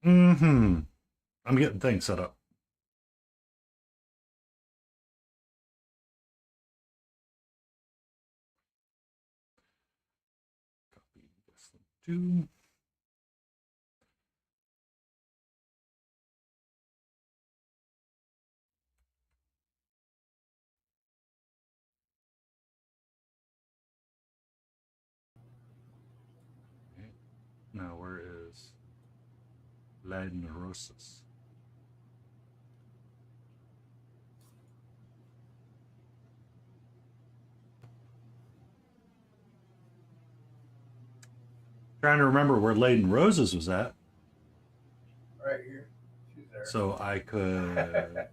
Mm-hmm. I'm getting things set up. Copy this one too. Okay. Now where is Leiden Rosas? Trying to remember where Leiden Roses was at. Right here. She's there. So I could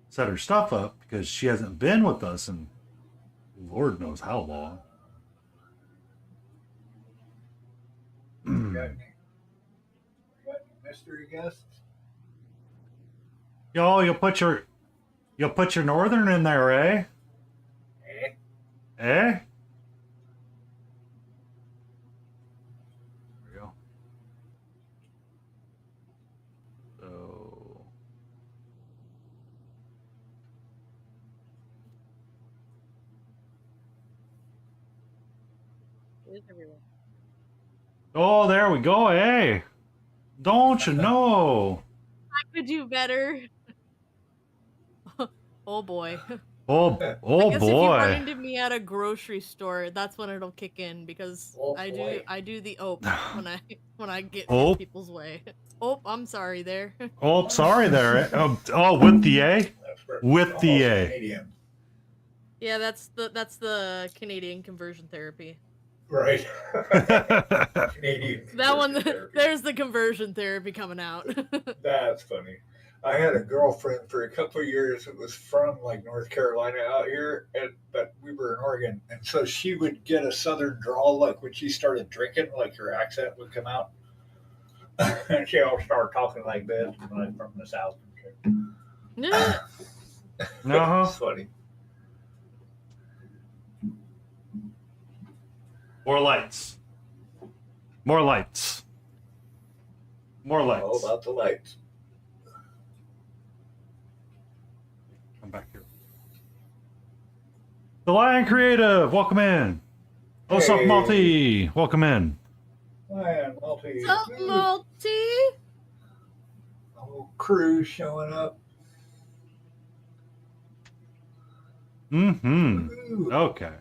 set her stuff up because she hasn't been with us in Lord knows how long. got any mystery guests? Yo, you'll put your northern in there, eh? Eh? Eh? There we go. So oh, there we go, eh? Don't you know? I could do better. Oh boy. Oh, I oh guess if you run boy. into me at a grocery store, that's when it'll kick in because Oh, I boy. do the ope when I get Oh. in people's way. Oh, I'm sorry there. Oh, sorry there. Eh? Oh, with the A? That's where- With the almost A. Canadian. Yeah, that's the Canadian conversion therapy. Right. Canadian. That one, therapy. there's the conversion therapy coming out. That's funny. I had a girlfriend for a couple of years that was from like North Carolina out here, but we were in Oregon, and so she would get a southern drawl like when she started drinking, like her accent would come out, and she all started talking like this, like from the south. Uh-huh. It's funny. More lights. More lights. More lights. All about the lights. Come back here. The Lion Creative, welcome in. Oh, Hey. Soft Multi, welcome in. Man, multi. What's up, Multi? Whole crew showing up. Mm-hmm. Ooh. Okay.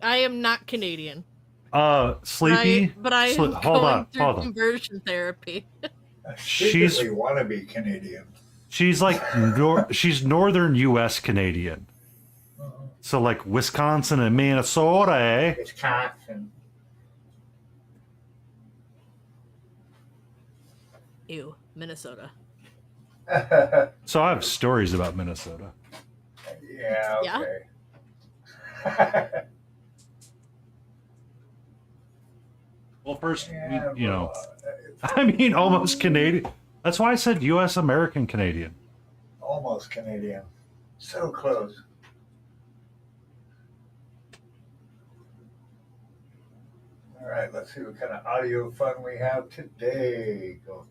I am not Canadian. Sleepy. But I am going through conversion therapy. She's want to be Canadian. She's like she's northern U.S. Canadian. So like Wisconsin and Minnesota, eh? Wisconsin. Ew, Minnesota. So I have stories about Minnesota. Yeah. Okay. Well, first, Yeah, you know, I mean, almost Canadian. That's why I said U.S. American Canadian. Almost Canadian. So close. All right, let's see what kind of audio fun we have today. Go.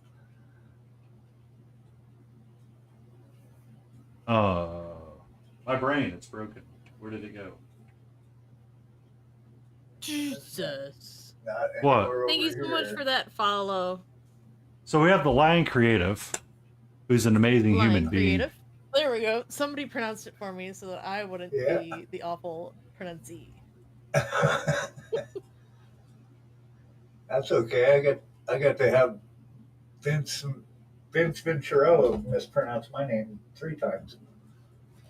My brain, it's broken. Where did it go? Jesus. What? Thank you so much for that follow. So we have the Lion Creative, who's an amazing human being. There we go. Somebody pronounced it for me so that I wouldn't be the awful pronunciee. That's okay. I got to have Vince Venturello mispronounce my name 3 times.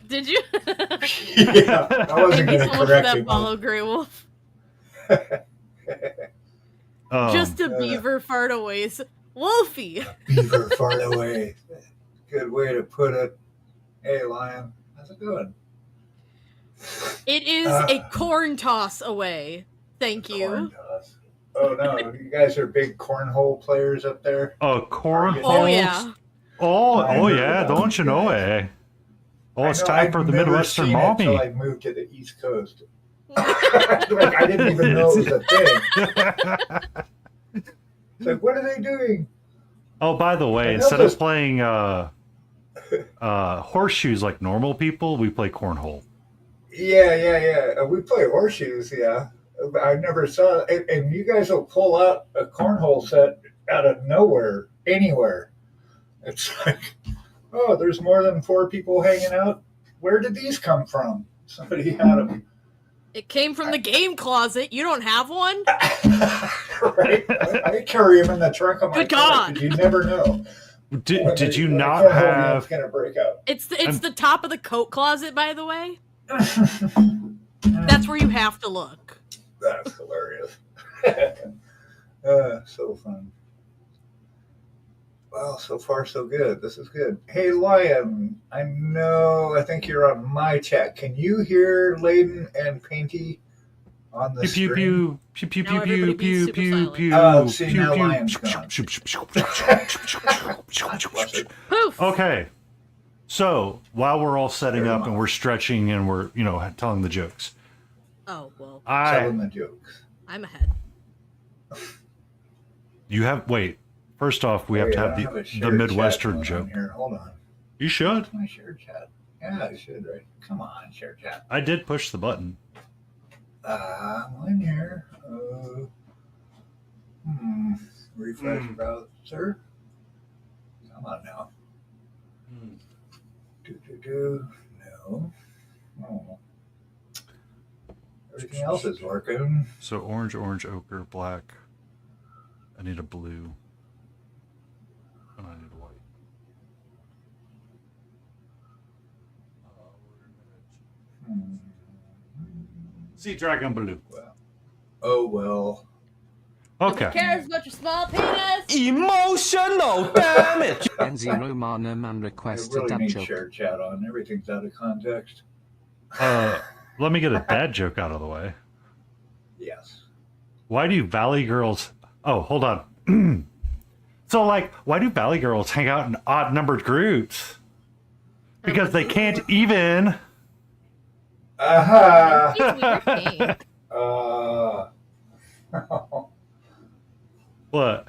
Did you? Yeah, I wasn't going to correct him. Thank you so much for that follow, Grey Wolf. Just a beaver fart away. Wolfie! Beaver fart away. Good way to put it. Hey, Lion. How's it going? It is a corn toss away. Thank you. Corn toss. Oh, no. You guys are big cornhole players up there? Oh, cornhole? Oh, yeah. Oh, yeah. Don't you know, eh? Oh, it's time for the Midwestern mommy. Until I moved to the East Coast. Like I didn't even know it was a thing. It's like, what are they doing? Oh, by the way, instead of playing horseshoes like normal people, we play cornhole. Yeah. We play horseshoes, yeah. I never saw it. And you guys will pull out a cornhole set out of nowhere, anywhere. It's like, oh, there's more than 4 people hanging out. Where did these come from? Somebody had them. It came from the game closet. You don't have one? Right? I carry them in the trunk of my car because you never know. Did you not have? Gonna break out. It's the top of the coat closet, by the way. That's where you have to look. That's hilarious. So fun. Well, so far so good. This is good. Hey, Lion, I think you're on my chat. Can you hear Layden and Painty on the Pew stream? pew pew Now pew everybody pew be pew super pew silent. pew See, pew now pew. Lion's gone. Poof! Okay, so while we're all setting up and we're stretching and we're telling the jokes, Oh, well, Telling the jokes. I'm ahead. wait. First off, we have to have the Midwestern joke. Here. Hold on. You should. My share chat. Yeah, I should, right? Come on, share chat. I did push the button. I'm in here. Refresh browser. Come on now. No. Oh. Everything else is working. So orange, ochre, black. I need a blue. And I need a white. See dragon blue. Well. Okay. Who cares about your small penis? Emotional damage. N0 Mana man I requests really a dad need joke. share chat on. Everything's out of context. Let me get a dad joke out of the way. Yes. Why do Valley girls... Oh, hold on. So, why do Valley girls hang out in odd-numbered groups? Because they can't even... Aha! It's weird name. What?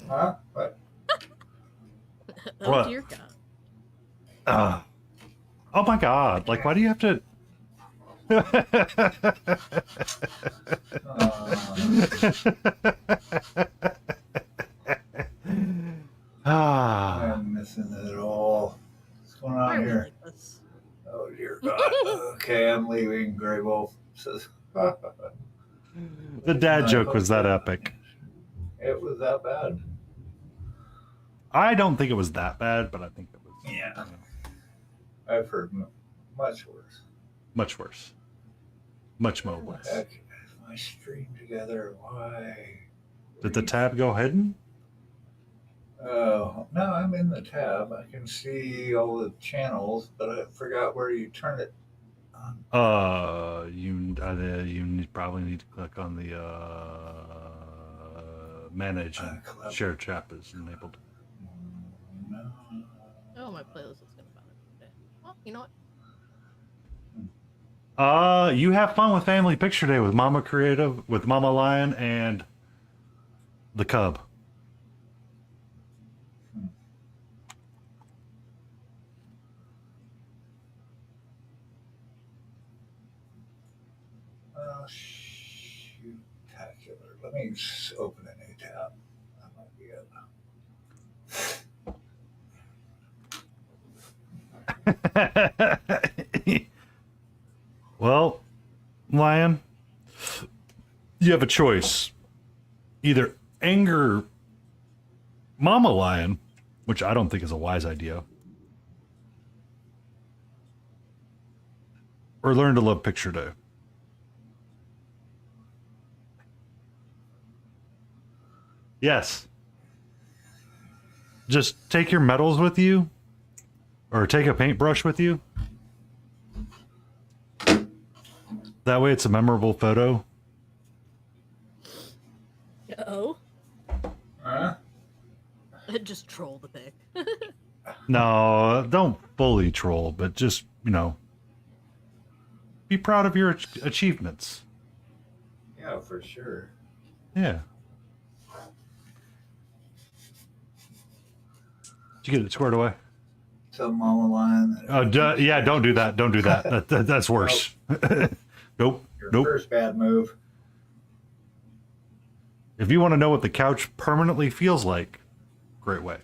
Huh? What? Oh, What? dear God. Oh my God. Why do you have to... I'm missing it all. What's going Why on are we here? like this? Oh, dear God. Okay, I'm leaving. Gray Wolf says... The dad joke was that epic. It was that bad. I don't think it was that bad, but I think it was... Yeah. I've heard much worse. Much worse. Much more worse. Heck, is my stream together? Why? Did the tab go hidden? Oh, no, I'm in the tab. I can see all the channels, but I forgot where you turn it on. You probably need to click on the manage and share chat is enabled. No. Oh, my playlist is going to bother me today. Well, you know what? You have fun with Family Picture Day with Mama Creative, with Mama Lion, and the Cub. Oh, shoot-tacular. Let me open a new tab. That might be it. Well, Lion, you have a choice. Either anger Mama Lion, which I don't think is a wise idea, or learn to love Picture Day. Yes. Just take your medals with you, or take a paintbrush with you. That way it's a memorable photo. Oh. Huh? Just troll the pic. No, don't fully troll, but just, Be proud of your achievements. Yeah, for sure. Yeah. Did you get it squared away? Some on the line. Oh, yeah, don't do that. Don't do that. That's worse. Nope. Your Nope. first bad move. If you want to know what the couch permanently feels like, great way.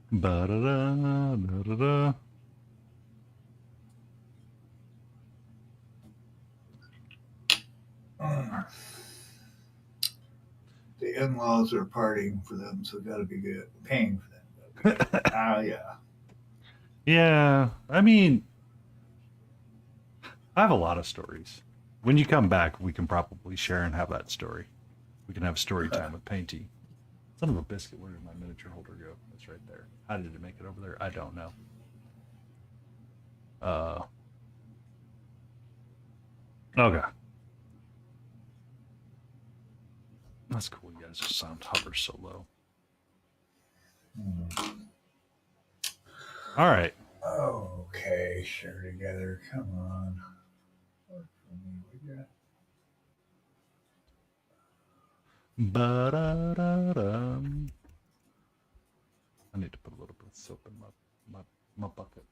Ba-da-da-da-da-da. The in-laws are partying for them, so gotta be good. Paying for them. Yeah. Yeah, I mean, I have a lot of stories. When you come back, we can probably share and have that story. We can have story time with Painty. Son of a biscuit, where did my miniature holder go? It's right there. How did it make it over there? I don't know. Okay. That's cool. You guys just sound hover so low. All right. Okay, share together. Come on. Work for me, would ya? Ba-da-da-dum. I need to put a little bit of soap in my bucket.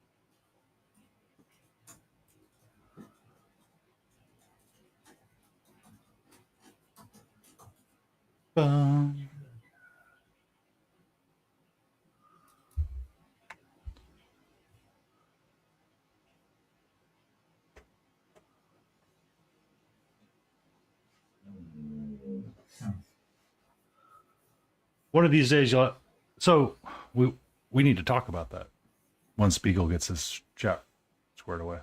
Bum. One of these days, so we need to talk about that once Spiegel gets his chat squared away.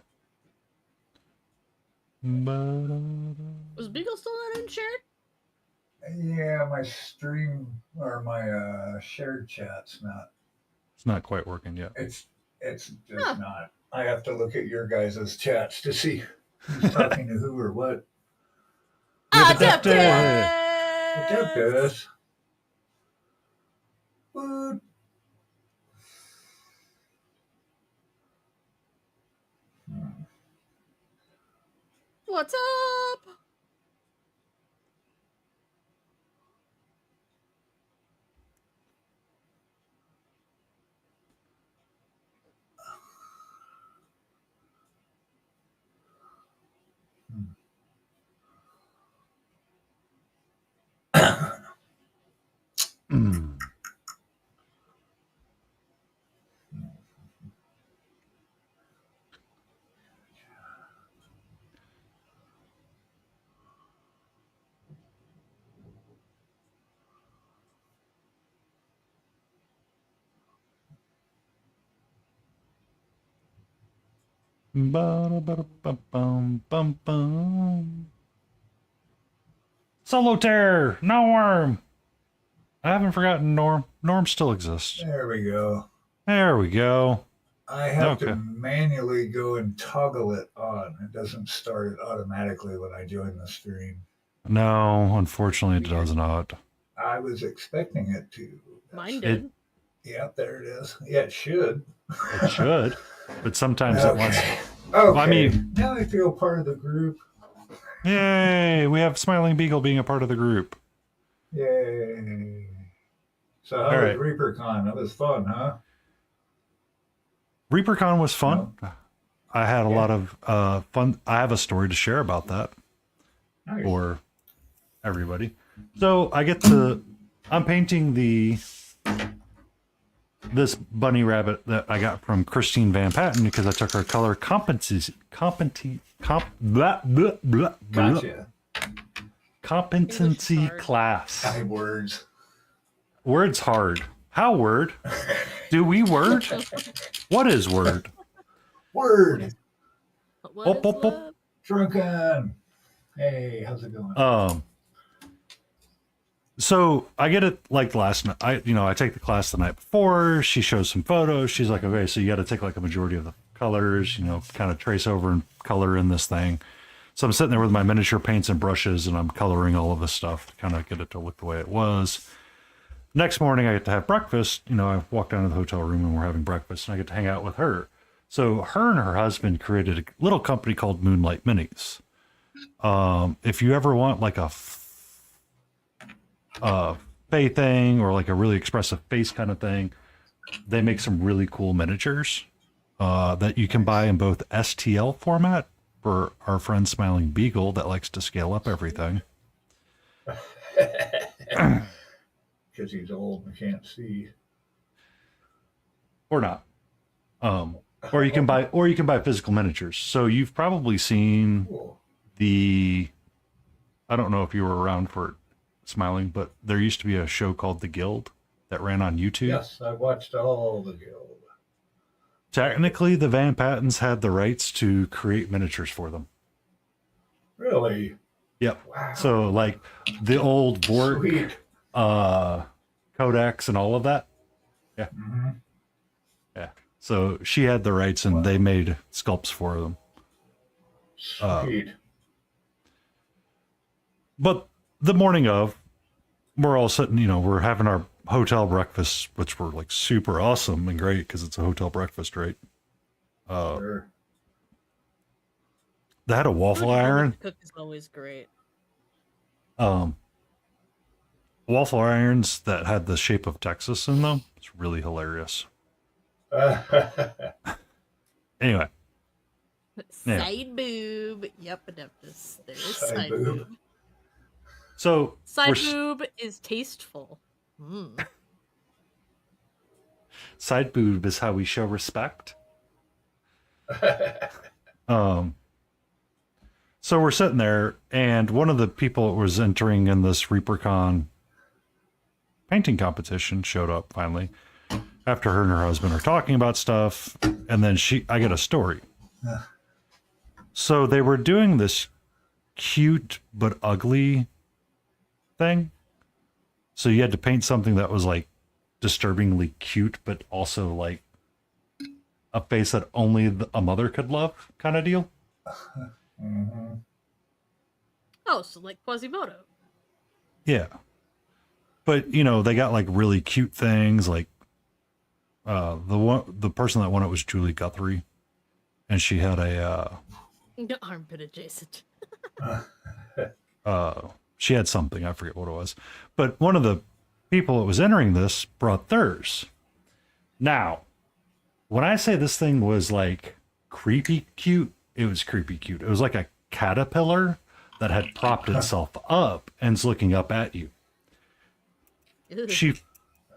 Was Beagle still not in shared? Yeah, my stream or my shared chat's not. It's not quite working yet. It's just not. I have to look at your guys' chats to see who's talking to who or what. Adapted! Adaptus. What? What's up? Solitaire, Norm. I haven't forgotten Norm. Norm still exists. There we go. There we go. I have to Okay. manually go and toggle it on. It doesn't start it automatically when I join the stream. No, unfortunately, it does not. I was expecting it to. Mine did. Yep, there it is. Yeah, it should. It should, but sometimes it wants. Okay. I mean, now I feel part of the group. Yay! We have Smiling Beagle being a part of the group. Yay. So how All was right. ReaperCon? That was fun, huh? ReaperCon was fun. I had a lot of fun. I have a story to share about that Nice. for everybody. So I get to. I'm painting this bunny rabbit that I got from Christine Van Patten because I took her color competency Gotcha. competency hard. class. High words. Word's hard. How word? Do we word? What is word? Word. What Op, is op, op. love? Drunken. Hey, how's it going? So I get it like last night. I take the class the night before. She shows some photos. She's like, okay, so you got to take like a majority of the colors, kind of trace over and color in this thing. So I'm sitting there with my miniature paints and brushes, and I'm coloring all of this stuff to kind of get it to look the way it was. Next morning, I get to have breakfast. You know, I walk down to the hotel room and we're having breakfast, and I get to hang out with her. So her and her husband created a little company called Moonlight Minis. If you ever want like a Faye thing or like a really expressive face kind of thing, they make some really cool miniatures that you can buy in both STL format for our friend Smiling Beagle that likes to scale up everything. Because he's old and can't see. Or not. Or you can buy physical miniatures. So you've probably seen I don't know if you were around for it, Smiling, but there used to be a show called The Guild that ran on YouTube. Yes, I watched all the Guild. Technically, the Van Pattens had the rights to create miniatures for them. Really? Yep. Wow. So like the old Borg Sweet. codex and all of that. Yeah. Mm-hmm. Yeah. So she had the rights and they made sculpts for them. Sweet. But the morning of, we're all sitting, you know, we're having our hotel breakfast, which were like super awesome and great because it's a hotel breakfast, right? Sure. They had a waffle iron. Cook is always great. Waffle irons that had the shape of Texas in them. It's really hilarious. Anyway. Side boob. Yep, Adeptus. There's side boob. boob. So Side boob is tasteful. Mm. Side boob is how we show respect. So we're sitting there, and one of the people that was entering in this ReaperCon painting competition showed up finally after her and her husband are talking about stuff, and then I get a story. So they were doing this cute but ugly thing. So you had to paint something that was like disturbingly cute, but also like a face that only a mother could love kind of deal. Mm-hmm. Oh, so like Quasimodo. Yeah. But, you know, they got like really cute things like the person that won it was Julie Guthrie, and she had a Armpit adjacent. she had something, I forget what it was. But one of the people that was entering this brought theirs. Now, when I say this thing was like creepy cute, it was creepy cute. It was like a caterpillar that had propped itself up and's looking up at you. Ew.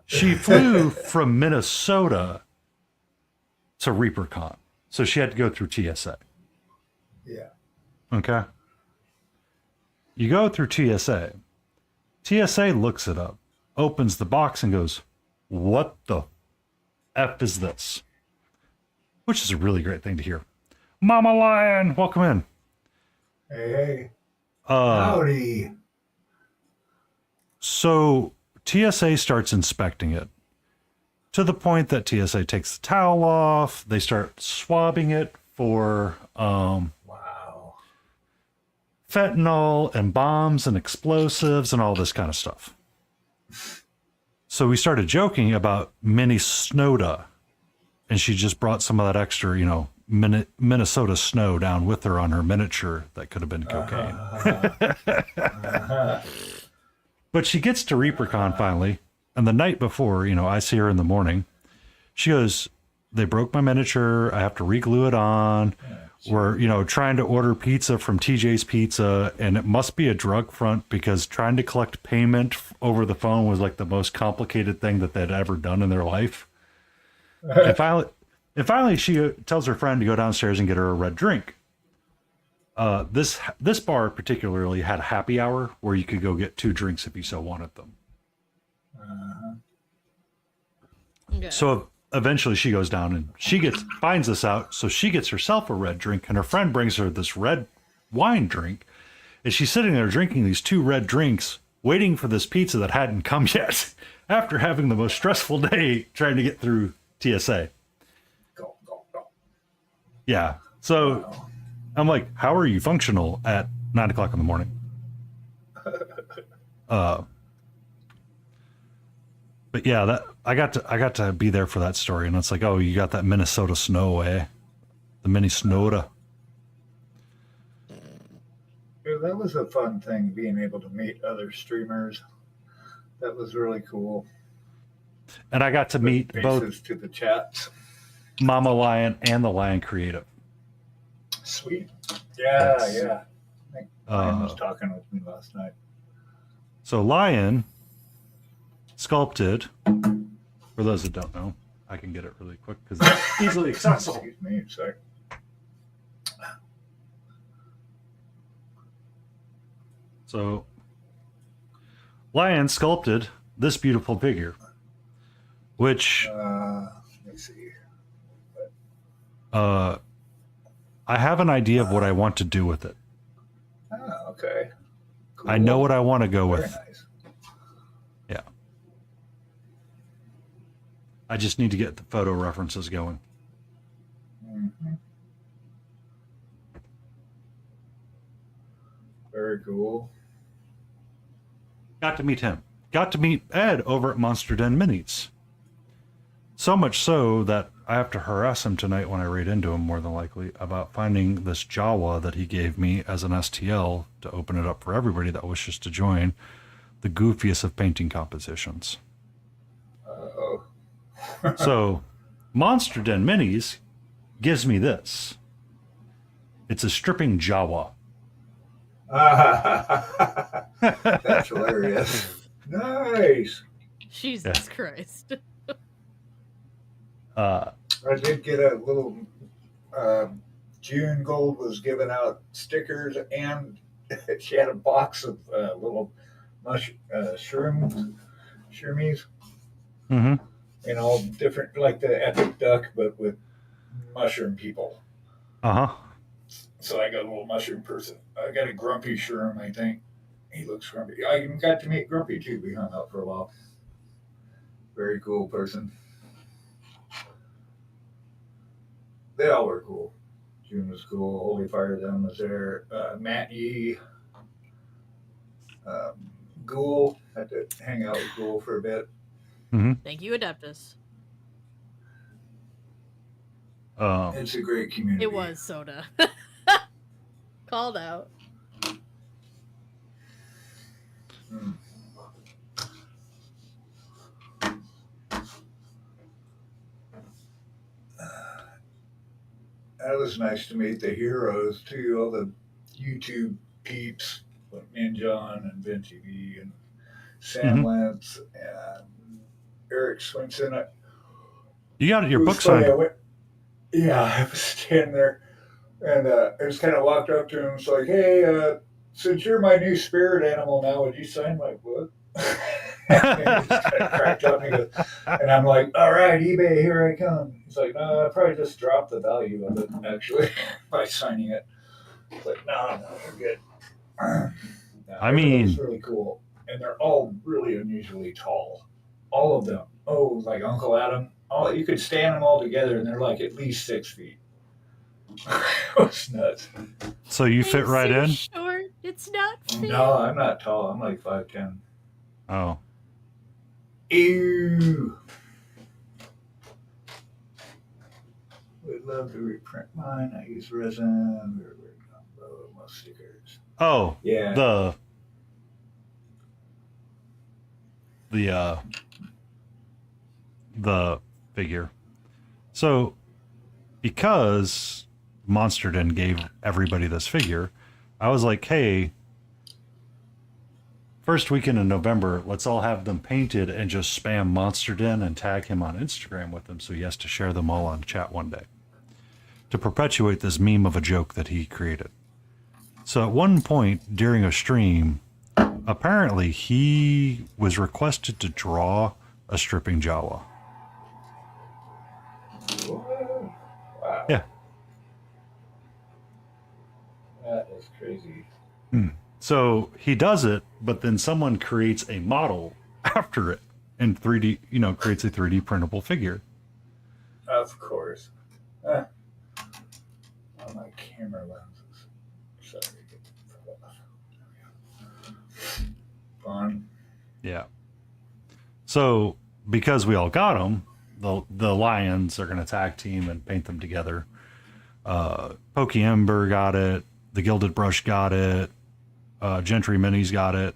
She flew from Minnesota to ReaperCon. So she had to go through TSA. Yeah. Okay. You go through TSA. TSA looks it up, opens the box and goes, "What the F is this?" Which is a really great thing to hear. Mama Lion, welcome in. Hey. Howdy. So TSA starts inspecting it to the point that TSA takes the towel off. They start swabbing it for Wow. fentanyl and bombs and explosives and all this kind of stuff. So we started joking about Minnie Snowda, and she just brought some of that extra, you know, Minnesota snow down with her on her miniature that could have been cocaine. But she gets to ReaperCon finally, and the night before, you know, I see her in the morning. She goes, "They broke my miniature. I have to re-glue it on. We're, you know, trying to order pizza from TJ's Pizza, and it must be a drug front because trying to collect payment over the phone was like the most complicated thing that they'd ever done in their life." And finally, she tells her friend to go downstairs and get her a red drink. This bar particularly had a happy hour where you could go get 2 drinks if you so wanted them. Okay. So eventually she goes down and finds this out. So she gets herself a red drink, and her friend brings her this red wine drink. And she's sitting there drinking these 2 red drinks, waiting for this pizza that hadn't come yet after having the most stressful day trying to get through TSA. Go. Yeah. So I'm like, how are you functional at 9 o'clock in the morning? But yeah, that I got to be there for that story, and it's like, oh, you got that Minnesota snow, eh? The mini snowda. Yeah, that was a fun thing, being able to meet other streamers. That was really cool. And I got to meet both Faces to the chats. Mama Lion and the Lion Creative. Sweet. Yeah, Yes. yeah. I think Ryan was talking with me last night. So Lion sculpted, for those that don't know, I can get it really quick because it's easily accessible. Excuse me, sorry. So Lion sculpted this beautiful figure, which Let me see. I have an idea of what I want to do with it. Oh, okay. Cool. I know what I want to go Very with. nice. Yeah. I just need to get the photo references going. Mm-hmm. Very cool. Got to meet him. Got to meet Ed over at Monster Den Minis. So much so that I have to harass him tonight when I raid into him, more than likely, about finding this Jawa that he gave me as an STL to open it up for everybody that wishes to join the goofiest of painting compositions. Uh-oh. So, Monster Den Minis gives me this. It's a stripping Jawa. That's hilarious. Nice. Jesus Christ. I did get a little. June Gold was giving out stickers, and she had a box of little shroomies, Mm-hmm. and all different, like the epic duck, but with mushroom people. Uh-huh. So I got a little mushroom person. I got a grumpy shroom, I think. He looks grumpy. I even got to meet Grumpy too. We hung out for a while. Very cool person. They all were cool. June was cool. Holy Fire Them was there. Matt Yee. Ghoul. Had to hang out with Ghoul for a bit. Mm-hmm. Thank you, Adeptus. It's a great community. It was Soda. Called out. Mm. That was nice to meet the heroes too, all the YouTube peeps, like Ninjon and Vinci V and Sam Lance and Eric Swinson. You got your It was book funny, signed. I was standing there and I just kind of walked up to him and was like, hey, since you're my new spirit animal now, would you sign my book? And he just kind of cracked up and he goes, and I'm like, all right, eBay, here I come. He's like, no, I probably just dropped the value of it, actually, by signing it. It's like, no, you're good. I mean, it's really cool. And they're all really unusually tall. All of them. Oh, like Uncle Adam. Oh, you could stand them all together and they're like at least 6 feet. It was nuts. So you fit I'm right so in? Short. It's not fair. No, I'm not tall. I'm like 5'10". Oh. Ew. Would love to reprint mine. I use resin. Most stickers. Oh. Yeah. The figure. So because Monster Den gave everybody this figure, I was like, hey, first weekend in November, let's all have them painted and just spam Monster Den and tag him on Instagram with them so he has to share them all on chat one day to perpetuate this meme of a joke that he created. So at one point during a stream, apparently he was requested to draw a stripping Jawa. Wow. Yeah. That is crazy. So he does it, but then someone creates a model after it in 3D, creates a 3D printable figure. Of course. Oh, my camera lenses. So, fun. Yeah. So because we all got them, the Lions are going to tag team and paint them together. Pokey Ember got it. The Gilded Brush got it. Gentry Minis got it.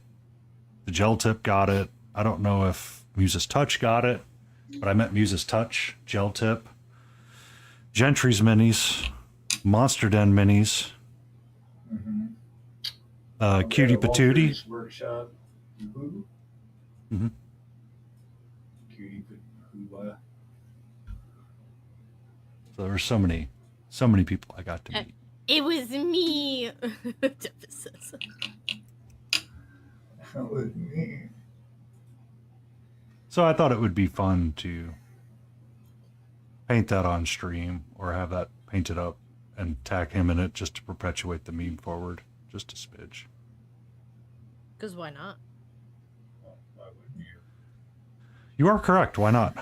The Gel Tip got it. I don't know if Muse's Touch got it, but I meant Muse's Touch, Gel Tip, Gentry's Minis, Monster Den Minis, Cutie Patootie. Workshop. Who? Mm-hmm. Cutie Patootie. So there were so many people I got to meet. It was me. That was me. So I thought it would be fun to paint that on stream or have that painted up and tag him in it just to perpetuate the meme forward, just a smidge. Because why not? Well, why wouldn't you? You are correct. Why not?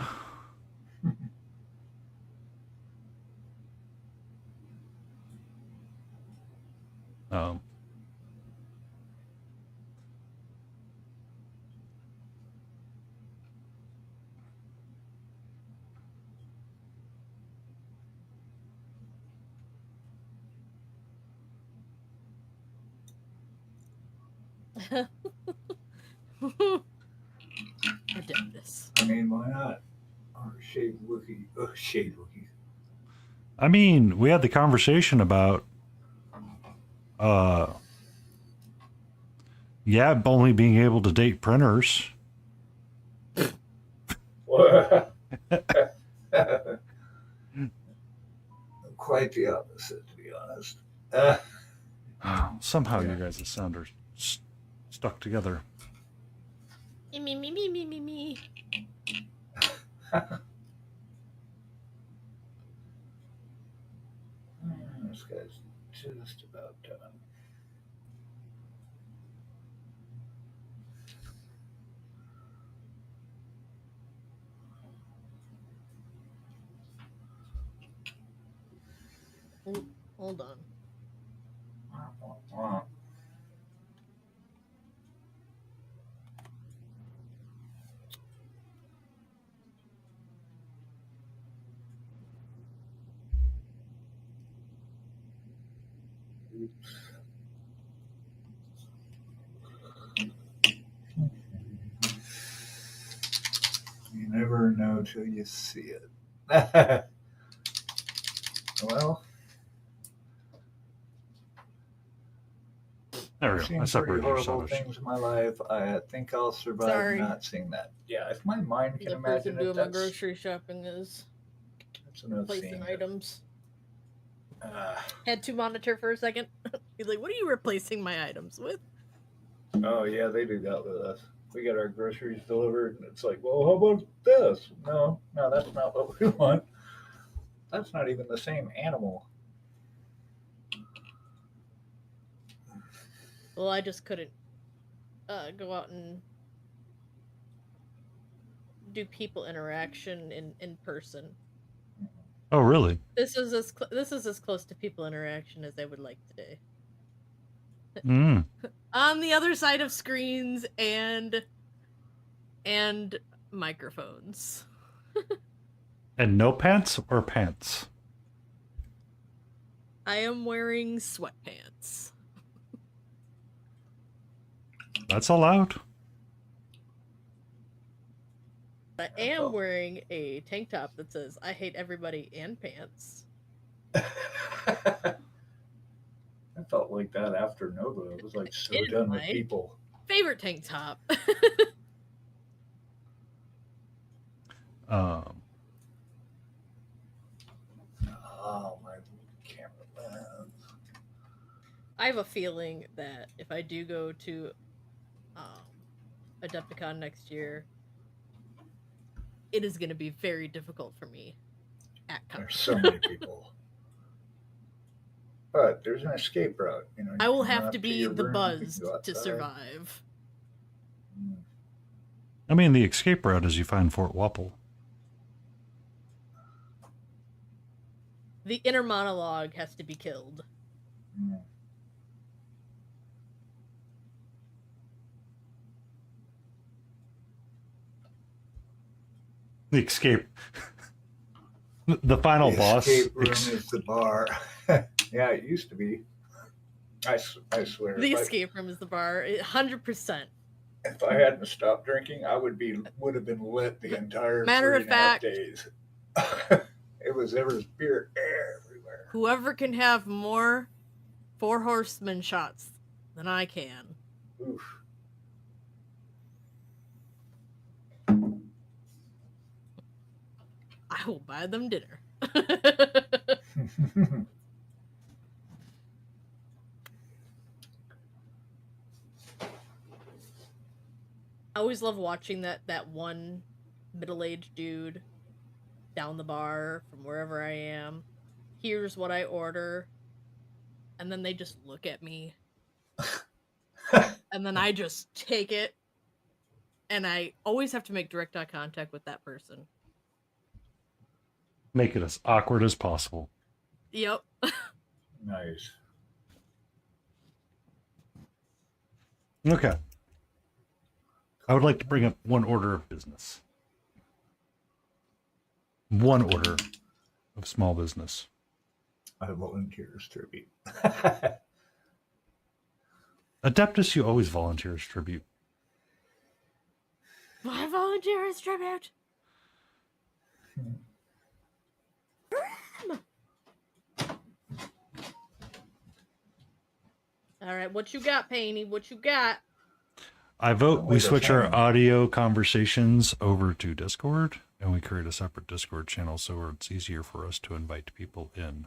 um, Adeptus. I mean, why not? Or Shade Wookie. Oh, Shade Wookie. I mean, we had the conversation about, yeah, only being able to date printers. Quite the opposite, to be honest. Somehow you guys' sound are stuck together. Me. This guy's just about done. Hold on. You never know till you see it. Well, There we I've go. I seen pretty separated your horrible sodas. things in my life. I think I'll survive Sorry. not seeing that. Yeah, if my mind can The imagine person it, doing my that's grocery shopping is enough placing seeing it. items. Had to monitor for a second. He's like, "What are you replacing my items with?" Oh yeah, they do that with us. We get our groceries delivered, and it's like, well, how about this? No, that's not what we want. That's not even the same animal. Well, I just couldn't go out and do people interaction in person. Oh, really? This is as close to people interaction as I would like today. Mm. On the other side of screens and microphones. And no pants or pants? I am wearing sweatpants. That's allowed. I am wearing a tank top that says "I hate everybody" and pants. I felt like that after Nova. It was like so It's done with mine. people. Favorite tank top. Oh, my camera lens. I have a feeling that if I do go to Adepticon next year, it is going to be very difficult for me at There's Con. so many people. But there's an escape route. You know, I will you can run have up to be your the room, you can buzzed go to outside. survive. I mean, the escape route is you find Fort Wapple. The inner monologue has to be killed. The escape. The final boss. Escape room is the bar. Yeah, it used to be. I swear. The escape room is the bar. 100%. If I hadn't stopped drinking, I would have been lit the entire Matter of 3.5 fact- days. There was beer everywhere. Whoever can have more Four Horsemen shots than I can. Oof. I will buy them dinner. I always love watching that one middle-aged dude down the bar from wherever I am. Here's what I order. And then they just look at me. And then I just take it. And I always have to make direct eye contact with that person. Make it as awkward as possible. Yep. Nice. Okay. I would like to bring up one order of business. One order of small business. I volunteer as tribute. Adeptus, you always volunteer as tribute. I volunteer as tribute. All right, what you got, Painty? What you got? I vote we Wait a switch our second. audio conversations over to Discord, and we create a separate Discord channel so it's easier for us to invite people in.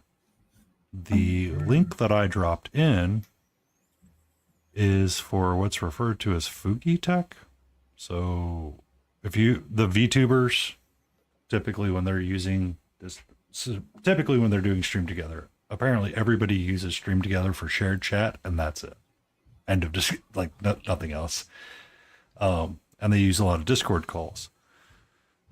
The link that I dropped in is for what's referred to as Fugi Tech. So if the VTubers, typically when they're using this, typically when they're doing Stream Together, apparently everybody uses Stream Together for shared chat, and that's it. End of nothing else. And they use a lot of Discord calls.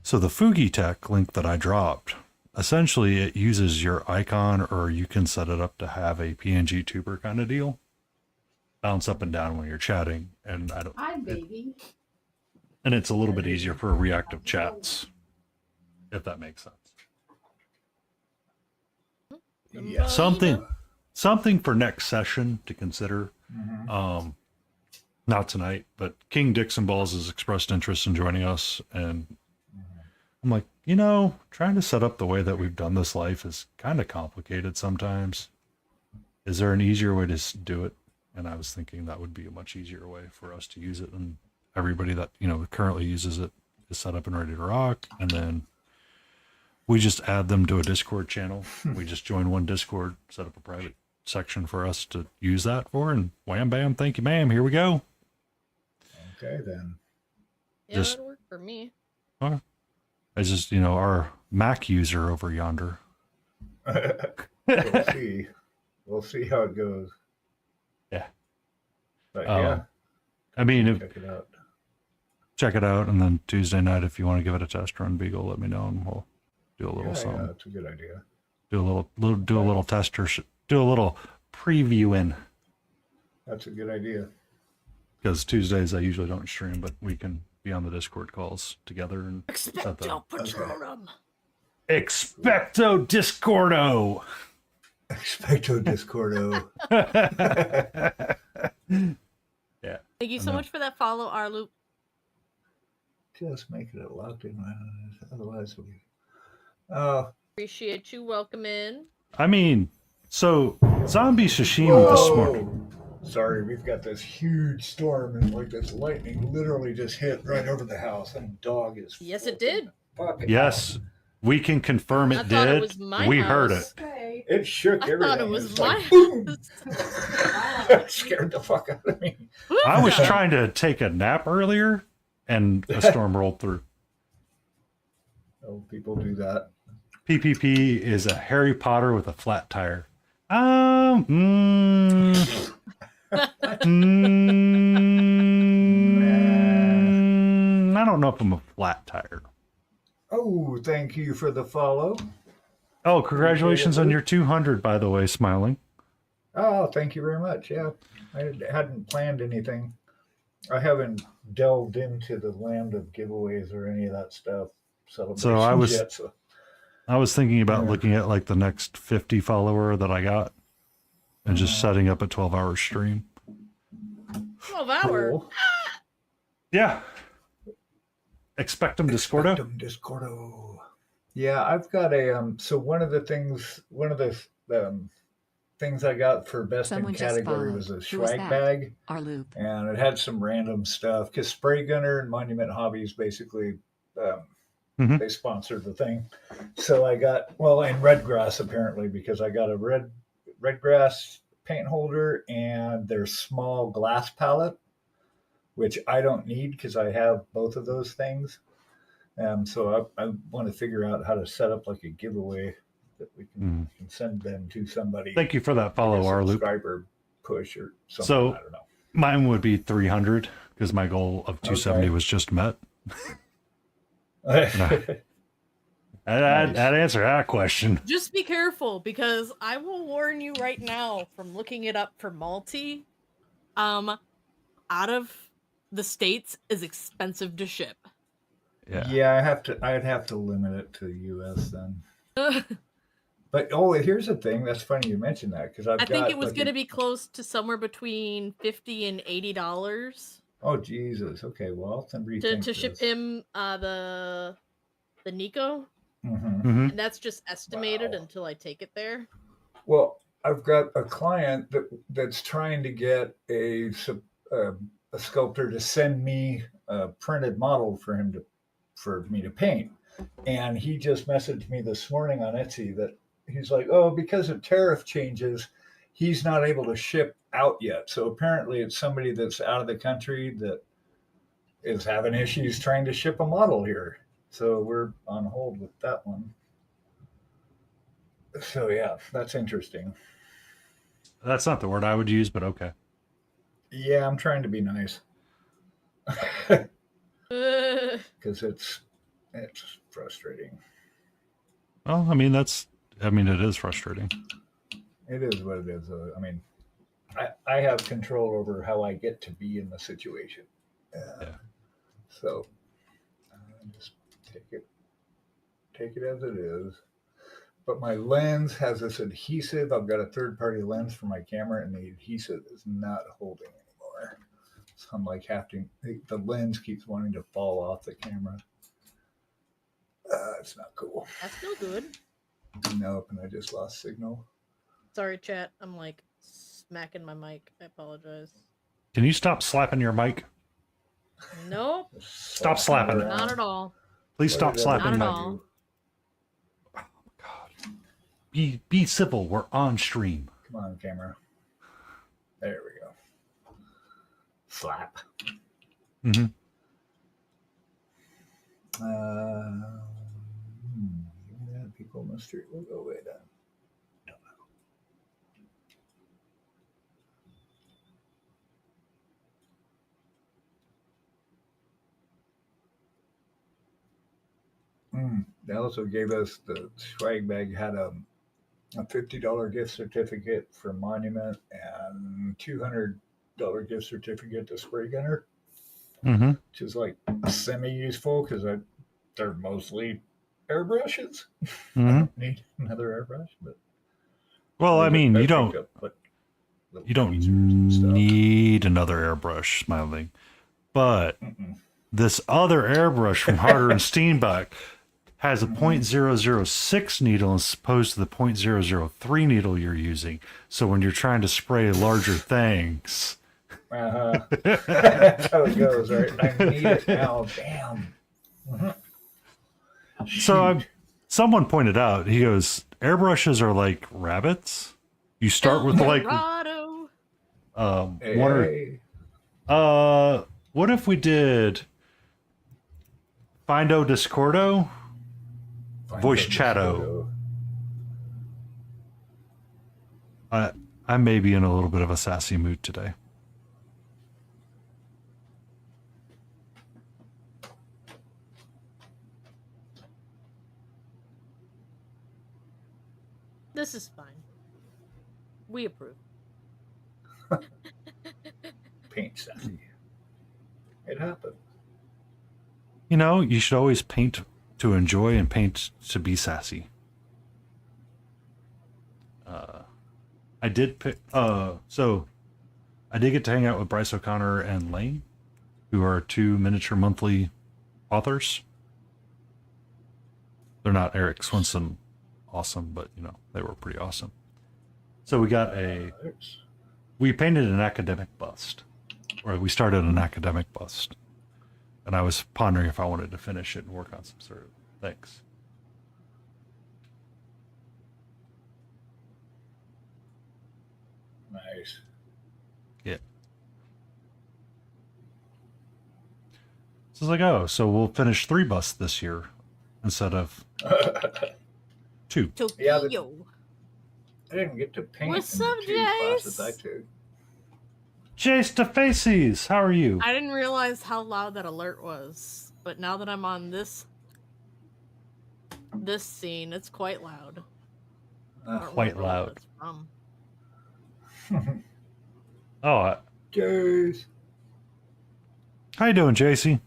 So the Fugi Tech link that I dropped, essentially it uses your icon, or you can set it up to have a PNG tuber kind of deal. Bounce up and down when you're chatting, and Hi, baby. and it's a little bit easier for reactive chats, if that makes sense. Yeah. Something for next session to consider. Mhm. Not tonight, but King Dixon Balls has expressed interest in joining us, and I'm like, trying to set up the way that we've done this life is kind of complicated sometimes. Is there an easier way to do it? And I was thinking that would be a much easier way for us to use it, and everybody that currently uses it is set up and ready to rock, and then we just add them to a Discord channel. We just join one Discord, set up a private section for us to use that for, and wham bam, thank you ma'am, here we go. Okay, then. Yeah, Just- that'll work for me. It's just our Mac user over yonder. We'll see. We'll see how it goes. Yeah. But yeah, I mean, check it out. check it out, and then Tuesday night, if you want to give it a test run, Beagle, let me know, and we'll do a little Yeah, something. that's a good idea. Do a little tester, do a little previewing, That's a good idea. because Tuesdays I usually don't stream, but we can be on the Discord calls together and Expecto Patronum. Expecto Discordo. Expecto Discordo. Yeah. Thank you so I know. much for that follow, Arloop. Just make it locked in, man. Otherwise, we. Appreciate you. Welcome in. I mean, so zombie sashimi this morning. Sorry, we've got this huge storm and like this lightning literally just hit right over the house, and dog is. Yes, it did. Fucking Yes, we can confirm I it thought did. it was my We house. heard it. Hey. It shook I everything. thought it was It's my like, boom! house. It scared the fuck out of me. I was trying to take a nap earlier, and a storm rolled through. Oh, people do that. PPP is a Harry Potter with a flat tire. I don't know if I'm a flat tire. Oh, thank you for the follow. Oh, congratulations on your 200, by the way, Smiling. Oh, thank you very much. Yeah, I hadn't planned anything. I haven't delved into the land of giveaways or any of that stuff celebrations yet. So I was thinking about Yeah. looking at like the next 50 follower that I got and just setting up a 12-hour stream. 12-hour. cool. Yeah. Expectum Discordo. Expectum Discordo. Yeah, I've got a so one of the things I got for best Someone in just category followed. was a Who was swag that? bag, Our loop. and it had some random stuff because Spray Gunner and Monument Hobbies basically Mhm. they sponsored the thing. So I got and Redgrass apparently because I got a Redgrass paint holder and their small glass palette, which I don't need because I have both of those things. So I want to figure out how to set up like a giveaway that we can send them to somebody. Thank you for that like follow, a our loop. subscriber push or something. So- I don't know. Mine would be 300 because my goal of 270 Okay. was just met. Nice. That answer that question. Just be careful because I will warn you right now from looking it up for multi. Out of the States is expensive to ship. Yeah. I'd have to limit it to the U.S. then. But here's the thing. That's funny you mentioned that because I think it was going to be close to somewhere between $50 and $80 Oh Jesus! Okay, well, I'll rethink to ship this. him the Nico, Mhm. and that's just estimated Wow. until I take it there. Well, I've got a client that's trying to get a sculptor to send me a printed model for me to paint, and he just messaged me this morning on Etsy that he's like, "Oh, because of tariff changes, he's not able to ship out yet." So apparently, it's somebody that's out of the country that is having issues trying to ship a model here. So we're on hold with that one. So yeah, that's interesting. That's not the word I would use, but okay. Yeah, I'm trying to be nice Uh, because it's frustrating. Well, I mean, it is frustrating. It is what it is. I mean, I have control over how I get to be in the situation. Yeah. So just take it as it is. But my lens has this adhesive. I've got a third-party lens for my camera, and the adhesive is not holding anymore. So I'm like the lens keeps wanting to fall off the camera. It's not cool. that's no good. Nope, and I just lost signal. Sorry, chat. I'm like smacking my mic. I apologize. Can you stop slapping your mic? Nope, Stop slapping it. around. not at all. Please stop What slapping Not my at all. God. Be civil. We're on stream. Come on, camera. There we go. Slap. Mm-hmm. Yeah, people in the street will go away then. They also gave us the swag bag had a $50 gift certificate for Monument and $200 gift certificate to Spray Gunner, Mm-hmm. which is like semi-useful because they're mostly airbrushes. I Mm-hmm. don't need another airbrush, but Well, I mean, you picked don't up, like, little you don't tweezers and stuff. need another airbrush, Smiling. But this other airbrush from Harder and Steenbeck has a .006 needle as opposed to the .003 needle you're using. So when you're trying to spray larger things, That's how it goes, right? I need it now. Damn. so someone pointed out, he goes, airbrushes are like rabbits. You start with like Colorado. Hey. what if we did Findo Discordo? Voice chatto. I may be in a little bit of a sassy mood today. This is fine. We approve. Paint sassy. It happened. You know, you should always paint to enjoy and paint to be sassy. I did pick. So I did get to hang out with Bryce O'Connor and Lane, who are 2 miniature monthly authors. They're not Eric Swinson awesome, but you know, they were pretty awesome. So we painted an academic bust, or we started an academic bust, and I was pondering if I wanted to finish it and work on some sort of things. Nice. Yeah. So it's like, oh, so we'll finish 3 busts this year instead of 2. Yeah, Tokyo. I didn't get to paint What's in the up, 2 classes I Jace? took. Jace to Faces, how are you? I didn't realize how loud that alert was, but now that I'm on this scene, it's quite loud. I don't Quite remember where loud. that's from. Oh, Jace. how you doing, JC?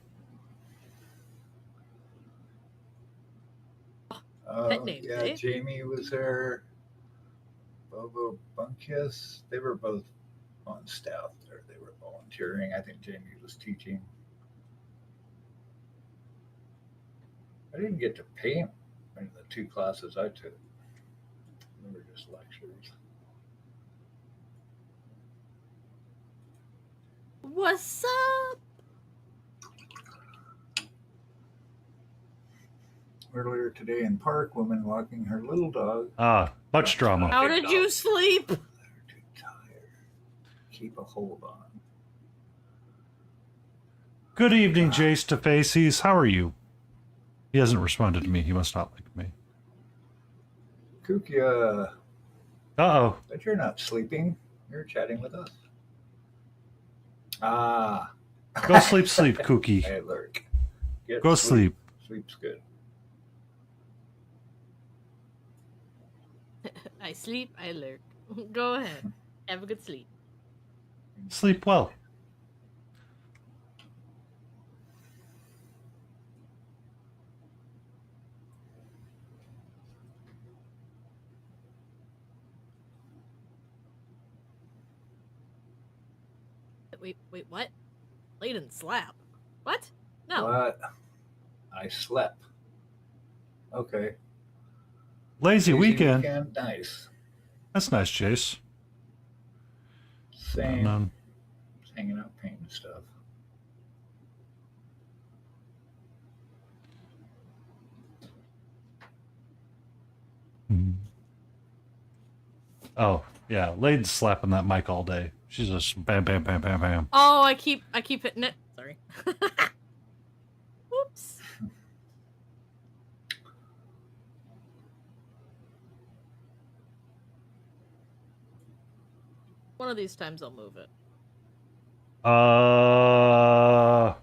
Pet names, Yeah, eh? Jamie was there. Bobo Bunkus. They were both on staff there. They were volunteering. I think Jamie was teaching. I didn't get to paint in the 2 classes I took. They were just lectures. What's up? Earlier today in park, woman walking her little dog. Much drama. How did you sleep? They're too tired. Keep a hold on. Good evening, Jace to Faces. How are you? He hasn't responded to me. He must not like me. Kukia, Uh-oh. but you're not sleeping. You're chatting with us. Ah. Go sleep, Kookie. Hey, lurk. Get Go sleep. Sleep's good. I sleep, I lurk. Go ahead. Have a good sleep. Sleep well. Wait, what? Laid and slap. What? No. What? I slept. Okay. Lazy weekend. Nice. That's nice, Jace. Same. None. Just hanging out painting stuff. Oh, yeah. Lady's slapping that mic all day. She's just bam, bam, bam, bam, bam. Oh, I keep hitting it. Sorry. Whoops. One of these times I'll move it. How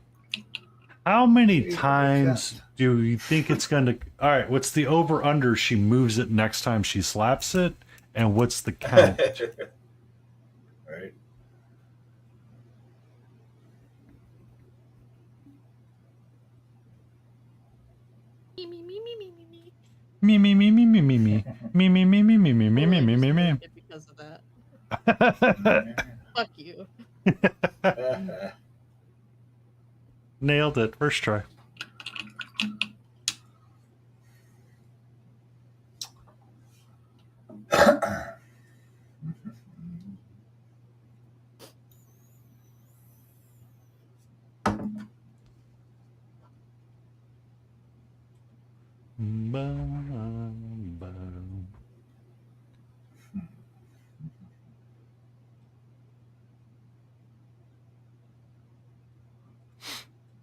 many times do you think it's going to... All right, what's the over-under? She moves it next time she slaps it, and what's the count? Right. Me, me, me, me, me, me, me. Me, me, me, me, me, me, me. Me, me, me, me, me, me, me, me, me, me, me. Because of that. Fuck you. Nailed it. First try.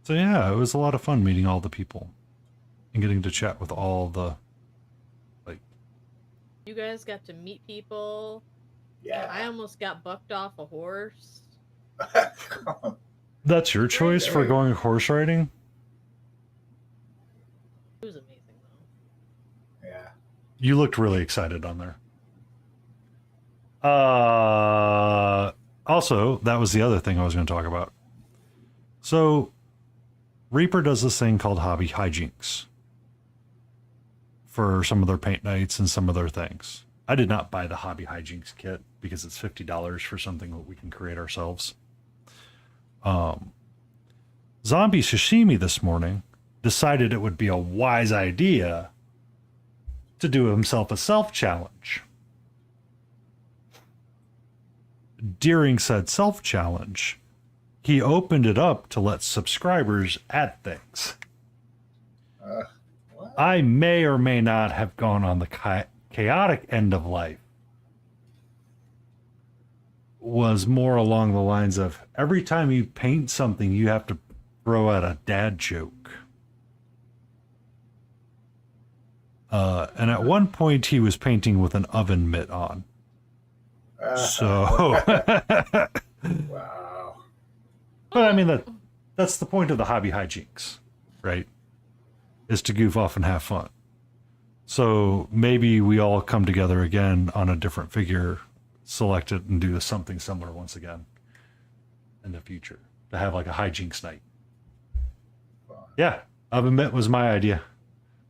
So yeah, it was a lot of fun meeting all the people and getting to chat with all the, like... You guys got to meet people. Yeah. I almost got bucked off a horse. That's your choice for going horse riding? It was amazing, though. Yeah. You looked really excited on there. Also, that was the other thing I was going to talk about. So, Reaper does this thing called hobby hijinks. for some of their paint nights and some of their things. I did not buy the Hobby Hijinks kit because it's $50 for something that we can create ourselves. Zombie Sashimi this morning decided it would be a wise idea to do himself a self-challenge. During said self-challenge, he opened it up to let subscribers add things. What? I may or may not have gone on the chaotic end of life. Was more along the lines of every time you paint something, you have to throw out a dad joke. And at one point, he was painting with an oven mitt on. So, Wow. but I mean that's the point of the Hobby Hijinks, right? Is to goof off and have fun. So maybe we all come together again on a different figure, select it, and do something similar once again in the future to have like a hijinks night. Yeah, oven mitt was my idea.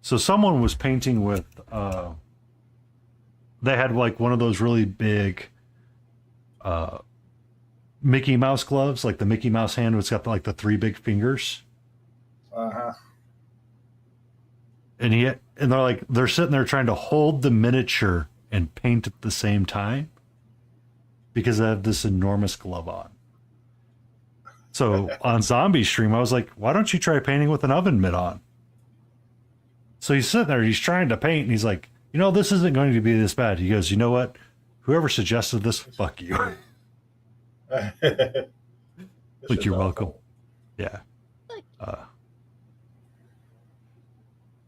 So someone was painting with, they had like one of those really big Mickey Mouse gloves, like the Mickey Mouse hand, it's got like the 3 big fingers. Uh-huh. And they're sitting there trying to hold the miniature and paint at the same time because I have this enormous glove on. So on Zombie Stream, I was like, why don't you try painting with an oven mitt on? So he's sitting there, he's trying to paint, and he's like, this isn't going to be this bad. He goes, you know what? Whoever suggested this, fuck you. Like, you're welcome. Yeah.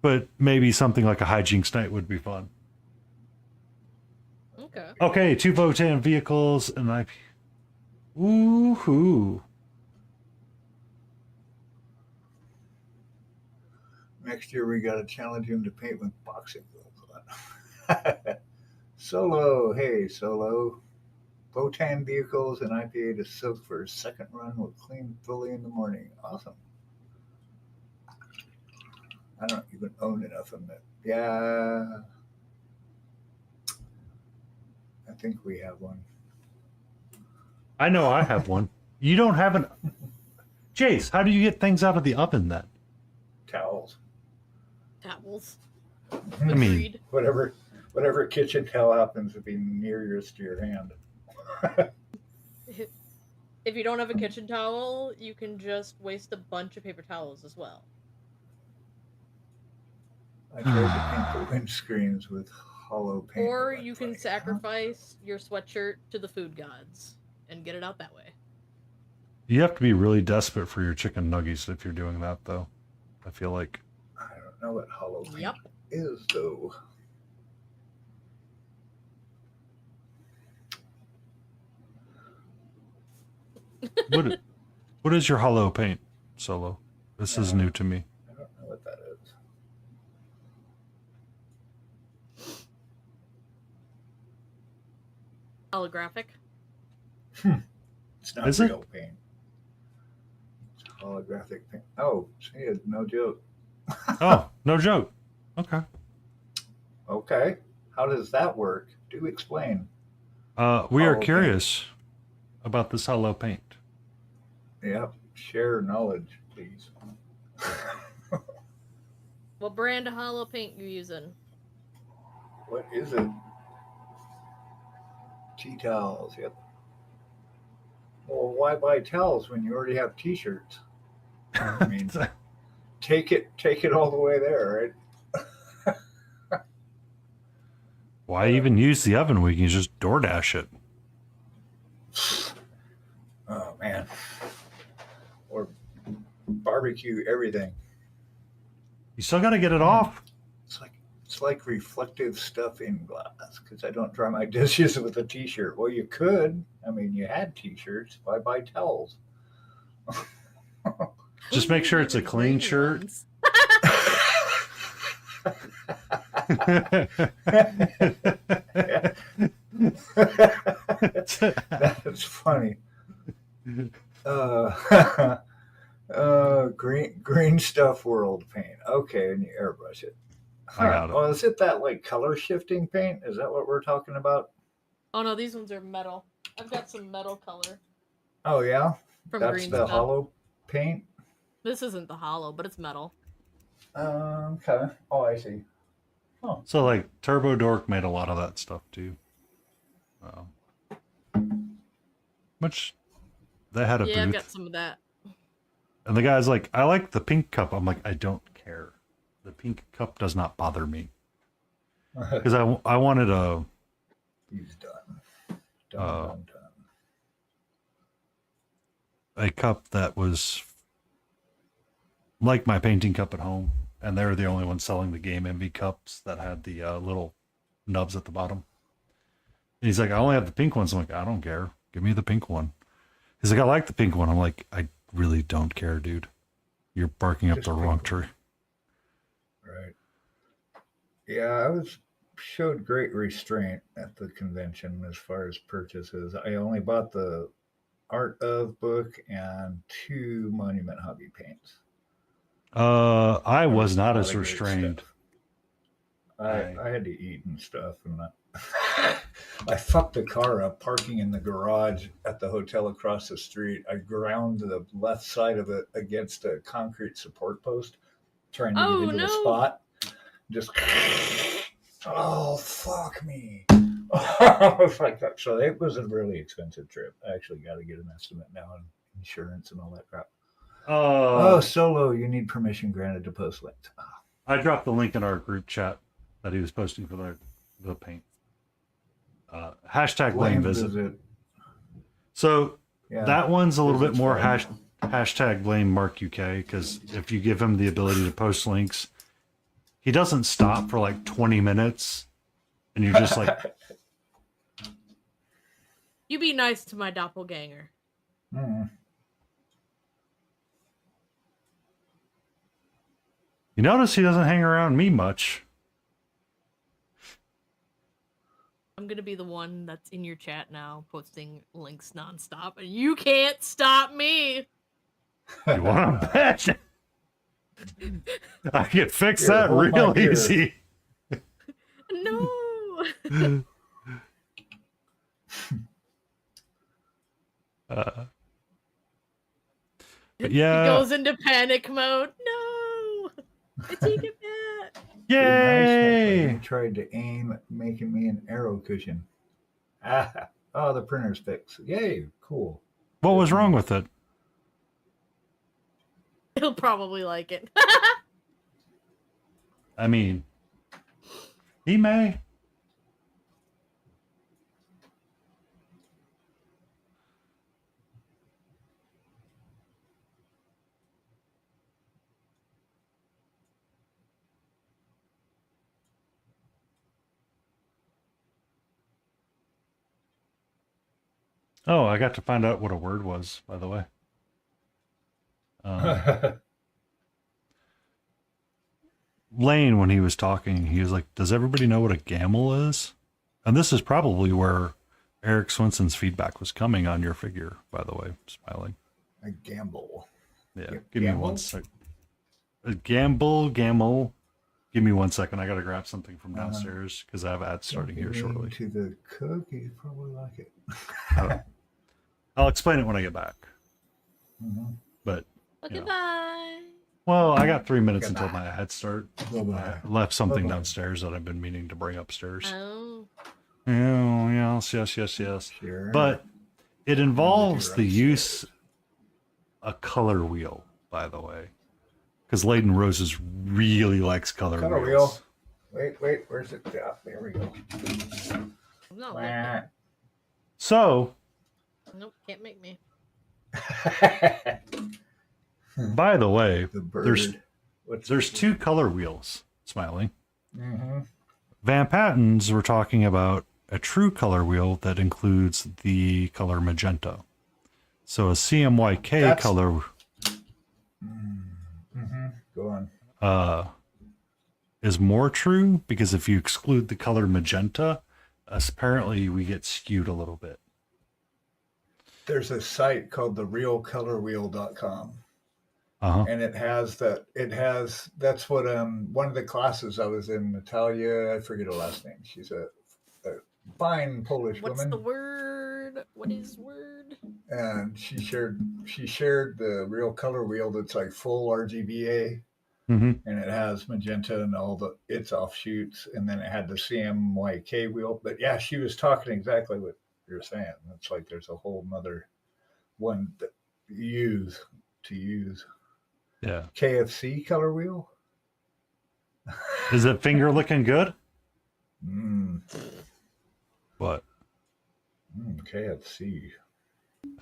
But maybe something like a hijinks night would be fun. Okay. Okay, 2 Votan vehicles and IP. Woohoo. Next year we got to challenge him to paint with boxing gloves on. Solo, hey Solo. Votan vehicles and IPA to soak for a second run will clean fully in the morning. Awesome. I don't even own enough of it. Yeah. I think we have one. I know I have one. You don't have an... Jace, how do you get things out of the oven then? Towels. Towels. I mean, Agreed. Whatever kitchen towel happens to be nearest to your hand. If you don't have a kitchen towel, you can just waste a bunch of paper towels as well. I tried to paint the windscreens with hollow paint. Or but you it's can like, sacrifice your sweatshirt to the food gods and get it out that way. you have to be really desperate for your chicken nuggies if you're doing that, though. I feel like... I don't know what hollow paint Yep. is, though. What is your hollow paint, Solo? This is new to me. I don't know what that is. Holographic. It's not Is it? real paint. It's holographic paint. Oh, see, no joke. Oh, no joke. Okay. Okay. How does that work? Do explain. We are Hollow curious about this hollow paint. Yep. Share knowledge, please. What brand of hollow paint you using? What is it? Tea towels. Yep. Well, why buy towels when you already have T-shirts? I mean, take it all the way there, right? Why even use the oven? We can just DoorDash it. Oh man. Or barbecue everything. You still got to get it off. It's like reflective stuff in glass because I don't dry my dishes with a T-shirt. Well, you could. I mean, you had T-shirts. Why buy towels? Just make sure it's a clean shirt. That's funny. Green stuff world paint. Okay, and you airbrush it. I got it. Oh, is it that like color shifting paint? Is that what we're talking about? Oh no, these ones are metal. I've got some metal color Oh yeah, from that's Green the Stuff. hollow paint. This isn't the hollow, but it's metal. Okay. Oh, I see. Oh, So like Turbo Dork made a lot of that stuff too. Which they had a Yeah, I've booth, got some of that. and the guy's like, "I like the pink cup." I'm like, "I don't care. The pink cup does not bother me because I wanted a he's done. Uh, Done. a cup that was like my painting cup at home, and they're the only ones selling the Game Envy cups that had the little nubs at the bottom." And he's like, "I only have the pink ones." I'm like, "I don't care. Give me the pink one." He's like, "I like the pink one." I'm like, "I really don't care, dude. You're barking up Just the pink wrong one. tree." Right. Yeah, showed great restraint at the convention as far as purchases. I only bought the Art of book and 2 Monument Hobby paints. I was not A lot as of great restrained. stuff. I had to eat and stuff, and I fucked the car up parking in the garage at the hotel across the street. I ground the left side of it against a concrete support post, trying to Oh, get into the no. spot. Just, oh, fuck me. It's like that. So it was a really expensive trip. I actually got to get an estimate now on insurance and all that crap. Oh, Solo, you need permission granted to post links. Oh. I dropped the link in our group chat that he was posting for the paint. Hashtag Blame Visit. So Yeah, that one's a little bit visit's more fine. hashtag Blame Mark UK, because if you give him the ability to post links, he doesn't stop for like 20 minutes, and you're just like, You be nice to my doppelganger. Mm. you notice he doesn't hang around me much. I'm gonna be the one that's in your chat now, posting links nonstop, and you can't stop me. You want to bet? I can fix Here, that hold my real beer. easy. No. But He yeah, goes into panic mode. No, I take it back. yay! He tried to aim at making me an arrow cushion. Ah, oh, the printer's fixed. Yay, cool. What was wrong with it? He'll probably like it. I mean, he may. Oh, I got to find out what a word was, by the way. Lane, when he was talking, he was like, "Does everybody know what a gamble is?" And this is probably where Eric Swenson's feedback was coming on your figure, by the way, smiling. A gamble. Yeah, G- give me gamble? one sec. A gamble. Give me 1 second. I got to grab something from downstairs because I have ads starting here shortly. To the cook, you probably like it. I'll explain it when I get back. Mm-hmm. But, Well, you know. goodbye. Well, I got 3 minutes Goodbye. until my head start. Bye-bye. I left something Bye-bye. downstairs that I've been meaning to bring upstairs. Oh. Oh, yes. Sure. But it involves You're the upstairs. use a color wheel, by the way, because Layden Roses really likes color Color wheels. wheel. Wait, where's it? Yeah, there we go. I'm not like that. So, Nope, can't make me. by the way, The bird. there's 2 color wheels. Smiling. Mm-hmm. Van Pattens were talking about a true color wheel that includes the color magenta. So a CMYK That's- color Mm-hmm. Go on. is more true, because if you exclude the color magenta, apparently we get skewed a little bit. There's a site called therealcolorwheel.com. Uh huh. and it has that. It has that's what one of the classes I was in, Natalia. I forget her last name. She's a fine Polish What's the woman, word? What is word? and she shared the real color wheel that's like full RGBA, Mm-hmm. and it has magenta and all its offshoots, and then it had the CMYK wheel. But yeah, she was talking exactly what you're saying. It's like there's a whole nother one that you use Yeah. KFC color wheel. Is that finger looking good? Mm, What? KFC.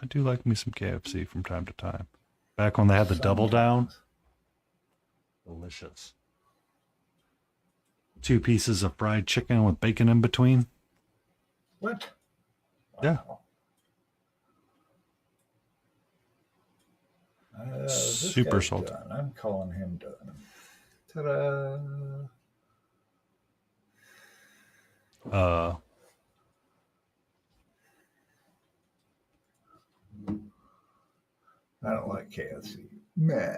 I do like me some KFC from time to time. Back when they had the double down. Delicious. 2 pieces of fried chicken with bacon in between. What? Yeah. Wow. This Super guy's salty. done. I'm calling him done. Ta-da! Uh, I don't like KFC. Meh.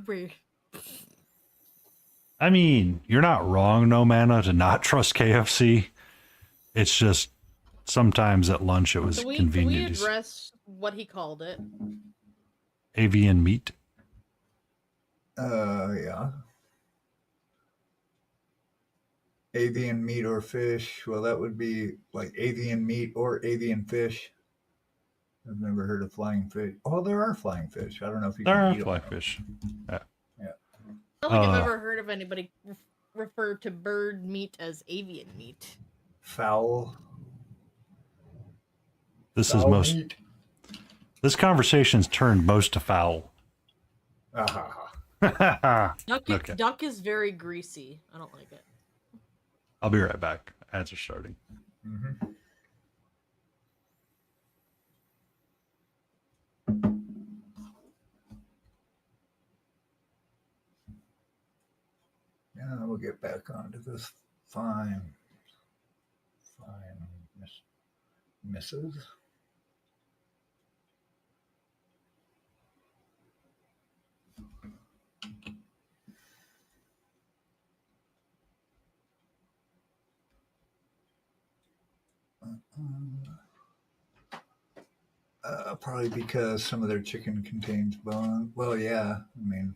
Weird. I mean, you're not wrong, No Mana, to not trust KFC. It's just sometimes at lunch it was Can we convenient. address what he called it? Avian meat. Yeah. Avian meat or fish. Well, that would be like avian meat or avian fish. I've never heard of flying fish. Oh, there are flying fish. I don't know if you There can are eat fly them. fish. Yeah. Yeah. I don't think I've Uh, ever heard of anybody refer to bird meat as avian meat. Fowl. This Fowl is most. meat. This conversation's turned most to foul. Ah. Okay. Duck is very greasy. I don't like it. I'll be right back. Ads are starting. Mm-hmm. Yeah, we'll get back onto this fine Mrs. Probably because some of their chicken contains bone. Well, yeah. I mean,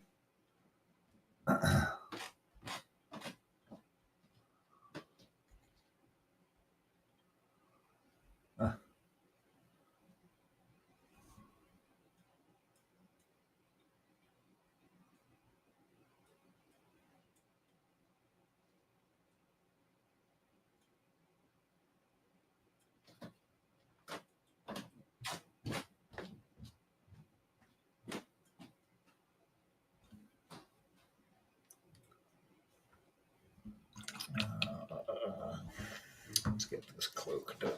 let's get this cloak done.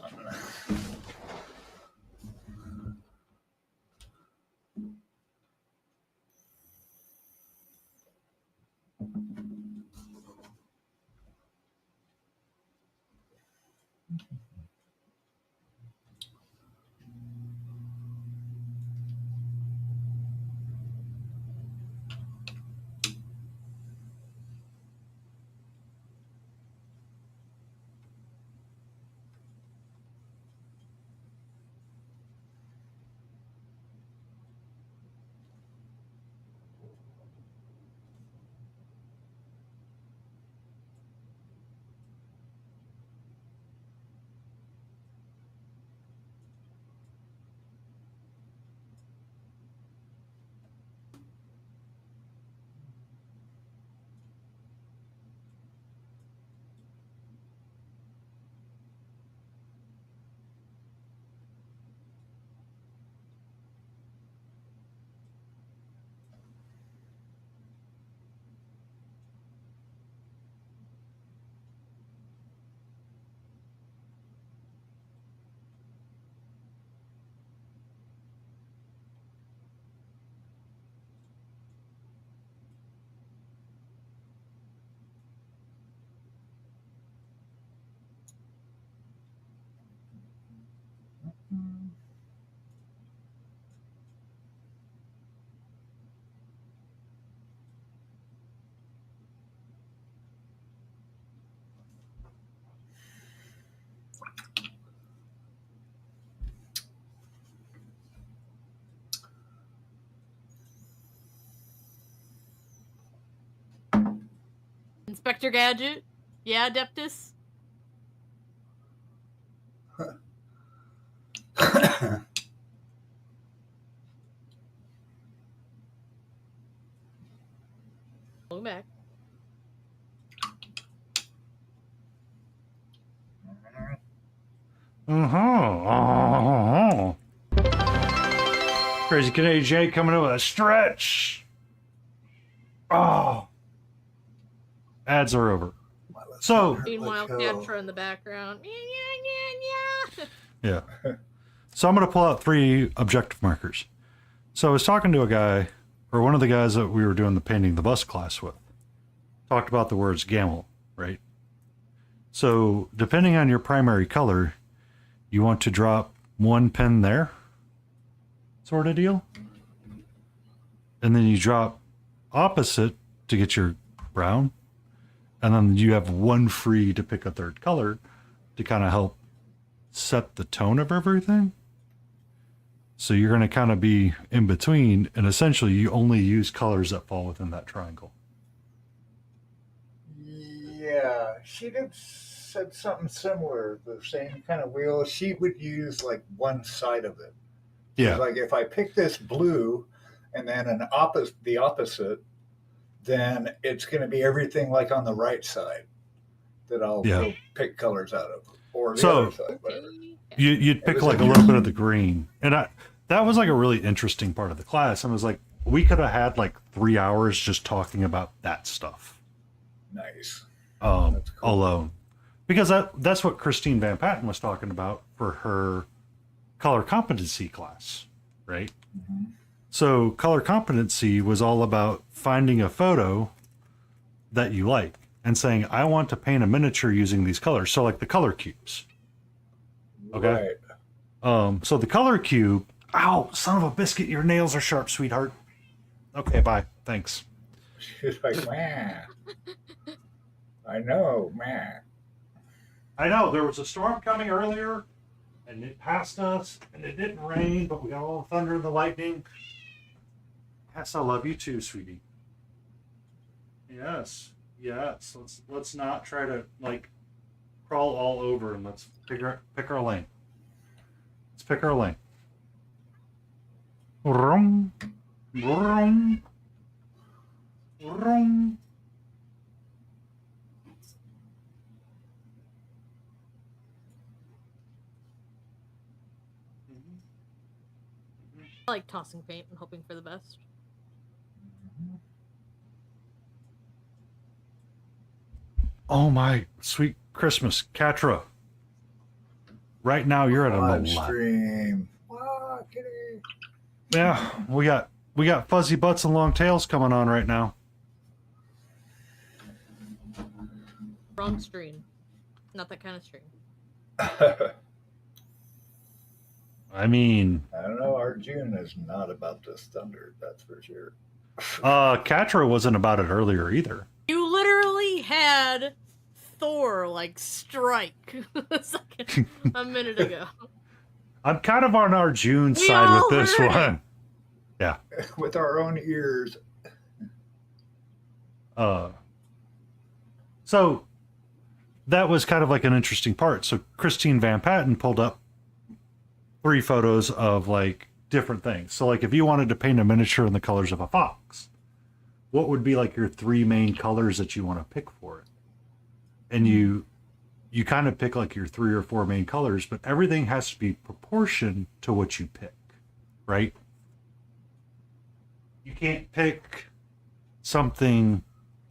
Inspector Gadget? Yeah, Adeptus? Welcome back. Crazy Canadian Jay coming in with a stretch. Oh. Ads are over. So, Meanwhile, Catra in the background. yeah. So I'm going to pull out 3 objective markers. So I was talking to a guy, or one of the guys that we were doing the painting the bus class with, talked about the words gamel, right? So depending on your primary color, you want to drop 1 pen there, sort of deal. And then you drop opposite to get your brown. And then you have 1 free to pick a 3rd color to kind of help set the tone of everything. So you're going to kind of be in between, and essentially you only use colors that fall within that triangle. Yeah, she said something similar. The same kind of wheel. She would use like one side of it. Yeah. Like if I pick this blue and then the opposite, then it's going to be everything like on the right side that I'll go pick colors out of, or the other side, whatever. You'd pick like a little bit of the green, and that was like a really interesting part of the class. I was like, we could have had like 3 hours just talking about that stuff. Nice. That's cool. Alone, because that's what Christine Van Patten was talking about for her color competency class, right? Mm-hmm. So color competency was all about finding a photo that you like and saying, I want to paint a miniature using these colors. So like the color cubes. Okay. Right. So the color cube, ow, son of a biscuit, your nails are sharp, sweetheart. Okay, bye. Thanks. She's like, man. I know, man. I know, there was a storm coming earlier, and it passed us, and it didn't rain, but we got all the thunder and the lightning. Yes, I love you too, sweetie. Yes. Let's not try to like crawl all over, and let's pick our lane. Let's pick our lane. Vroom, vroom, vroom. I like tossing paint and hoping for the best. Oh my sweet Christmas, Catra. Right now you're at a live stream. Oh, kitty. Yeah, we got fuzzy butts and long tails coming on right now. Wrong stream. Not that kind of stream. I mean, I don't know. Our June is not about this thunder, that's for sure. Catra wasn't about it earlier either. You literally had Thor like strike a minute ago. I'm kind of on our June side with this one. Yeah. With our own ears. So that was kind of like an interesting part. So Christine Van Patten pulled up 3 photos of like different things. So like if you wanted to paint a miniature in the colors of a fox, what would be like your 3 main colors that you want to pick for it? And you kind of pick like your 3 or 4 main colors, but everything has to be proportioned to what you pick, right? You can't pick something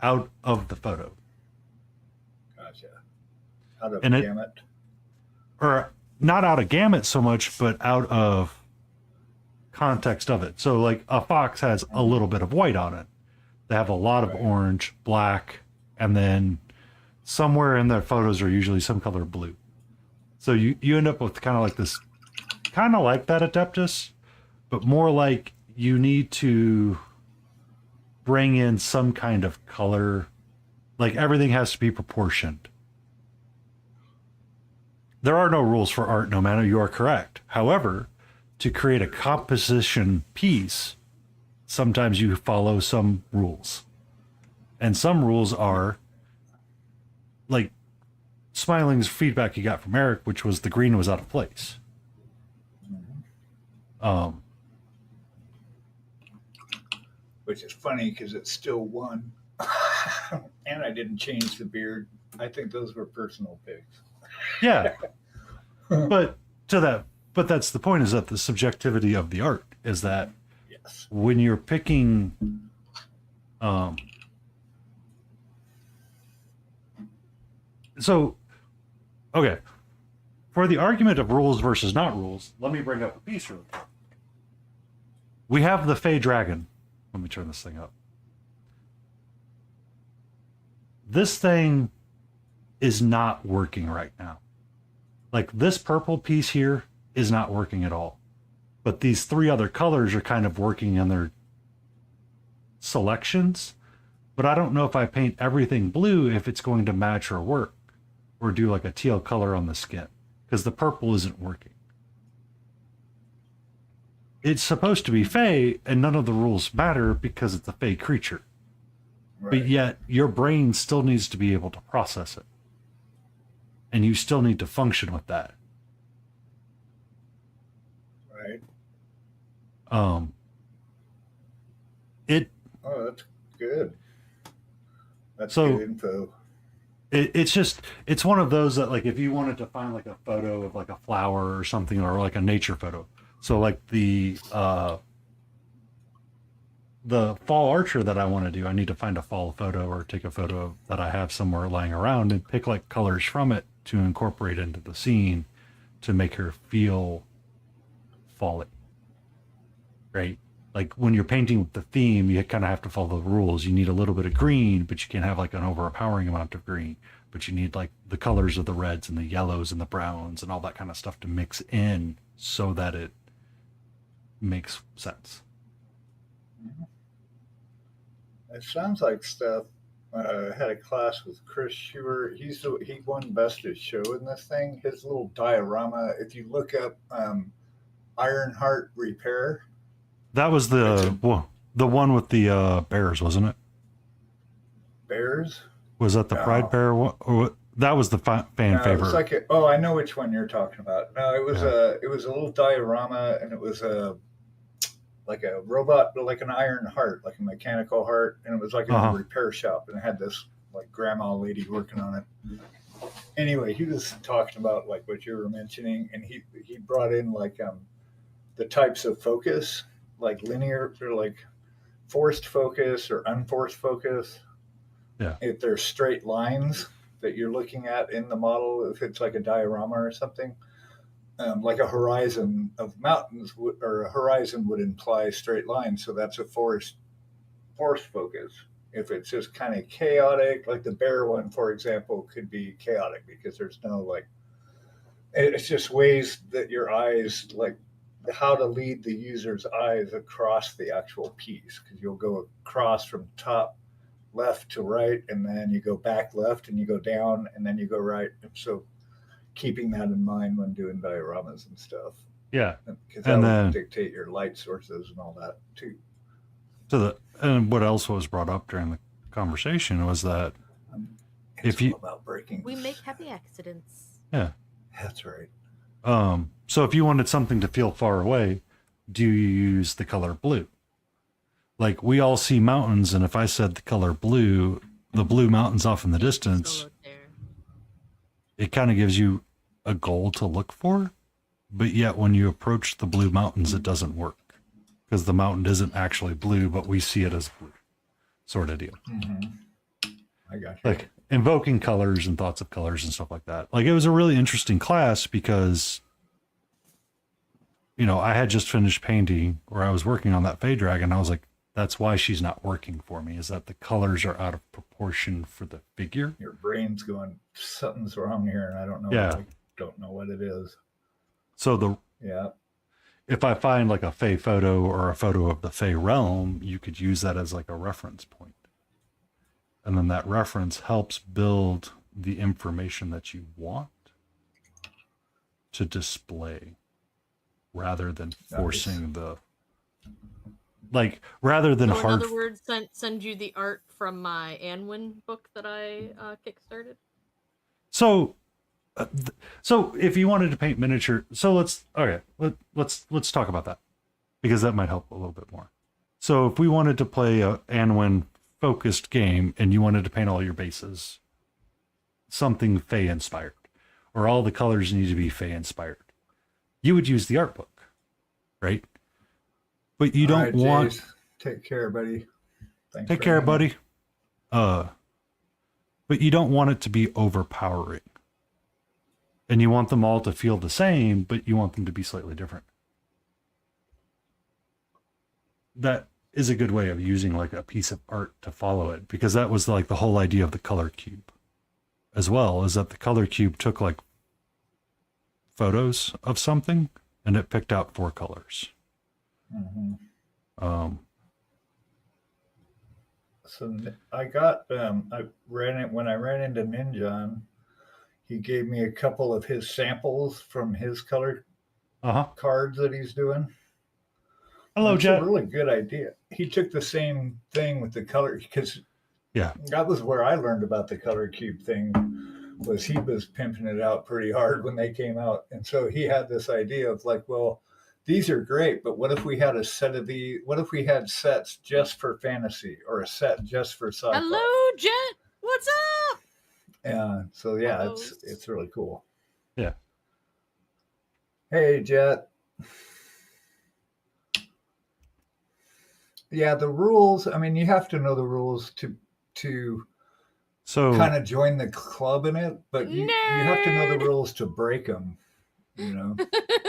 out of the photo. Gotcha. Out of gamut? Or not out of gamut so much, but out of context of it. So like a fox has a little bit of white on it. They have a lot of orange, black, and then somewhere in their photos are usually some color of blue. So you end up with kind of like this, kind of like that Adeptus, but more like you need to bring in some kind of color. Like everything has to be proportioned. There are no rules for art, no matter, you are correct. However, to create a composition piece, sometimes you follow some rules. And some rules are like Smiling's feedback he got from Eric, which was the green was out of place. Which is funny because it's still one. And I didn't change the beard. I think those were personal picks. Yeah. but that's the point, is that the subjectivity of the art is that Yes. when you're picking so okay, for the argument of rules versus not rules, let me bring up a piece real quick. We have the Fey Dragon. Let me turn this thing up. This thing is not working right now. Like, this purple piece here is not working at all. But these three other colors are kind of working in their selections. But I don't know if I paint everything blue if it's going to match or work, or do like a teal color on the skin, because the purple isn't working. It's supposed to be Fey, and none of the rules matter because it's a Fey creature. Right. But yet your brain still needs to be able to process it, and you still need to function with that. Right. It Oh, that's good. That's So- good info. it's one of those that, like, if you wanted to find like a photo of like a flower or something, or like a nature photo, so like the fall archer that I want to do, I need to find a fall photo or take a photo that I have somewhere lying around and pick like colors from it to incorporate into the scene to make her feel folly, right? Like, when you're painting with the theme, you kind of have to follow the rules. You need a little bit of green, but you can't have like an overpowering amount of green. But you need like the colors of the reds and the yellows and the browns and all that kind of stuff to mix in so that it makes sense. It sounds like stuff. I had a class with Chris Shewer. He won best of show in this thing. His little diorama. If you look up Ironheart Repair, That was the one with the bears, wasn't it? bears. Was that the No. Pride Bear one? Or what? That was the fan No, favorite. it was like I know which one you're talking about. No, it was a little diorama, and it was like a robot, but like an iron heart, like a mechanical heart, and it was like in Uh-huh. a repair shop, and it had this like grandma lady working on it. Anyway, he was talking about like what you were mentioning, and he brought in like the types of focus, like linear or like forced focus or unforced focus. Yeah. If there's straight lines that you're looking at in the model, if it's like a diorama or something, like a horizon of mountains or a horizon would imply straight lines, so that's a forced focus. If it's just kind of chaotic, like the bear one, for example, could be chaotic because there's no like, it's just ways that your eyes, like how to lead the user's eyes across the actual piece, because you'll go across from top left to right, and then you go back left, and you go down, and then you go right. And so keeping that in mind when doing dioramas and stuff, Yeah. because that And would then- dictate your light sources and all that too. And what else was brought up during the conversation was that It's If you- all about breaking. We make happy accidents. That's right. so if you wanted something to feel far away, do you use the color blue? Like, we all see mountains, and if I said the color blue, the blue mountains off in the distance, Solo there. it kind of gives you a goal to look for. But yet when you approach the blue mountains, it doesn't work because the mountain isn't actually blue, but we see it as blue, sort of deal. I got you. Like invoking colors and thoughts of colors and stuff like that. Like, it was a really interesting class because, you know, I had just finished painting, or I was working on that Fey Dragon. I was like, that's why she's not working for me, is that the colors are out of proportion for the figure. Your brain's going, something's wrong here, and I don't know. Yeah. I don't know what it is. So Yeah. if I find like a Fey photo or a photo of the Fey realm, you could use that as like a reference point. And then that reference helps build the information that you want to display rather than forcing rather than So in hard. other words, send you the art from my Anwin book that I kickstarted. So, so if you wanted to paint miniature, so let's talk about that because that might help a little bit more. So if we wanted to play a Anwin focused game and you wanted to paint all your bases, something Fey inspired, or all the colors need to be Fey inspired, you would use the art book, right? But you don't want. Jace. Take care, buddy. Thanks Take for care, hanging. buddy. But you don't want it to be overpowering. And you want them all to feel the same, but you want them to be slightly different. That is a good way of using like a piece of art to follow it, because that was like the whole idea of the color cube as well, is that the color cube took like photos of something and it picked out 4 colors. Mm-hmm. So I got I ran it when I ran into Ninjon. He gave me a couple of his samples from his color cards that he's doing. Hello, That's Jet. a really good idea. He took the same thing with the color, because that was where I learned about the color cube thing. Was he was pimping it out pretty hard when they came out, and so he had this idea of like, well, these are great, but what if we had a set of these? What if we had sets just for fantasy or a set just for sci-fi? Hello, Jet. What's up? And so yeah, Hello. it's really cool. Yeah. Hey, Jet. Yeah, the rules. I mean, you have to know the rules to kind of join the club in it, but you have to know the rules to break them. You know,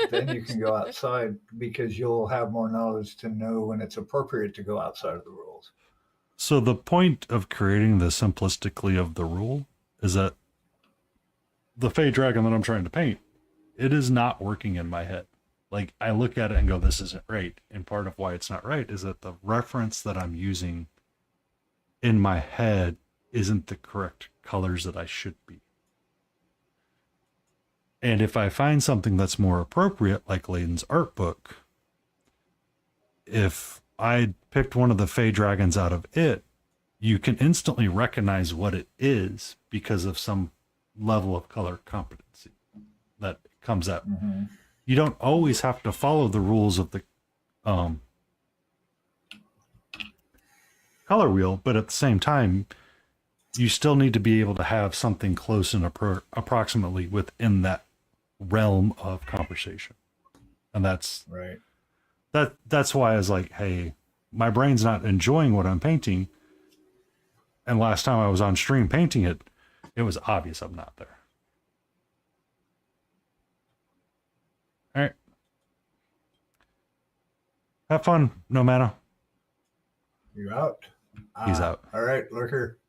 then you can go outside because you'll have more knowledge to know when it's appropriate to go outside of the rules. So the point of creating the simplistically of the rule is that the Fey Dragon that I'm trying to paint, it is not working in my head. Like, I look at it and go, this isn't right. And part of why it's not right is that the reference that I'm using in my head isn't the correct colors that I should be. And if I find something that's more appropriate, like Layden's art book, if I picked one of the Fey Dragons out of it, you can instantly recognize what it is because of some level of color competency that comes up. Mm-hmm. You don't always have to follow the rules of the color wheel, but at the same time, you still need to be able to have something close and approximately within that realm of conversation. And that's right. That's why I was like, hey, my brain's not enjoying what I'm painting. And last time I was on stream painting it, it was obvious I'm not there. All right. Have fun, no matter. You out? He's out. All right, lurker.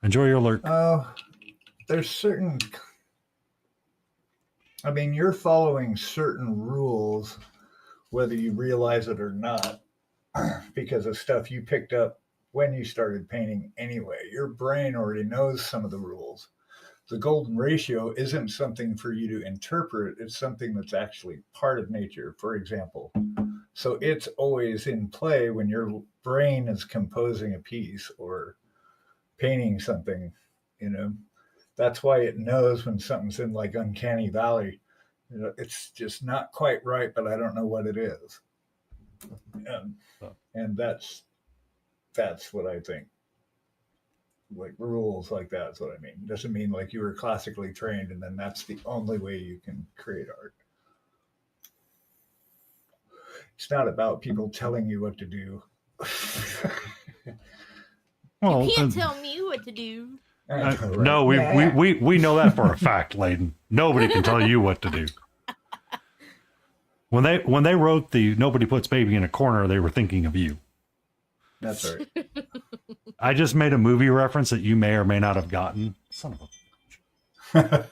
Enjoy your lurk. There's certain. I mean, you're following certain rules, whether you realize it or not, because of stuff you picked up when you started painting anyway. Your brain already knows some of the rules. The golden ratio isn't something for you to interpret. It's something that's actually part of nature, for example. So it's always in play when your brain is composing a piece or painting something, you know. That's why it knows when something's in like uncanny valley. You know, it's just not quite right, but I don't know what it is. And that's what I think. Like rules like that's what I mean. Doesn't mean like you were classically trained and then that's the only way you can create art. It's not about people telling you what to do. Well, You can't tell me what to do. Right. No, we know that for a fact, Layden. Nobody can tell you what to do. When they wrote the "Nobody Puts Baby in a Corner," they were thinking of you. That's right. I just made a movie reference that you may or may not have gotten. Son of a.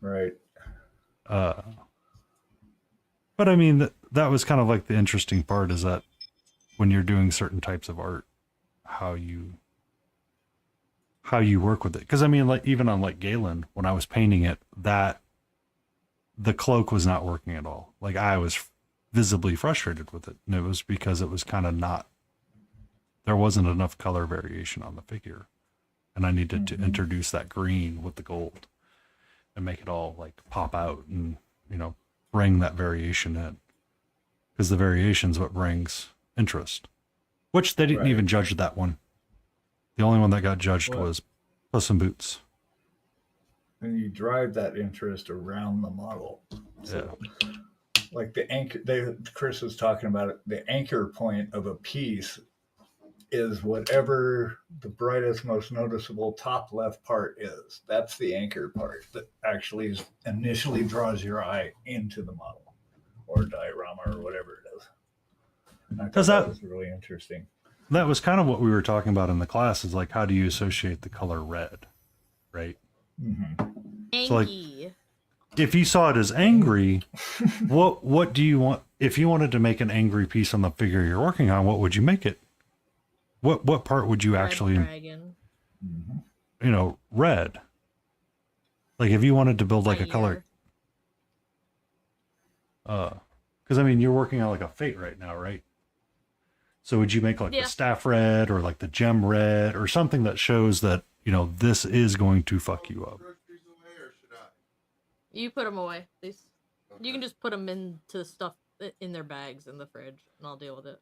Right. But I mean, that was kind of like the interesting part is that when you're doing certain types of art, how you work with it. Because I mean, like even on like Galen, when I was painting it, that the cloak was not working at all. Like I was visibly frustrated with it, and it was because it was kind of not. There wasn't enough color variation on the figure, and I needed to introduce that green with the gold and make it all like pop out and, you know, bring that variation in. Because the variation's what brings interest. Which they didn't even judge that one. The only one that got judged was Puss in Boots. And you drive that interest around the model. So, like the anchor, Chris was talking about it. The anchor point of a piece is whatever the brightest, most noticeable top left part is. That's the anchor part that actually initially draws your eye into the model or diorama or whatever it is. And I thought that was really interesting. That was kind of what we were talking about in the class, is like, how do you associate the color red, right? Mm-hmm. So like, if you saw it as angry, what do you want? If you wanted to make an angry piece on the figure you're working on, what would you make it? What part would you actually, dragon. you know, red? Like if you wanted to build like a color, because I mean you're working on like a fate right now, right? So would you make like the staff red or like the gem red or something that shows that, you know, this is going to fuck you up? You put them away, please. Okay. You can just put them into stuff in their bags in the fridge, and I'll deal with it.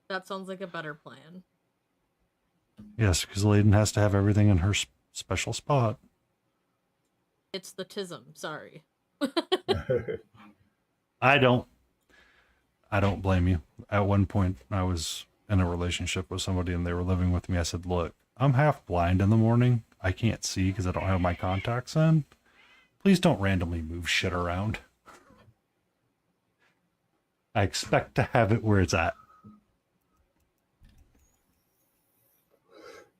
That sounds like a better plan. Yes, because Layden has to have everything in her special spot. It's the tism, sorry. I don't blame you. At one point, I was in a relationship with somebody and they were living with me. I said, look, I'm half blind in the morning. I can't see because I don't have my contacts in. Please don't randomly move shit around. I expect to have it where it's at.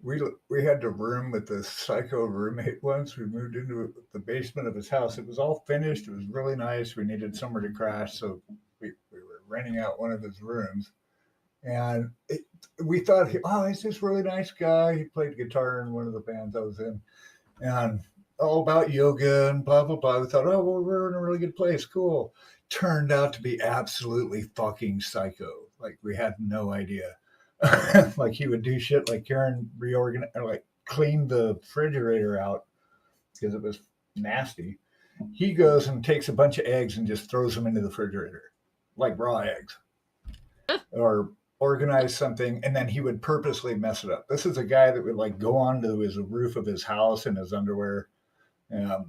We had to room with this psycho roommate once. We moved into the basement of his house. It was all finished. It was really nice. We needed somewhere to crash, so we were renting out one of his rooms. And we thought, he's this really nice guy. He played guitar in one of the bands I was in. And all about yoga and blah, blah, blah. We thought, we're in a really good place. Cool. Turned out to be absolutely fucking psycho. Like, we had no idea. Like, he would do shit like Karen cleaned the refrigerator out because it was nasty. He goes and takes a bunch of eggs and just throws them into the refrigerator, like raw eggs. Or organize something, and then he would purposely mess it up. This is a guy that would like go onto his roof of his house in his underwear and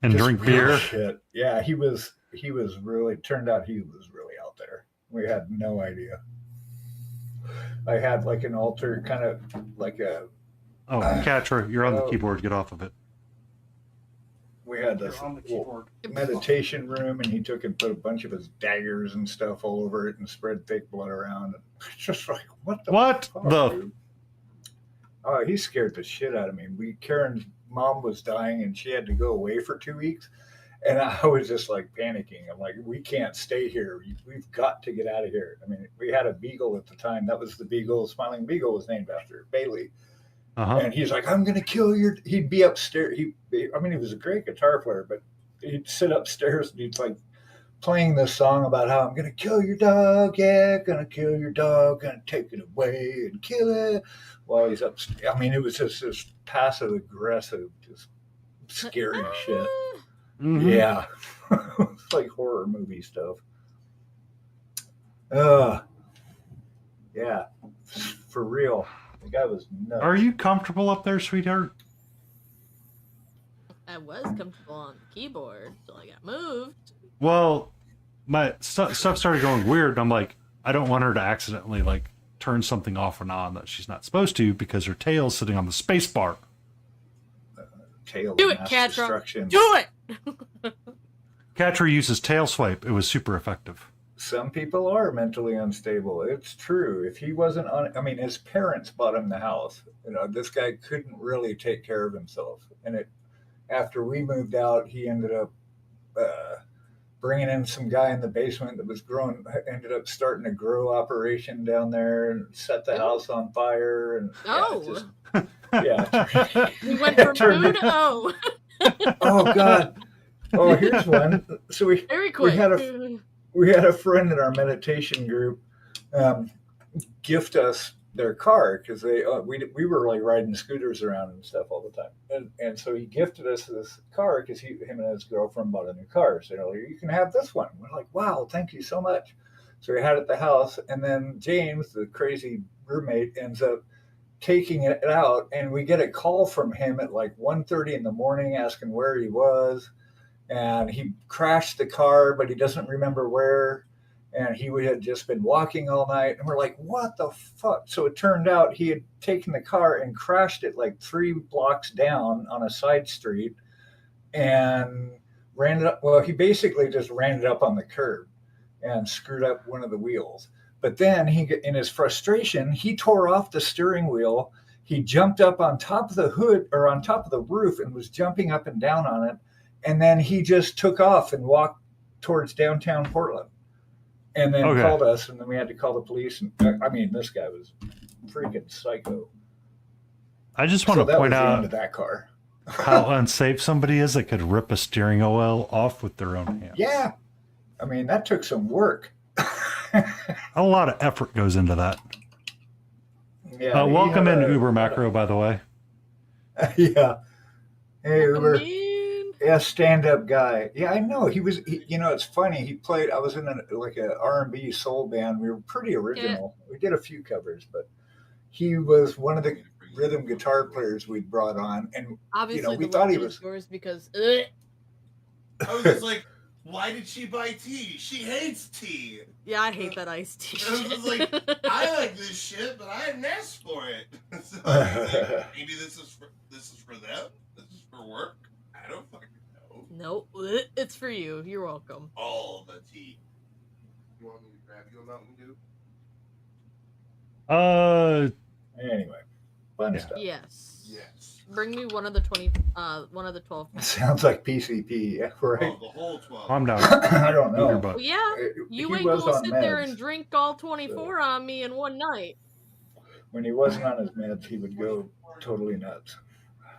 drink beer. Shit. Yeah, he was really, turned out he was really out there. We had no idea. I had like an altar, kind of like a... Oh, Katra, you're on the keyboard. Get off of it. We had this meditation room, and he took and put a bunch of his daggers and stuff all over it and spread fake blood around. It's just like, what the fuck, Oh, he scared the shit out of me. Karen's mom was dying, and she had to go away for 2 weeks. And I was just like panicking. I'm like, we can't stay here. We've got to get out of here. I mean, we had a beagle at the time. That was the beagle. Smiling Beagle was named after Bailey. And he's like, I'm going to kill your... He'd be upstairs. He was a great guitar player, but he'd sit upstairs and he'd like playing this song about how I'm going to kill your dog. Yeah, going to kill your dog. Going to take it away and kill it while he's upstairs. I mean, it was just this passive aggressive, just scary shit. Mm-hmm. Yeah. It's like horror movie stuff. Yeah, for real. The guy was nuts. Are you comfortable up there, sweetheart? I was comfortable on the keyboard until I got moved. Well, my stuff started going weird, and I'm like, I don't want her to accidentally like turn something off and on that she's not supposed to because her tail's sitting on the space bar. Do it, Katra. Do it! Katra uses tail swipe. It was super effective. Some people are mentally unstable. It's true. If he wasn't his parents bought him the house. You know, this guy couldn't really take care of himself. And after we moved out, he ended up bringing in some guy in the basement that was ended up starting a grow operation down there and set the house on fire. And we went from food. Oh God. Oh, here's one. So very quick. We had a friend in our meditation group gift us their car because we were like riding scooters around and stuff all the time, and so he gifted us this car because him and his girlfriend bought a new car. So you can have this one. We're like, wow, thank you so much. So we had it at the house, and then James, the crazy roommate, ends up taking it out, and we get a call from him at like 1:30 in the morning asking where he was, and he crashed the car, but he doesn't remember where. And he had just been walking all night, and we're like, "What the fuck?" So it turned out he had taken the car and crashed it like 3 blocks down on a side street, and ran it up. Well, he basically just ran it up on the curb and screwed up one of the wheels. But then in his frustration, he tore off the steering wheel. He jumped up on top of the hood or on top of the roof and was jumping up and down on it. And then he just took off and walked towards downtown Portland. And then called us, and then we had to call the police. And I mean, this guy was freaking psycho. I just want to point the out end of that car. how unsafe somebody is that could rip a steering oil off with their own hands. Yeah, I mean that took some work. A lot of effort goes into that. Yeah. Welcome in Uber Macro, by the way. Yeah. Hey, Uber. Man. Yeah, stand-up guy. Yeah, I know. It's funny. He played. I was in like a R&B soul band. We were pretty original. Yeah. We did a few covers, but he was one of the rhythm guitar players we'd brought on, and obviously we thought he was yours because. I was just like, why did she buy tea? She hates tea. Yeah, I hate that iced tea. I was like, I like this shit, but I didn't ask for it. So maybe this is for them. This is for work. I don't fucking know. Nope, it's for you. You're welcome. All the tea. You want me to grab you a Mountain Dew? Anyway, fun stuff. Yes. Yes. Bring me one of the 12. Sounds like PCP, yeah, right? Oh, the whole 12. I'm down. I don't know. Well, yeah, you ain't gonna sit there and drink all 24 on me in one night. When he wasn't on his meds, he would go totally nuts.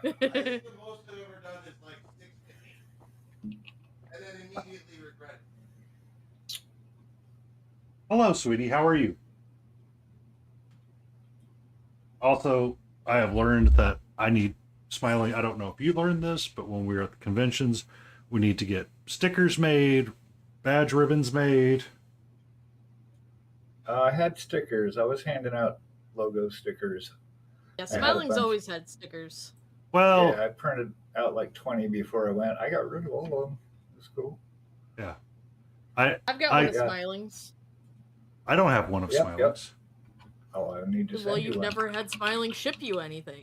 The most I've ever done is like 6 to 8. And then immediately regret it. Hello, sweetie. How are you? Also, I have learned that I need Smiling. I don't know if you learned this, but when we were at the conventions, we need to get stickers made, badge ribbons made. I had stickers. I was handing out logo stickers. Yeah, Smiling's always had stickers. Well, yeah, I printed out like 20 before I went. I got rid of all of them. It was cool. Yeah. I've got one of Smiling's. I don't have one of Smiling's. Yep. Oh, I need to send Well, you you've one. never had Smiling ship you anything.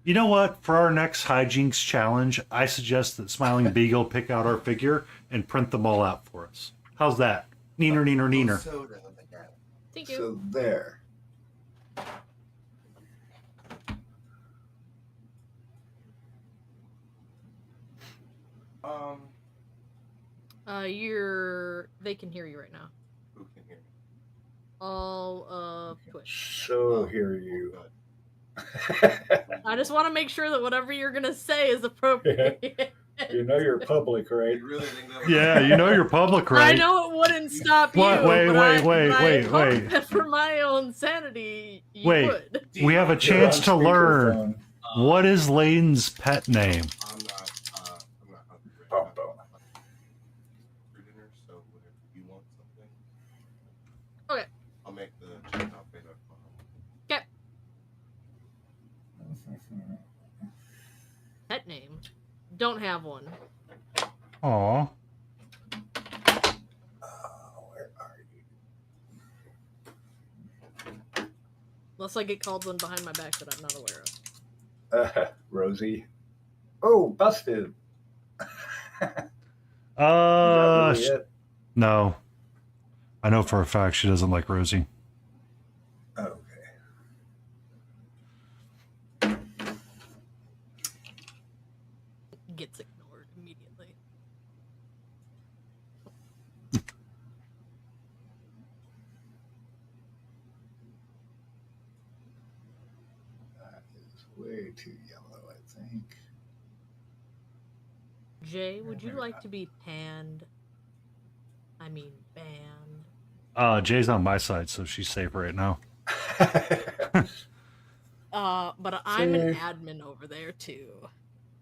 You know what? For our next hijinks challenge, I suggest that Smiling Beagle pick out our figure and print them all out for us. How's that? Neener, neener, neener. Thank you. So there. They can hear you right now. Who can hear me? All of Twitch. So hear you. I just want to make sure that whatever you're gonna say is appropriate. You know you're public, right? You really think that Yeah, you know you're public, right? I know it wouldn't stop you. Wait. For my own sanity, you would. We have a chance to learn. What is Layton's pet name? I'm not hungry. Bum, bum. For dinner, so whenever you want something, Okay. I'll make the chicken alfredo. Okay. Pet name. Don't have one. Aw. Where are you? Unless I get called one behind my back that I'm not aware of. Rosie. Oh, busted. No. I know for a fact she doesn't like Rosie. Okay. Gets ignored immediately. That is way too yellow, I think. Jay, would you like to be panned? I mean, banned. Jay's on my side, so she's safe right now. But I'm an See? admin over there too.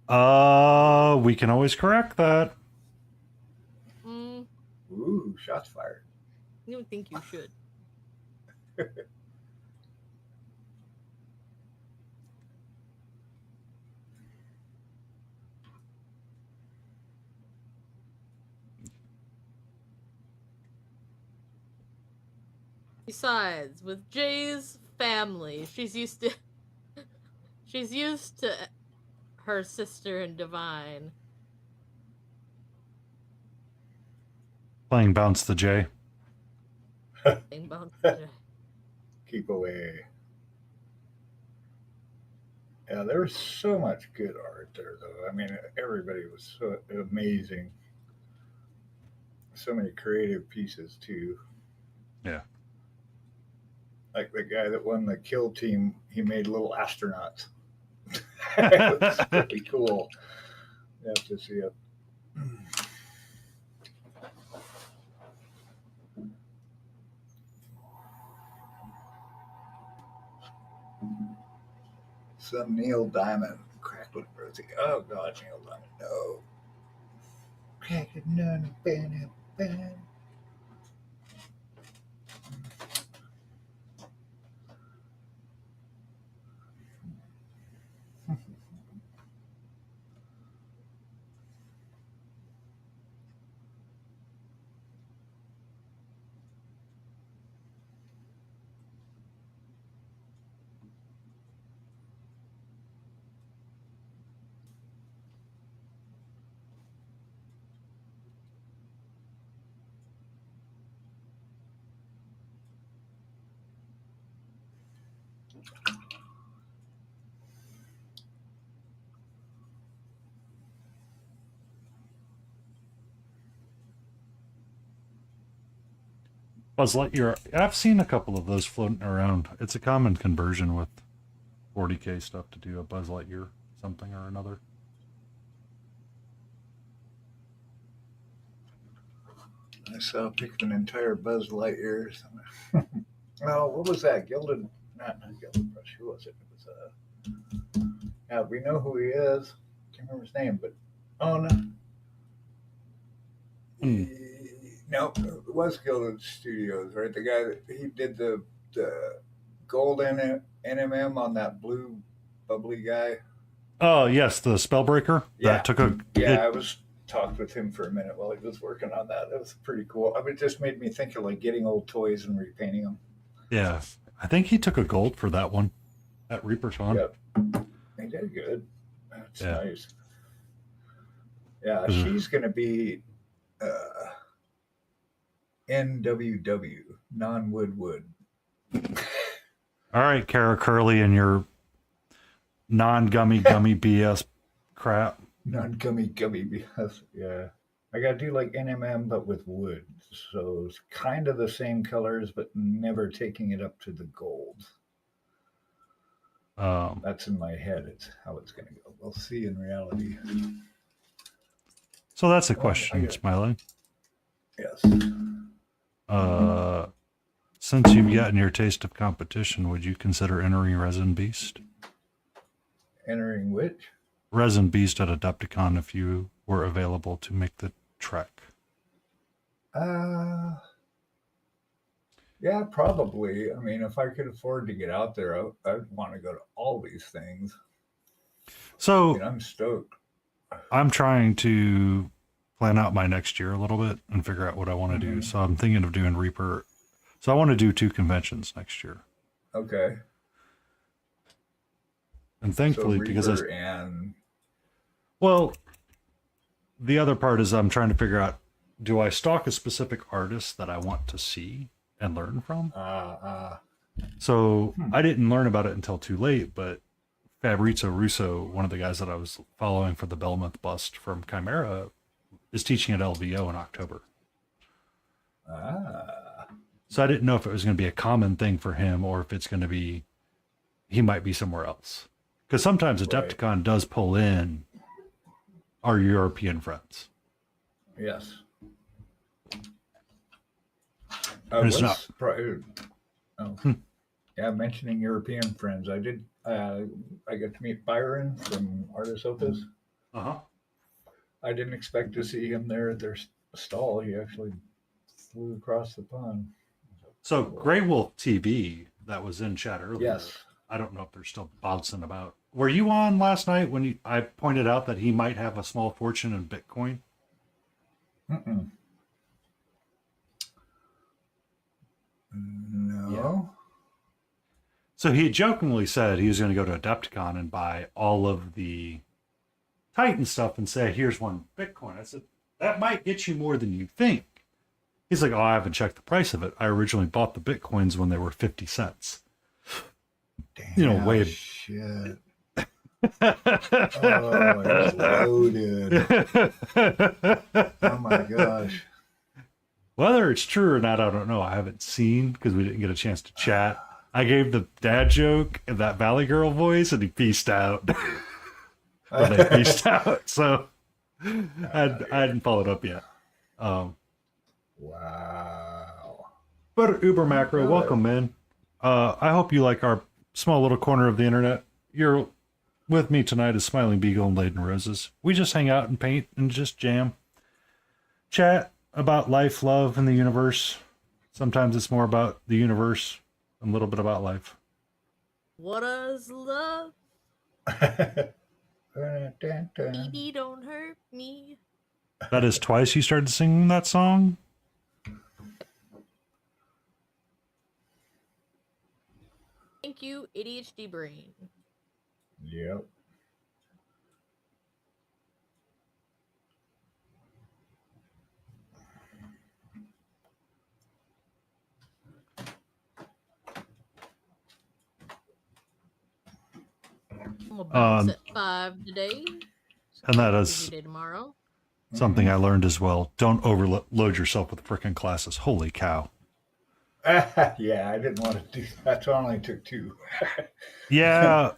We can always correct that. Mm, Ooh, shots fired. you don't think you should. Besides, with Jay's family, she's used to her sister and Divine. Playing Bounce the J. Thing bounce Jay. Keep away. Yeah, there was so much good art there, though. I mean, everybody was so amazing. So many creative pieces, too. Yeah. Like the guy that won the kill team, he made little astronauts. It was pretty cool. You have to see it. Some Neil Diamond, Crackling Rosie. Oh God, Neil Diamond, no. Cracking on a band. Buzz Lightyear. I've seen a couple of those floating around. It's a common conversion with 40K stuff to do a Buzz Lightyear something or another. I saw picked an entire Buzz Lightyear. Oh, what was that? Gilded? Not Gilded Brush. Who was it? It was yeah, we know who he is. Can't remember his name, but oh no. No, it was Gilded Studios, right? The guy that he did the gold NMM on that blue bubbly guy. Oh yes, the Spellbreaker. Yeah. That took a Yeah, I was talked with him for a minute while he was working on that. That was pretty cool. I mean, it just made me think of like getting old toys and repainting them. Yeah, I think he took a gold for that one at ReaperCon. Yep. He did good. That's Yeah. nice. Yeah, she's going to be NWW, non-Woodwood. All right, Kara Curley and your non-gummy BS crap. Non-gummy BS. Yeah. I got to do like NMM, but with wood. So it's kind of the same colors, but never taking it up to the gold. That's in my head. It's how it's going to go. We'll see in reality. So that's a question, Smiley. Yes. Since you've gotten your taste of competition, would you consider entering Resin Beast? Entering which? Resin Beast at Adepticon if you were available to make the trek. Yeah, probably. I mean, if I could afford to get out there, I'd want to go to all these things. So I mean, I'm stoked. I'm trying to plan out my next year a little bit and figure out what I want to do. So I'm thinking of doing Reaper. So I want to do 2 conventions next year. Okay. And thankfully, so because well, the other part is I'm trying to figure out, do I stalk a specific artist that I want to see and learn from? So I didn't learn about it until too late, but Fabrizio Russo, one of the guys that I was following for the Belmonth bust from Chimera, is teaching at LVO in October. So I didn't know if it was going to be a common thing for him or if it's going to be, he might be somewhere else. Because sometimes Adepticon does pull in our European friends. Yes. I And it's was not. oh, Hmm. yeah, mentioning European friends. I did. I got to meet Byron from Artis Opus. Uh-huh. I didn't expect to see him there at their stall. He actually flew across the pond. So Grey Wolf TV that was in chat earlier. Yes. I don't know if they're still bouncing about. Were you on last night when I pointed out that he might have a small fortune in Bitcoin? Mm-mm. No. So he jokingly said he was going to go to Adepticon and buy all of the Titan stuff and say, here's one Bitcoin. I said, that might get you more than you think. He's like, oh, I haven't checked the price of it. I originally bought the Bitcoins when they were 50 cents. Damn, You know, way. shit. Oh, it's loaded. Oh my gosh. Whether it's true or not, I don't know. I haven't seen because we didn't get a chance to chat. I gave the dad joke in that Valley Girl voice and he peaced out. Or they peaced out. So I hadn't followed up yet. Wow. But Uber Macro, welcome, man. I hope you like our small little corner of the internet. You're with me tonight as Smiling Beagle and Laden Roses. We just hang out and paint and just jam. Chat about life, love, and the universe. Sometimes it's more about the universe and a little bit about life. What is love? Baby, don't hurt me. That is twice you started singing that song? Thank you, ADHD brain. Yep. I'm gonna bounce at 5 today. And that is Day tomorrow. something I learned as well. Don't overload yourself with freaking classes. Holy cow. Yeah, I didn't want to do that. I only took 2. Yeah,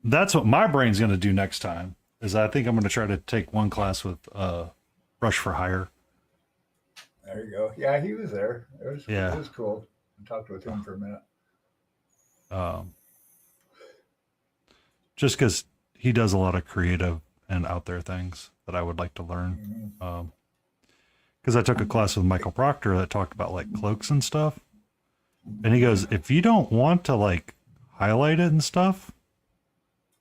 that's what my brain's going to do next time. Is I think I'm going to try to take one class with Rush for Hire. There you go. Yeah, he was there. It Yeah. was cool. I talked with him for a minute. Just because he does a lot of creative and out there things that I would like to learn. Because I took a class with Michael Proctor that talked about like cloaks and stuff. And he goes, if you don't want to like highlight it and stuff,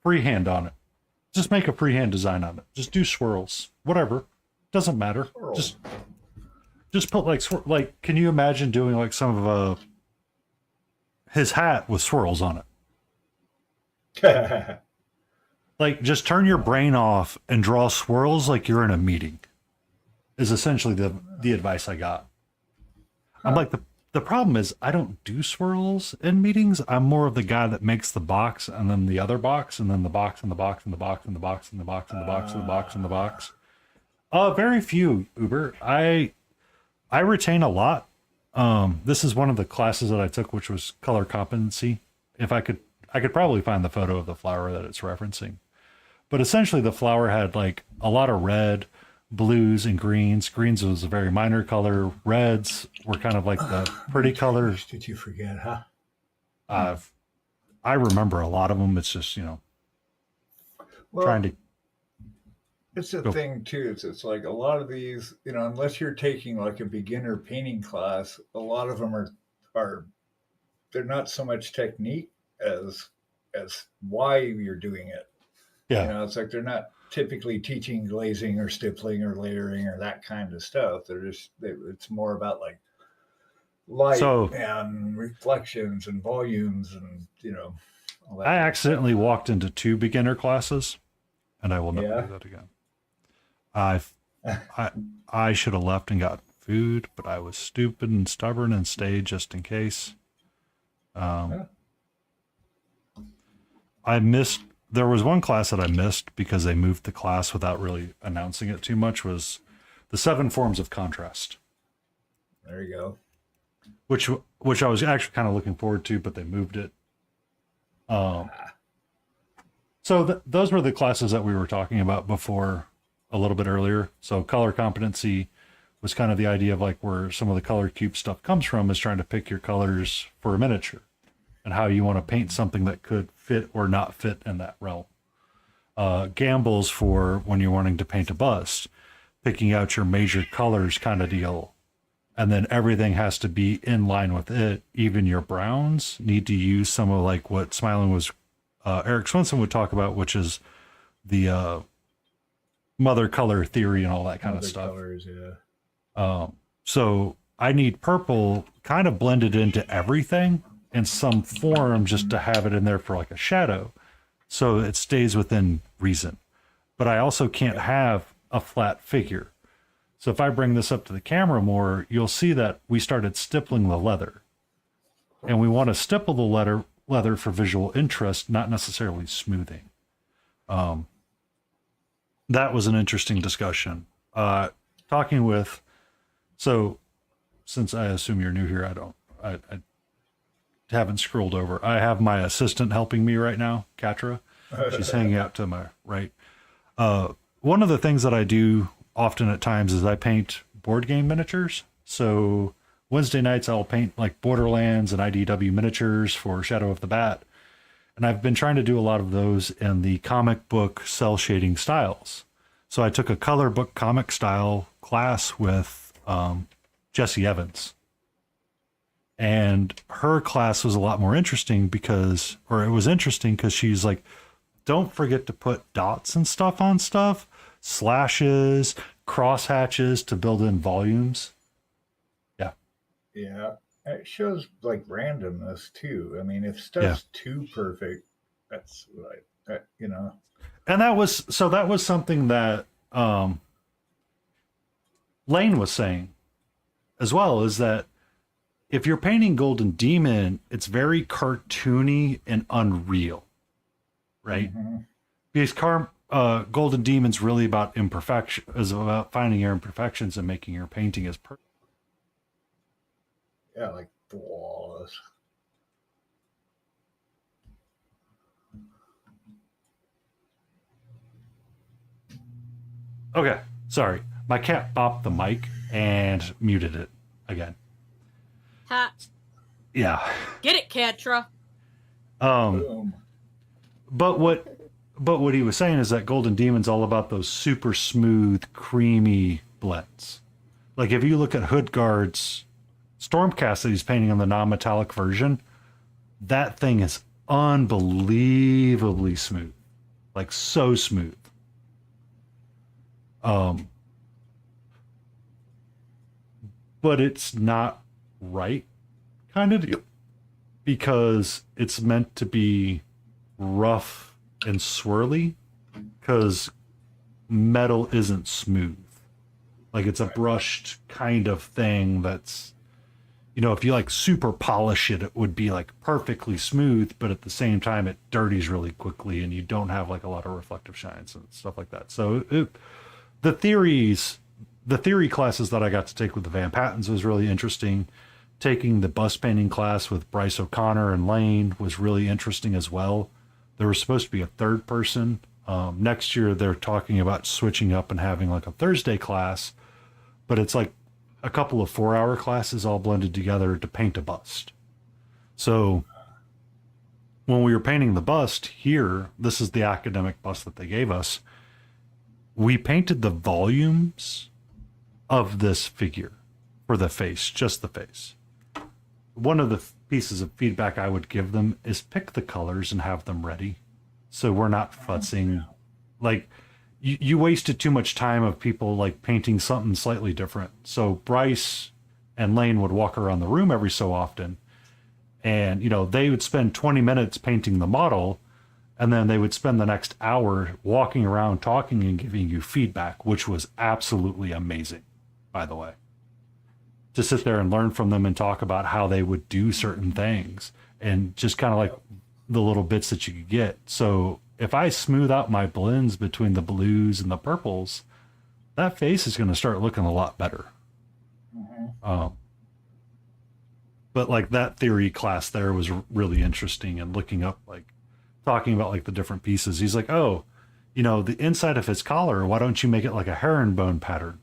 freehand on it. Just make a freehand design on it. Just do swirls, whatever. Doesn't matter. Swirls. Just put like, can you imagine doing like some of his hat with swirls on it? Like, just turn your brain off and draw swirls like you're in a meeting. Is essentially the advice I got. I'm like, the problem is I don't do swirls in meetings. I'm more of the guy that makes the box and then the other box and then the box and the box and the box and the box and the box and the box and the box and the box. Very few, Uber. I retain a lot. This is one of the classes that I took, which was color competency. If I could probably find the photo of the flower that it's referencing. But essentially the flower had like a lot of red, blues, and greens. Greens was a very minor color. Reds were kind of like the pretty colors. Did you forget, huh? I remember a lot of them. It's just, Well, trying to. it's a Go. thing too. It's like a lot of these, unless you're taking like a beginner painting class, a lot of them are they're not so much technique as why you're doing it. Yeah. It's like they're not typically teaching glazing or stippling or layering or that kind of stuff. It's more about like light and reflections and volumes and all that I kind of accidentally stuff. walked into 2 beginner classes, and I will never do that again. I should have left and got food, but I was stupid and stubborn and stayed just in case. There was one class that I missed because they moved the class without really announcing it too much, was the 7 forms of contrast. There you go. Which I was actually kind of looking forward to, but they moved it. So those were the classes that we were talking about before a little bit earlier. So color competency was kind of the idea of like where some of the color cube stuff comes from, is trying to pick your colors for a miniature and how you want to paint something that could fit or not fit in that realm. Gambles for when you're wanting to paint a bust, picking out your major colors kind of deal. And then everything has to be in line with it. Even your browns need to use some of like what Smiling was, Eric Swinson would talk about, which is the mother color theory and all that kind of stuff. Colors, yeah. So I need purple kind of blended into everything in some form just to have it in there for like a shadow. So it stays within reason. But I also can't have a flat figure. So if I bring this up to the camera more, you'll see that we started stippling the leather. And we want to stipple the leather for visual interest, not necessarily smoothing. That was an interesting discussion. Talking with, so since I assume you're new here, I haven't scrolled over. I have my assistant helping me right now, Katra. She's hanging out to my right. One of the things that I do often at times is I paint board game miniatures. So Wednesday nights I'll paint like Borderlands and IDW miniatures for Shadow of the Bat. And I've been trying to do a lot of those in the comic book cell shading styles. So I took a color book comic style class with Jesse Evans. And her class was a lot more interesting because she's like, don't forget to put dots and stuff on stuff, slashes, cross hatches to build in volumes. Yeah. Yeah. It shows like randomness too. I mean, if stuff's too perfect, that's like that, you know. And that was something that Lane was saying as well, is that if you're painting Golden Demon, it's very cartoony and unreal, right? Mm-hmm. Because Golden Demon's really about imperfection, is about finding your imperfections and making your painting as perfect. Yeah, like flawless. Okay, sorry. My cat bopped the mic and muted it again. Ha. Yeah. Get it, Katra. Boom. But what he was saying is that Golden Demon's all about those super smooth, creamy blends. Like if you look at Hoodguard's Stormcast that he's painting on the non-metallic version, that thing is unbelievably smooth. Like so smooth. But it's not right kind of deal, because it's meant to be rough and swirly, because metal isn't smooth. Like it's a brushed kind of thing that's, you know, if you like super polish it, it would be like perfectly smooth, but at the same time it dirties really quickly and you don't have like a lot of reflective shines and stuff like that. So the theory classes that I got to take with the Van Pattens was really interesting. Taking the bust painting class with Bryce O'Connor and Lane was really interesting as well. There was supposed to be a third person. Next year, they're talking about switching up and having like a Thursday class, but it's like a couple of 4-hour classes all blended together to paint a bust. So when we were painting the bust here, this is the academic bust that they gave us. We painted the volumes of this figure for the face, just the face. One of the pieces of feedback I would give them is pick the colors and have them ready. So we're not futzing. Like you wasted too much time of people like painting something slightly different. So Bryce and Lane would walk around the room every so often, and, you know, they would spend 20 minutes painting the model, and then they would spend the next hour walking around talking and giving you feedback, which was absolutely amazing, by the way. To sit there and learn from them and talk about how they would do certain things and just kind of like the little bits that you could get. So if I smooth out my blends between the blues and the purples, that face is going to start looking a lot better. Mm-hmm. But like that theory class there was really interesting, and looking up, like talking about like the different pieces. He's like, oh, you know, the inside of his collar, why don't you make it like a herringbone pattern?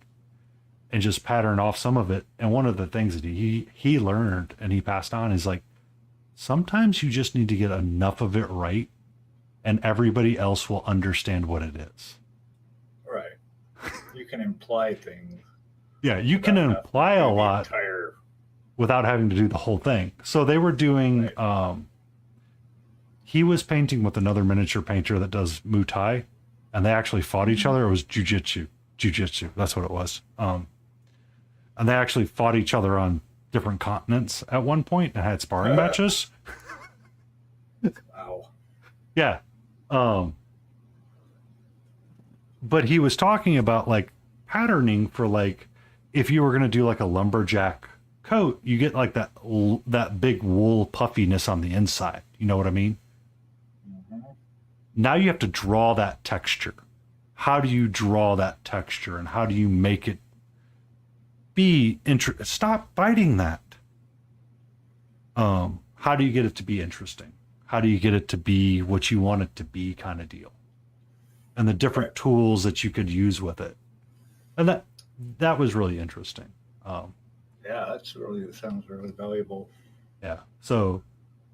and just pattern off some of it. And one of the things that he learned and he passed on is like, sometimes you just need to get enough of it right, and everybody else will understand what it is. Right. You can imply things. Yeah, you can imply a lot Entire... without having to do the whole thing. So they were doing, he was painting with another miniature painter that does Muay Thai, and they actually fought each other. It was jujitsu. That's what it was. And they actually fought each other on different continents at one point and had sparring matches. Wow. Yeah. But he was talking about like patterning for like, if you were going to do like a lumberjack coat, you get like that big wool puffiness on the inside. You know what I mean? Mm-hmm. Now you have to draw that texture. How do you draw that texture, and how do you make it be stop biting that? How do you get it to be interesting? How do you get it to be what you want it to be, kind of deal? And the different tools that you could use with it. And that was really interesting. Yeah, that sounds really valuable. Yeah. So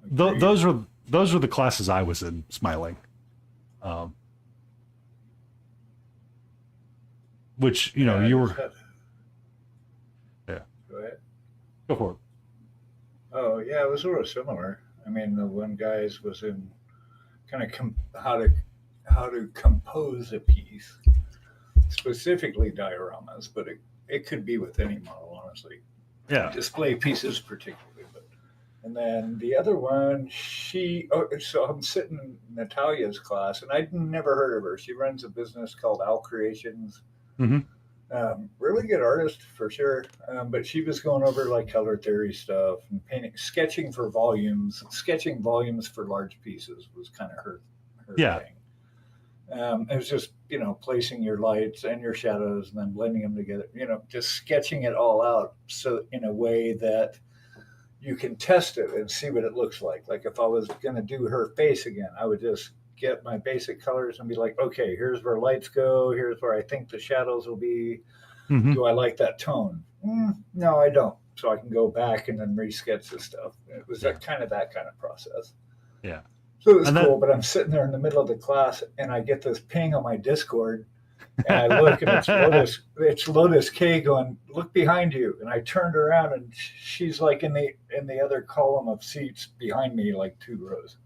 those were the classes I was in, smiling. Which, you know, you were... Yeah. Go ahead. Go for it. Oh, yeah, it was sort of similar. I mean, the one guy's was in kind of how to compose a piece, specifically dioramas, but it could be with any model, honestly. Yeah. Display pieces particularly. And then the other one, so I'm sitting in Natalia's class, and I'd never heard of her. She runs a business called Al Creations. Mm-hmm. Really good artist for sure. But she was going over like color theory stuff and sketching volumes for large pieces was kind of her thing. It was just, you know, placing your lights and your shadows and then blending them together, you know, just sketching it all out. So in a way that you can test it and see what it looks like. Like if I was going to do her face again, I would just get my basic colors and be like, okay, here's where lights go. Here's where I think the shadows will be. Mm-hmm. Do I like that tone? No, I don't. So I can go back and then resketch the stuff. It was that kind of process. Yeah. So it was cool, but I'm sitting there in the middle of the class and I get this ping on my Discord and I look and it's Lotus K going, look behind you. And I turned around and she's like in the other column of seats behind me, like 2 rows.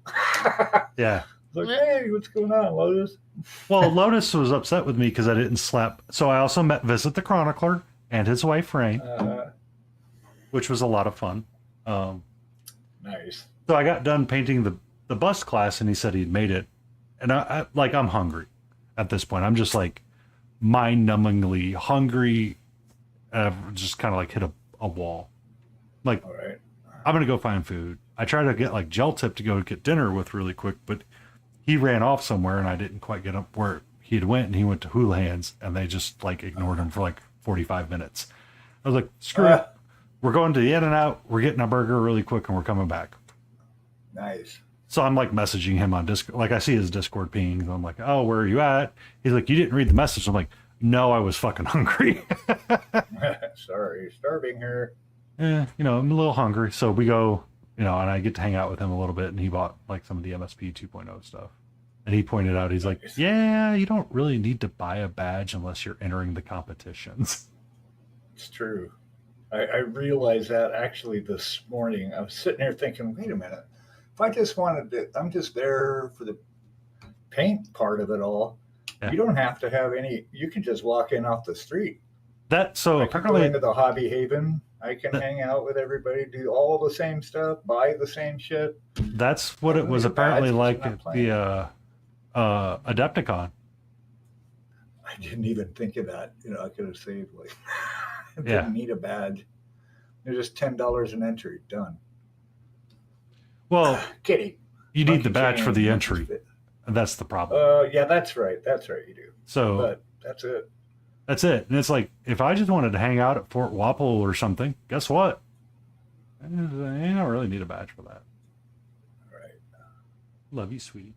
Yeah. Like, hey, what's going on, Lotus? Well, Lotus was upset with me because I didn't slap. So I also met Visit the Chronicler and his wife, Rain, which was a lot of fun. Nice. So I got done painting the bus class and he said he'd made it. And I'm hungry at this point. I'm just like mind-numbingly hungry. Just kind of like hit a wall. Like, all right, I'm going to go find food. I tried to get like Gel Tip to go get dinner with really quick, but he ran off somewhere and I didn't quite get up where he'd went, and he went to Hula Hands and they just like ignored him for like 45 minutes. I was like, screw it. We're going to the In-N-Out. We're getting a burger really quick and we're coming back. Nice. So I'm like messaging him on Discord. Like I see his Discord pings. I'm like, oh, where are you at? He's like, you didn't read the message. I'm like, no, I was fucking hungry. Sorry, starving here. You know, I'm a little hungry. So we go, you know, and I get to hang out with him a little bit, and he bought like some of the MSP 2.0 stuff. And he pointed out, he's like, yeah, you don't really need to buy a badge unless you're entering the competitions. It's true. I realized that actually this morning. I was sitting here thinking, wait a minute. If I just wanted to, I'm just there for the paint part of it all. Yeah. You don't have to have any, you can just walk in off the street. So I apparently can go into the Hobby Haven. I can hang out with everybody, do all the same stuff, buy the same shit. That's what it was apparently like at the Adepticon. I didn't even think of that. You know, I could have saved like, I didn't need a badge. They're just $10 an entry, done. Well, Kitty. You need the badge for the entry. That's the problem. Yeah, that's right. That's right, you do. So, but that's it. That's it. And it's like, if I just wanted to hang out at Fort Wapple or something, guess what? I don't really need a badge for that. Right. Love you, sweetie.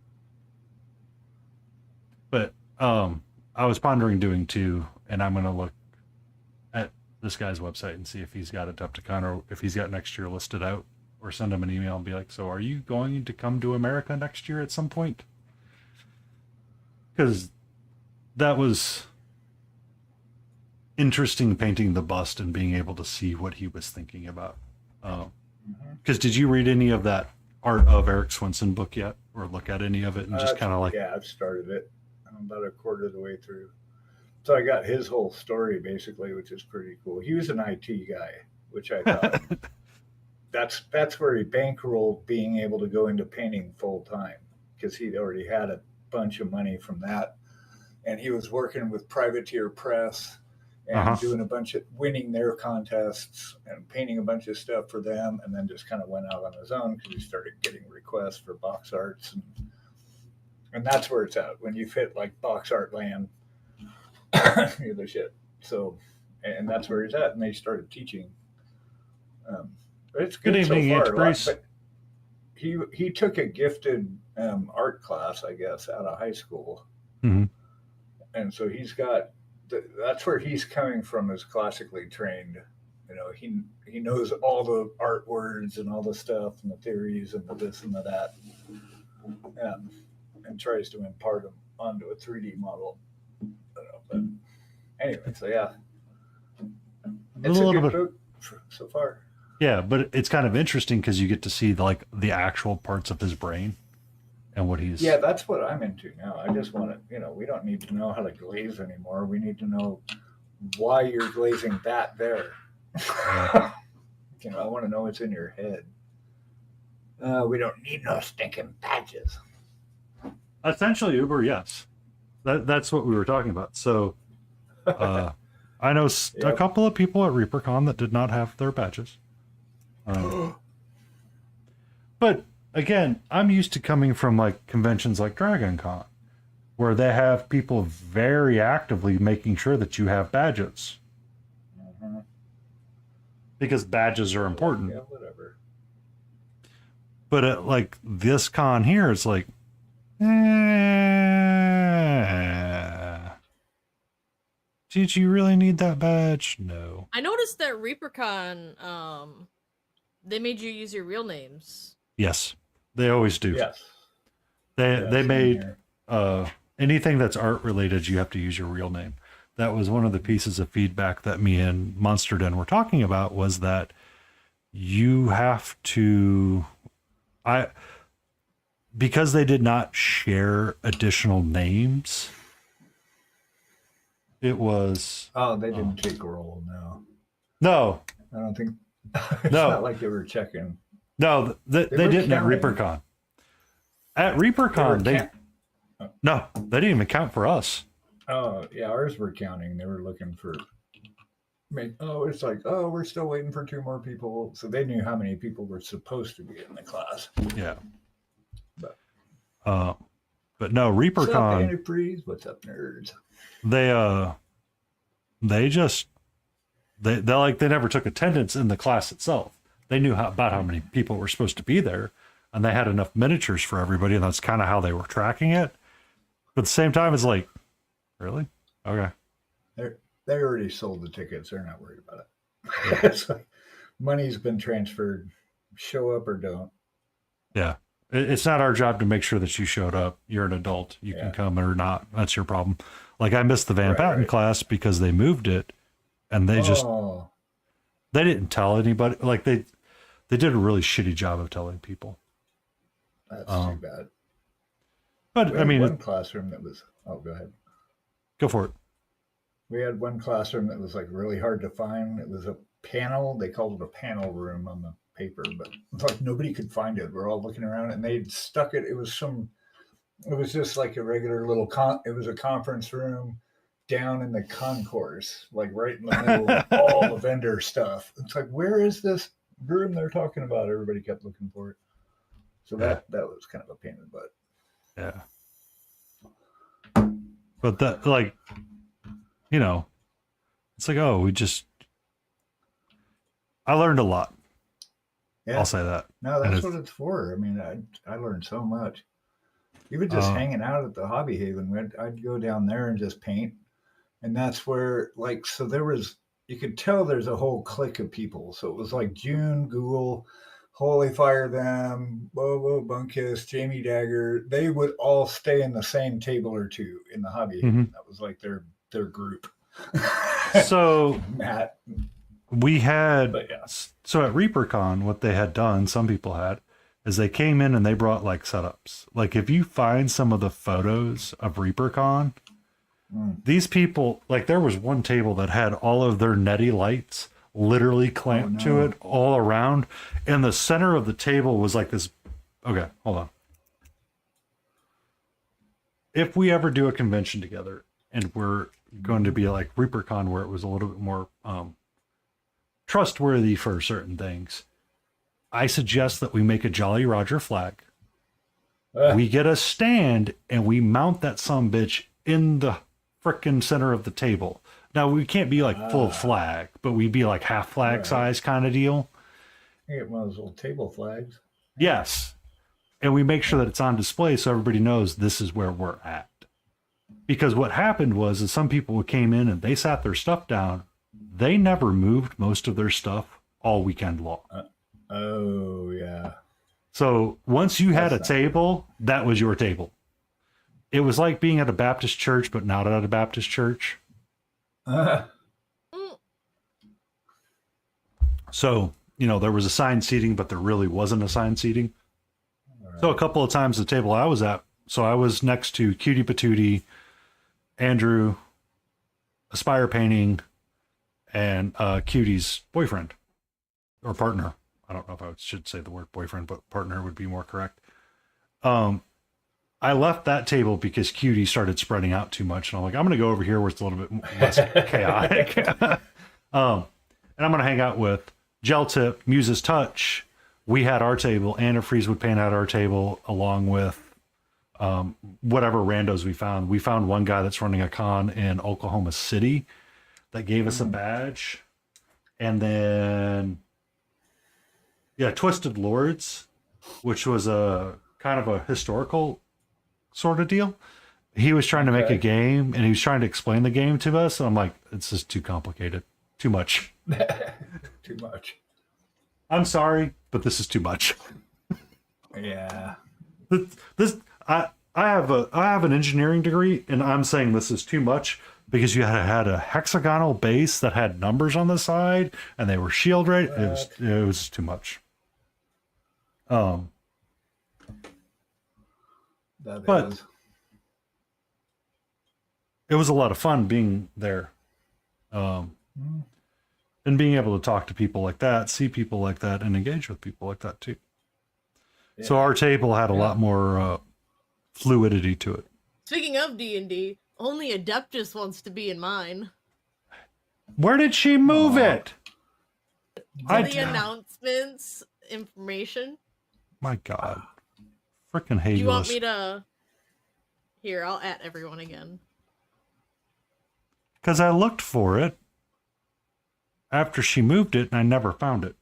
But I was pondering doing 2, and I'm going to look at this guy's website and see if he's got Adepticon or if he's got next year listed out, or send him an email and be like, so are you going to come to America next year at some point? Because that was interesting, painting the bust and being able to see what he was thinking about. Because did you read any of that Art of Eric Swenson book yet, or look at any of it and just kind of like? Yeah, I've started it. I'm about a quarter of the way through. So I got his whole story basically, which is pretty cool. He was an IT guy, which I thought that's where he bankrolled being able to go into painting full time, because he'd already had a bunch of money from that, and he was working with Privateer Press and doing a bunch of winning their contests and painting a bunch of stuff for them, and then just kind of went out on his own because he started getting requests for box arts, and that's where it's at when you've hit like box art land. The shit. So, and that's where he's at, and they started teaching. It's good, Good evening, so far. Antiprice. But he took a gifted art class, I guess, out of high school, Mhm. and so he's got. That's where he's coming from, is classically trained. You know, he knows all the art words and all the stuff and the theories and the this and the that, and tries to impart them onto a 3D model. But anyway, so yeah, it's a little good bit. book so far. Yeah, but it's kind of interesting because you get to see the actual parts of his brain and what he's. Yeah, that's what I'm into now. I just want to, we don't need to know how to glaze anymore. We need to know why you're glazing that there. Yeah. I want to know what's in your head. We don't need no stinking badges. Essentially, Uber, yes. That's what we were talking about. So, I know a couple of people at ReaperCon that did not have their badges. But again, I'm used to coming from like conventions like Dragon Con, where they have people very actively making sure that you have badges. Because badges are important. Yeah, whatever. But at like this con here, it's like, did you really need that badge? No. I noticed that ReaperCon, they made you use your real names. Yes, they always do. Yes. They made anything that's art related, you have to use your real name. That was one of the pieces of feedback that me and Monster Den were talking about, was that you have to, because they did not share additional names, it was. Oh, they didn't take a roll, no. No. I don't think. It's No. not like they were checking. No, they didn't counting. at ReaperCon. At ReaperCon, no, they didn't even count for us. Oh, yeah, ours were counting. They were looking for. It's like, we're still waiting for 2 more people. So they knew how many people were supposed to be in the class. Yeah. But no, what's up, ReaperCon, Antifreeze? What's up, nerds? they never took attendance in the class itself. They knew about how many people were supposed to be there, and they had enough miniatures for everybody, and that's kind of how they were tracking it. But at the same time, it's like, really? Okay. They already sold the tickets. They're not worried about it. It's like, money's been transferred. Show up or don't. Yeah. It's not our job to make sure that you showed up. You're an adult. You can come or not. That's your problem. Like, I missed the Van Patten class because they moved it, and they they didn't tell anybody. Like, they did a really shitty job of telling people. That's too bad. But I mean, one classroom that was. Oh, go ahead. Go for it. We had one classroom that was like really hard to find. It was a panel. They called it a panel room on the paper, but it's like nobody could find it. We're all looking around, and they'd stuck it. It was just like a regular little it was a conference room down in the concourse, like right in the middle of all the vendor stuff. It's like, where is this room they're talking about? Everybody kept looking for it. So that was kind of a pain in the butt. Yeah. But that, like, it's like, I learned a lot. Yeah. I'll say that. No, that's what it's for. I mean, I learned so much. Even just hanging out at the Hobby Haven, I'd go down there and just paint. And that's where, like, so there was you could tell there's a whole clique of people. So it was like June, Ghoul, Holy Fire, them, Bobo, Bunkus, Jamie Dagger. They would all stay in the same table or two in the hobby. Mhm. That was like their group. So Matt, we had, but yeah. so at ReaperCon, what they had done, some people had, is they came in and they brought like setups. Like if you find some of the photos of ReaperCon, these people, like there was one table that had all of their Netty lights literally clamped to it all around. And the center of the table was like this. Okay, hold on. If we ever do a convention together and we're going to be like ReaperCon where it was a little bit more trustworthy for certain things, I suggest that we make a Jolly Roger flag. We get a stand and we mount that sumbitch in the frickin' center of the table. Now we can't be like full flag, but we'd be like half flag size kind of deal. You get one of those little table flags. Yes. And we make sure that it's on display so everybody knows this is where we're at. Because what happened was that some people came in and they sat their stuff down. They never moved most of their stuff all weekend long. Oh, yeah. So once you had a table, that was your table. It was like being at a Baptist church, but not at a Baptist church. So, you know, there was assigned seating, but there really wasn't assigned seating. Right. So a couple of times the table I was at, so I was next to Cutie Patootie, Andrew, Aspire Painting, and Cutie's boyfriend or partner. I don't know if I should say the word boyfriend, but partner would be more correct. I left that table because Cutie started spreading out too much. And I'm like, I'm going to go over here where it's a little bit less chaotic. And I'm going to hang out with Gel Tip, Muse's Touch. We had our table. Anna Freeze would paint out our table along with whatever randos we found. We found one guy that's running a con in Oklahoma City that gave us a badge. And then, yeah, Twisted Lords, which was a kind of a historical sort of deal. He was trying to make a game and he was trying to explain the game to us. And I'm like, it's just too complicated. Too much. Too much. I'm sorry, but this is too much. Yeah. I have an engineering degree and I'm saying this is too much because you had a hexagonal base that had numbers on the side and they were shield rated. It was too much. But it was a lot of fun being there. And being able to talk to people like that, see people like that, and engage with people like that too. Yeah. So our table had a lot more fluidity to it. Speaking of D&D, only Adeptus wants to be in mine. Where did she move it? The announcements, information. My God. Freaking hate. Do you want me to? Here, I'll at everyone again. Because I looked for it after she moved it and I never found it.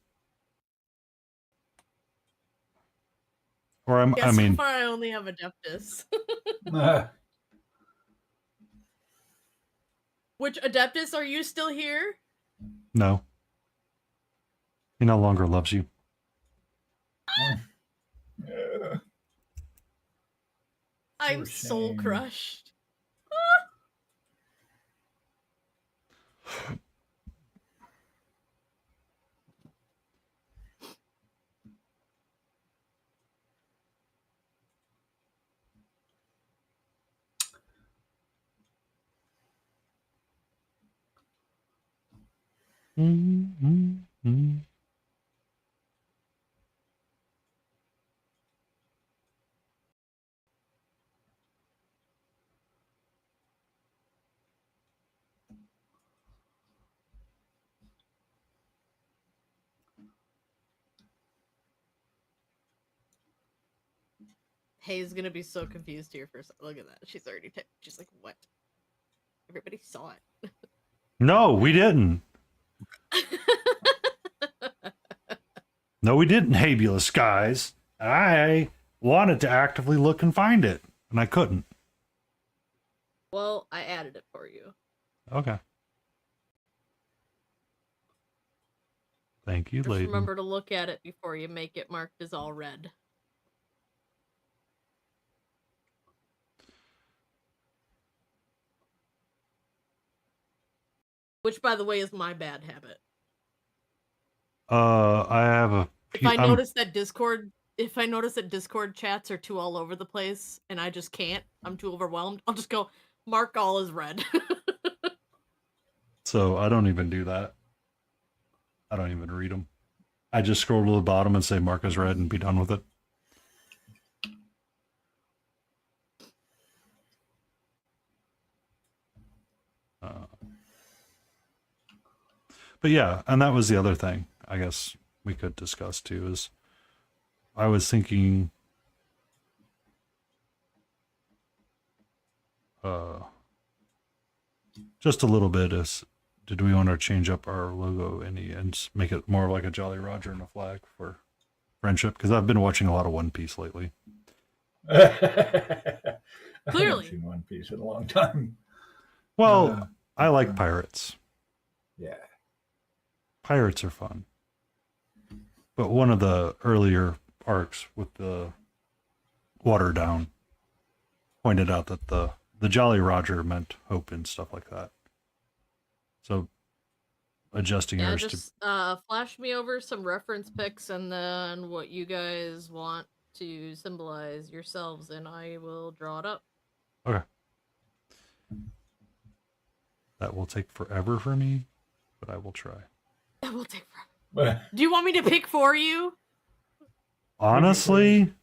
Or I mean, so far I only have Adeptus. Which Adeptus, are you still here? No. He no longer loves you. I'm soul crushed. Mm-hmm. Hayes gonna be so confused here for a second. Look at that. She's already she's like, what? Everybody saw it. No, we didn't. No, we didn't, Habulous guys. I wanted to actively look and find it, and I couldn't. Well, I added it for you. Okay. Thank you, Just lady. remember to look at it before you make it marked as all red. Which, by the way, is my bad habit. I have a. If I notice that Discord chats are too all over the place and I just can't, I'm too overwhelmed, I'll just go mark all as red. So I don't even do that. I don't even read them. I just scroll to the bottom and say mark as red and be done with it. But yeah, and that was the other thing I guess we could discuss too is I was thinking just a little bit is did we want to change up our logo any and make it more like a Jolly Roger and a flag for friendship? Because I've been watching a lot of One Piece lately. I Clearly. haven't seen One Piece in a long time. Well, I like pirates. Yeah. Pirates are fun. But one of the earlier arcs with the water down pointed out that the Jolly Roger meant hope and stuff like that. So adjusting Yeah, ours just flash me over some reference pics and then what you guys want to symbolize yourselves, and I will draw it up. to okay. That will take forever for me, but I will try. It will take forever. Do you want me to pick for you? Honestly,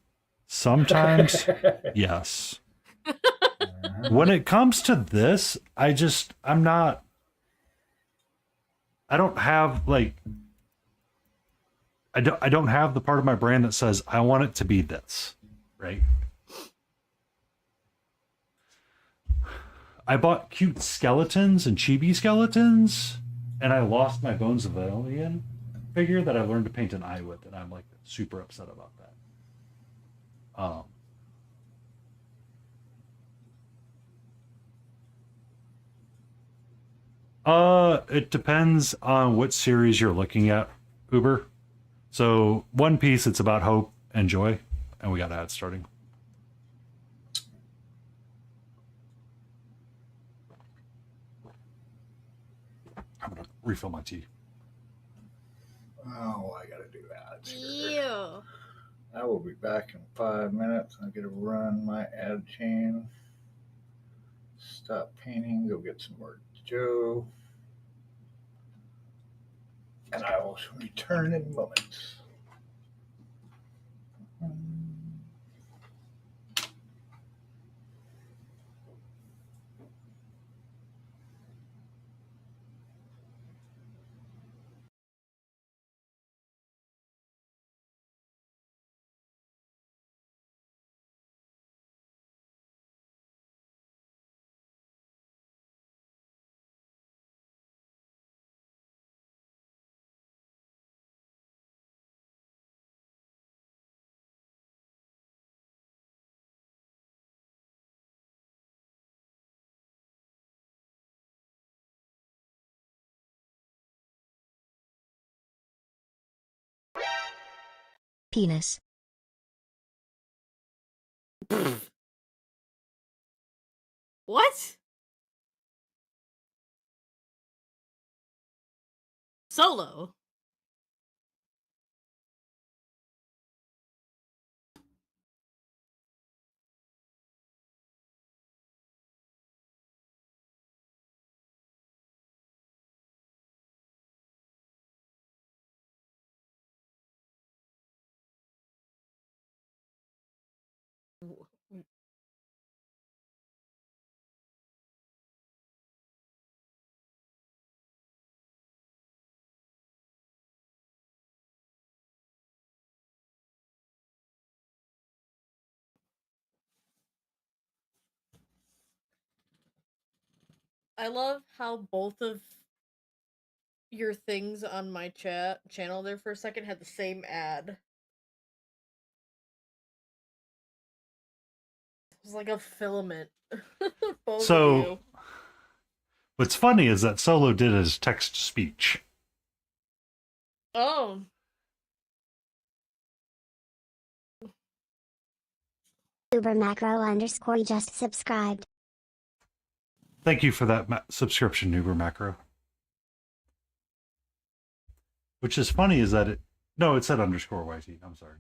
sometimes yes. When it comes to this, I don't have like I don't have the part of my brain that says I want it to be this, right? I bought cute skeletons and chibi skeletons, and I lost my Bones of Alien figure that I learned to paint an eye with, and I'm like super upset about that. It depends on what series you're looking at, Uber. So One Piece, it's about hope and joy, and we got ads starting. I'm gonna refill my tea. Oh, I gotta do that. Ew. I will be back in 5 minutes. I'm gonna run my ad chain. Stop painting. Go get some more Joe. And I will return in moments. Penis. What? Solo. I love how both of your things on my channel there for a second had the same ad. It was like a filament. Both So, of you. what's funny is that Solo did his text to speech. Oh. Uber macro _ just subscribed. Thank you for that subscription, Uber Macro. Which is funny is that it... No, it said underscore YT. I'm sorry.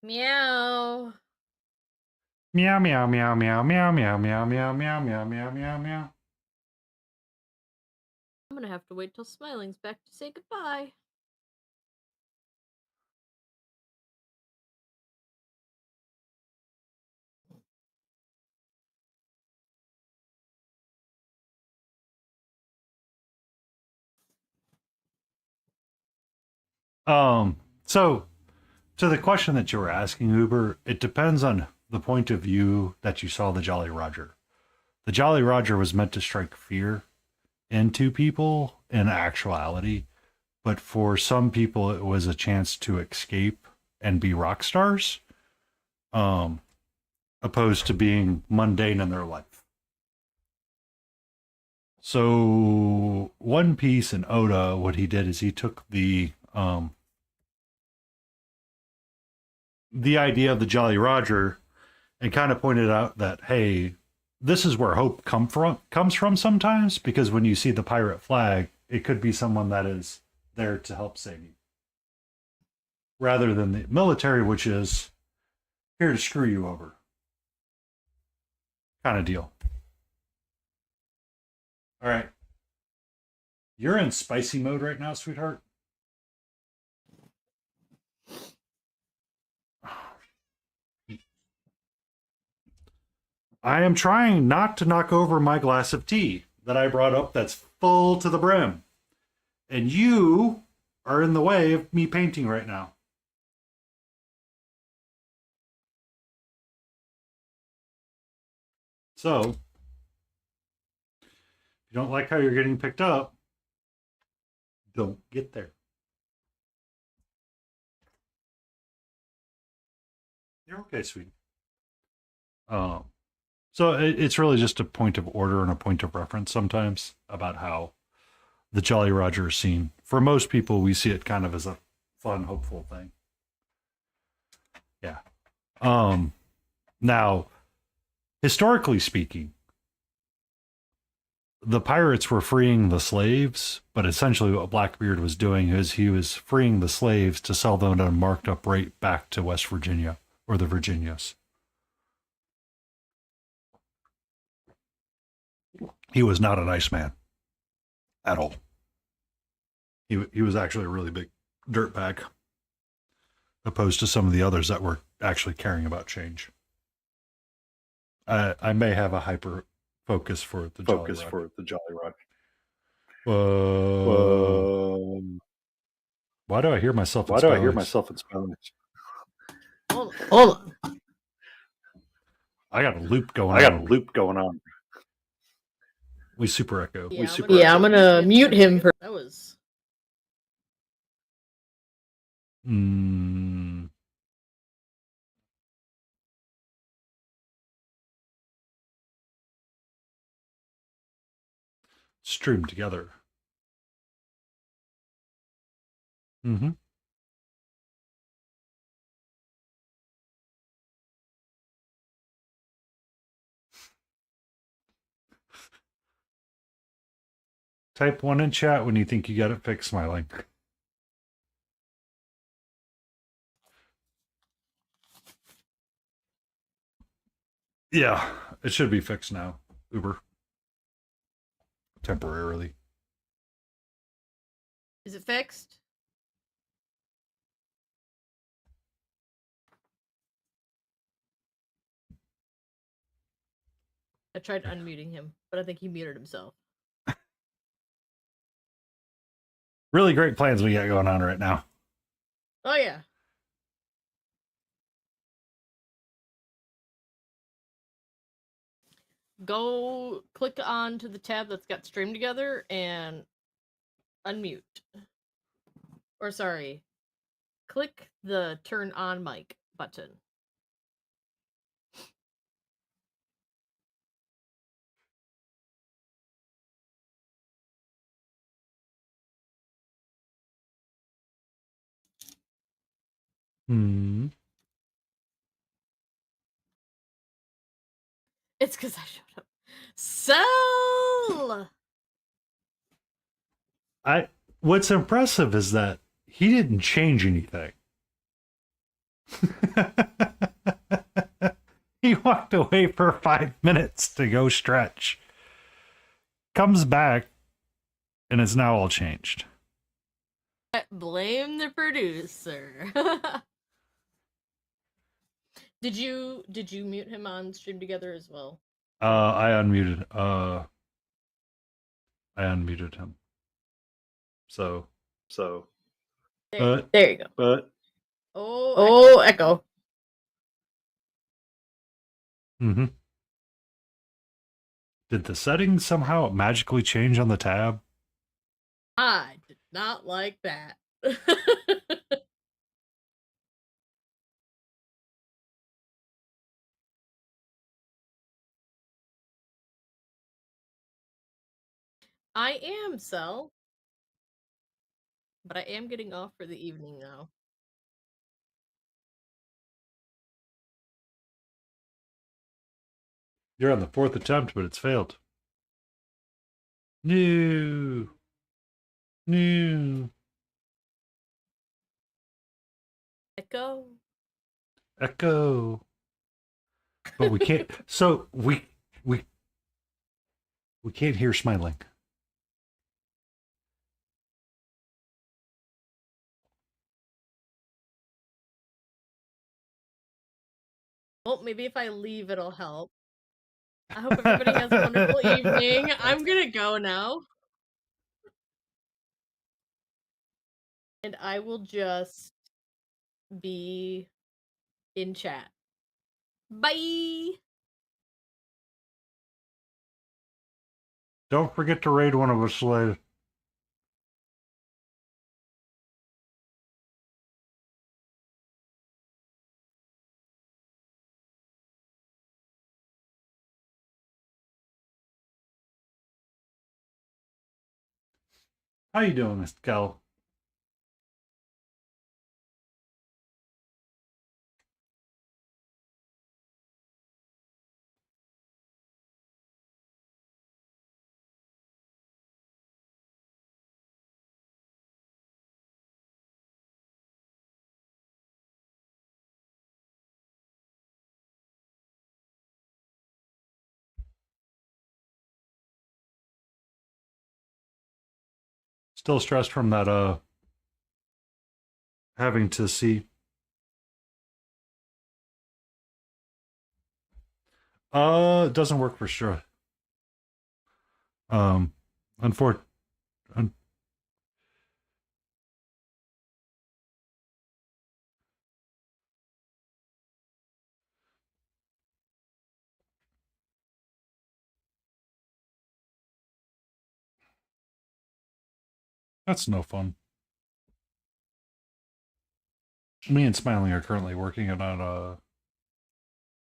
Meow. Meow, meow, meow, meow, meow, meow, meow, meow, meow, meow, meow, meow, meow. I'm gonna have to wait till Smiling's back to say goodbye. So to the question that you were asking, Uber, it depends on the point of view that you saw the Jolly Roger. The Jolly Roger was meant to strike fear into people in actuality, but for some people it was a chance to escape and be rock stars, opposed to being mundane in their life. So One Piece and Oda, what he did is he took the idea of the Jolly Roger and kind of pointed out that, hey, this is where hope comes from sometimes, because when you see the pirate flag, it could be someone that is there to help save you, rather than the military, which is here to screw you over kind of deal. All right. You're in spicy mode right now, sweetheart. I am trying not to knock over my glass of tea that I brought up that's full to the brim. And you are in the way of me painting right now. So, if you don't like how you're getting picked up, don't get there. You're okay, sweetie. So it's really just a point of order and a point of reference sometimes about how the Jolly Roger is seen. For most people, we see it kind of as a fun, hopeful thing. Yeah. Now, historically speaking, the pirates were freeing the slaves, but essentially what Blackbeard was doing is he was freeing the slaves to sell them at a marked up rate back to West Virginia or the Virginias. He was not a nice man at all. He was actually a really big dirtbag, opposed to some of the others that were actually caring about change. I may have a hyper focus for the Jolly Roger. Why do I hear myself in spellings? Hold on. I got a loop going on. We super echo. Yeah, I'm gonna mute him for that was. Streamed together. Mm-hmm. Type 1 in chat when you think you got it fixed, Smiling. Yeah, it should be fixed now, Uber. Temporarily. Is it fixed? I tried unmuting him, but I think he muted himself. Really great plans we got going on right now. Oh, yeah. Go click on to the tab that's got stream together and unmute. Or sorry, click the turn on mic button. Hmm. It's because I showed up. So What's impressive is that he didn't change anything. He walked away for 5 minutes to go stretch. Comes back, and it's now all changed. blame the producer. Did you mute him on Stream Together as well? I unmuted. I unmuted him. So. There you go. But. Oh, echo. Mm-hmm. Did the settings somehow magically change on the tab? I did not like that. I am, Cell. But I am getting off for the evening now. You're on the 4th attempt, but it's failed. No. Echo. But we can't. So we can't hear smiling. Well, maybe if I leave, it'll help. I hope everybody has a wonderful evening. I'm gonna go now. And I will just be in chat. Bye! Don't forget to raid one of us later. How you doing, Mr. Cal? Still stressed from that having to see. It doesn't work for sure. Unfortunately, that's no fun. Me and Smiling are currently working on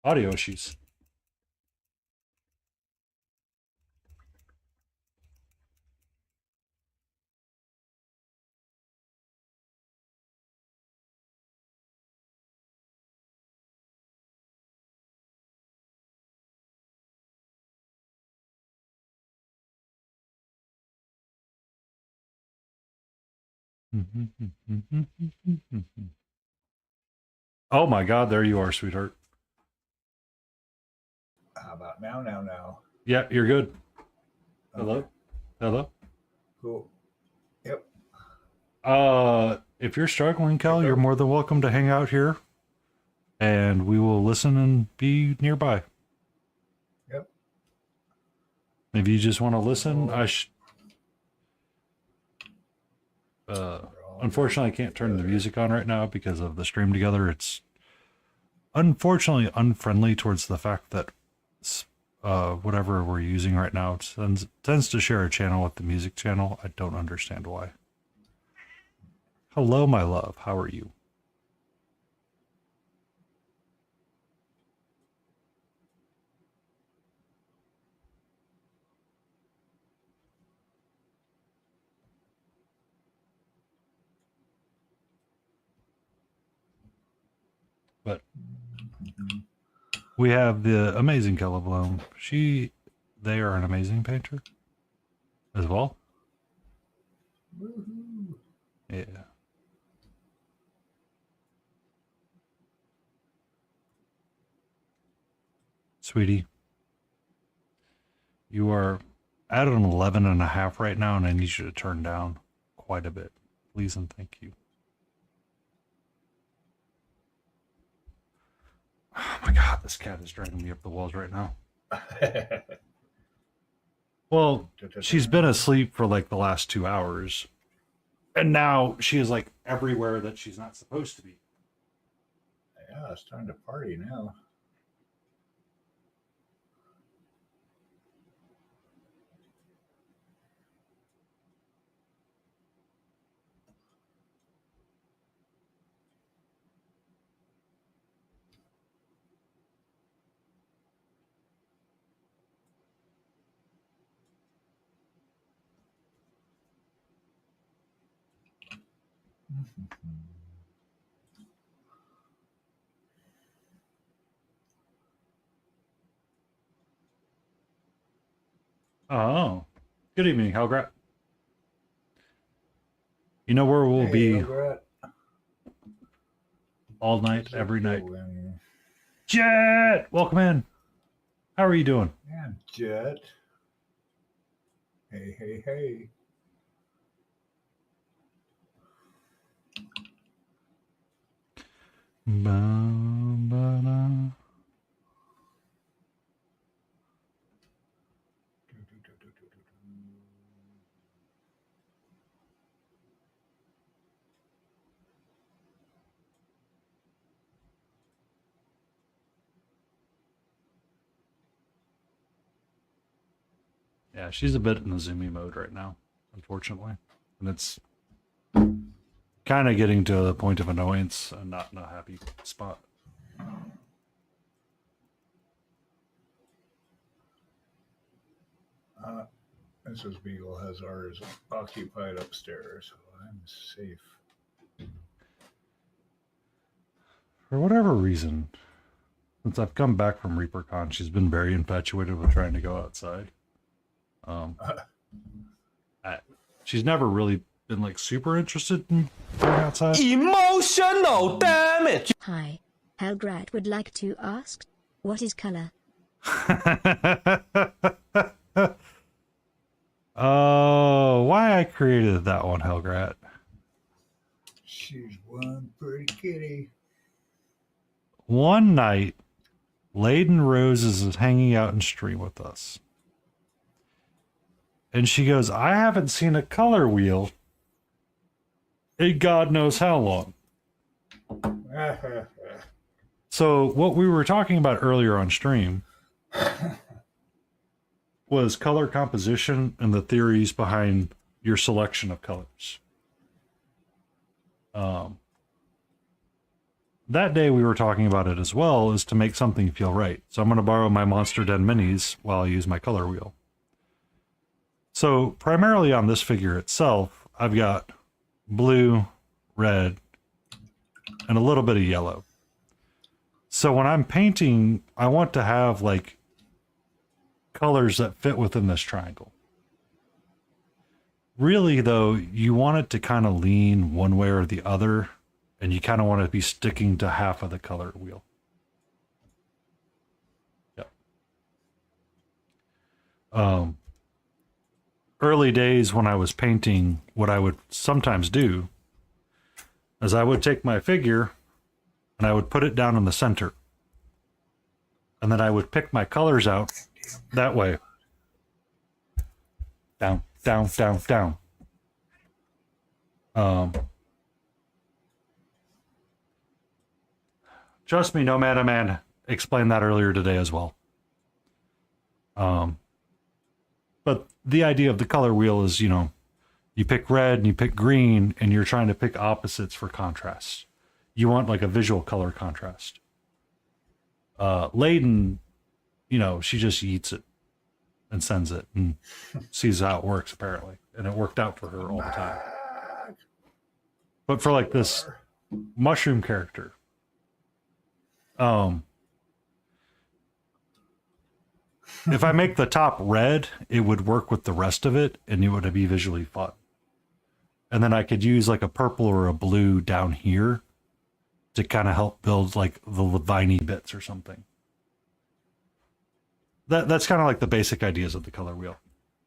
audio issues. Oh my God, there you are, sweetheart. How about now? Yeah, you're good. Hello? Okay. Hello? Cool. Yep. If you're struggling, Cal, you're more than welcome to hang out here, and we will listen and be nearby. Yep. If you just want to listen, unfortunately, I can't turn the music on right now because of the stream together. It's unfortunately unfriendly towards the fact that whatever we're using right now tends to share a channel with the music channel. I don't understand why. Hello, my love. How are you? But we have the amazing Kella Bloom. They are an amazing painter as well. Woohoo. Yeah. Sweetie, you are at an 11.5 right now, and I need you to turn down quite a bit. Please and thank you. Oh my God, this cat is dragging me up the walls right now. Well, she's been asleep for like the last 2 hours. And now she is like everywhere that she's not supposed to be. Yeah, it's time to party now. Oh, good evening, Helgrat. You know where we'll Hey, be Elgrat. all night, every night. Going? Jet, welcome in. How are you doing? Yeah, Jet. Hey, hey, hey. Ba-ba-da. Yeah, she's a bit in the zoomy mode right now, unfortunately. And it's kind of getting to the point of annoyance and not in a happy spot. Mrs. Beagle has ours occupied upstairs, so I'm safe. For whatever reason, since I've come back from ReaperCon, she's been very infatuated with trying to go outside. She's never really been like super interested in going outside. Emotional damage. Hi. Helgrat would like to ask, what is color? Oh, why I created that one, Helgrat. She's one pretty kitty. One night, Leyden Roses is hanging out in stream with us. And she goes, I haven't seen a color wheel in God knows how long. So what we were talking about earlier on stream was color composition and the theories behind your selection of colors. That day we were talking about it as well, is to make something feel right. So I'm going to borrow my Monster Den minis while I use my color wheel. So primarily on this figure itself, I've got blue, red, and a little bit of yellow. So when I'm painting, I want to have like colors that fit within this triangle. Really though, you want it to kind of lean one way or the other, and you kind of want to be sticking to half of the color wheel. Yep. Early days when I was painting, what I would sometimes do is I would take my figure and I would put it down in the center. And then I would pick my colors out that way. Down, down, down, down. Trust me, No Man a Man explained that earlier today as well. But the idea of the color wheel is, you know, you pick red and you pick green and you're trying to pick opposites for contrast. You want like a visual color contrast. Leyden, you know, she just eats it and sends it and sees how it works apparently. And it worked out for her all the time. But for like this mushroom character, If I make the top red, it would work with the rest of it, and it would be visually fun. And then I could use like a purple or a blue down here to kind of help build like the viney bits or something. That's kind of like the basic ideas of the color wheel.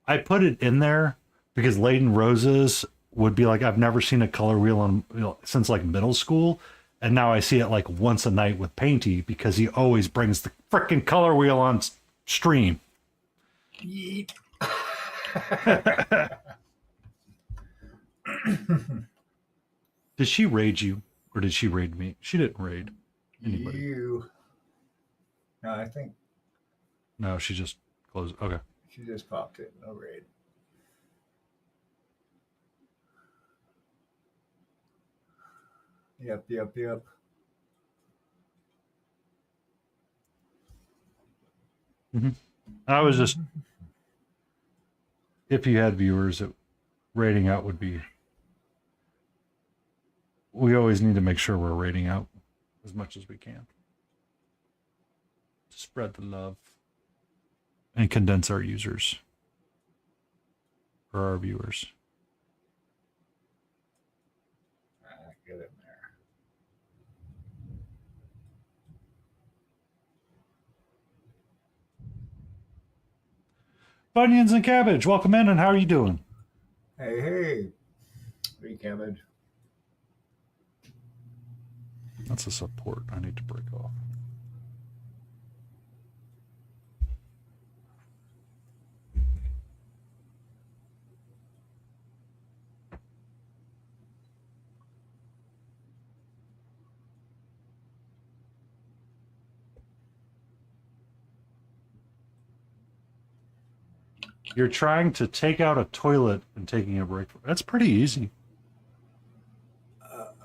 I put it in there because Leighton Roses would be like, I've never seen a color wheel since like middle school. And now I see it like once a night with Painty because he always brings the freaking color wheel on stream. Yeet. Did she raid you or did she raid me? She didn't raid anybody. You. No, I think No, she just closed. Okay. she just popped in. No raid. Yep. I was just, if you had viewers, rating out would be, we always need to make sure we're rating out as much as we can. To spread the love and condense our users or our viewers. Get in there. Bunions and Cabbage, welcome in, and how are you doing? Hey. Cabbage. That's a support I need to break off. You're trying to take out a toilet and taking a break. That's pretty easy.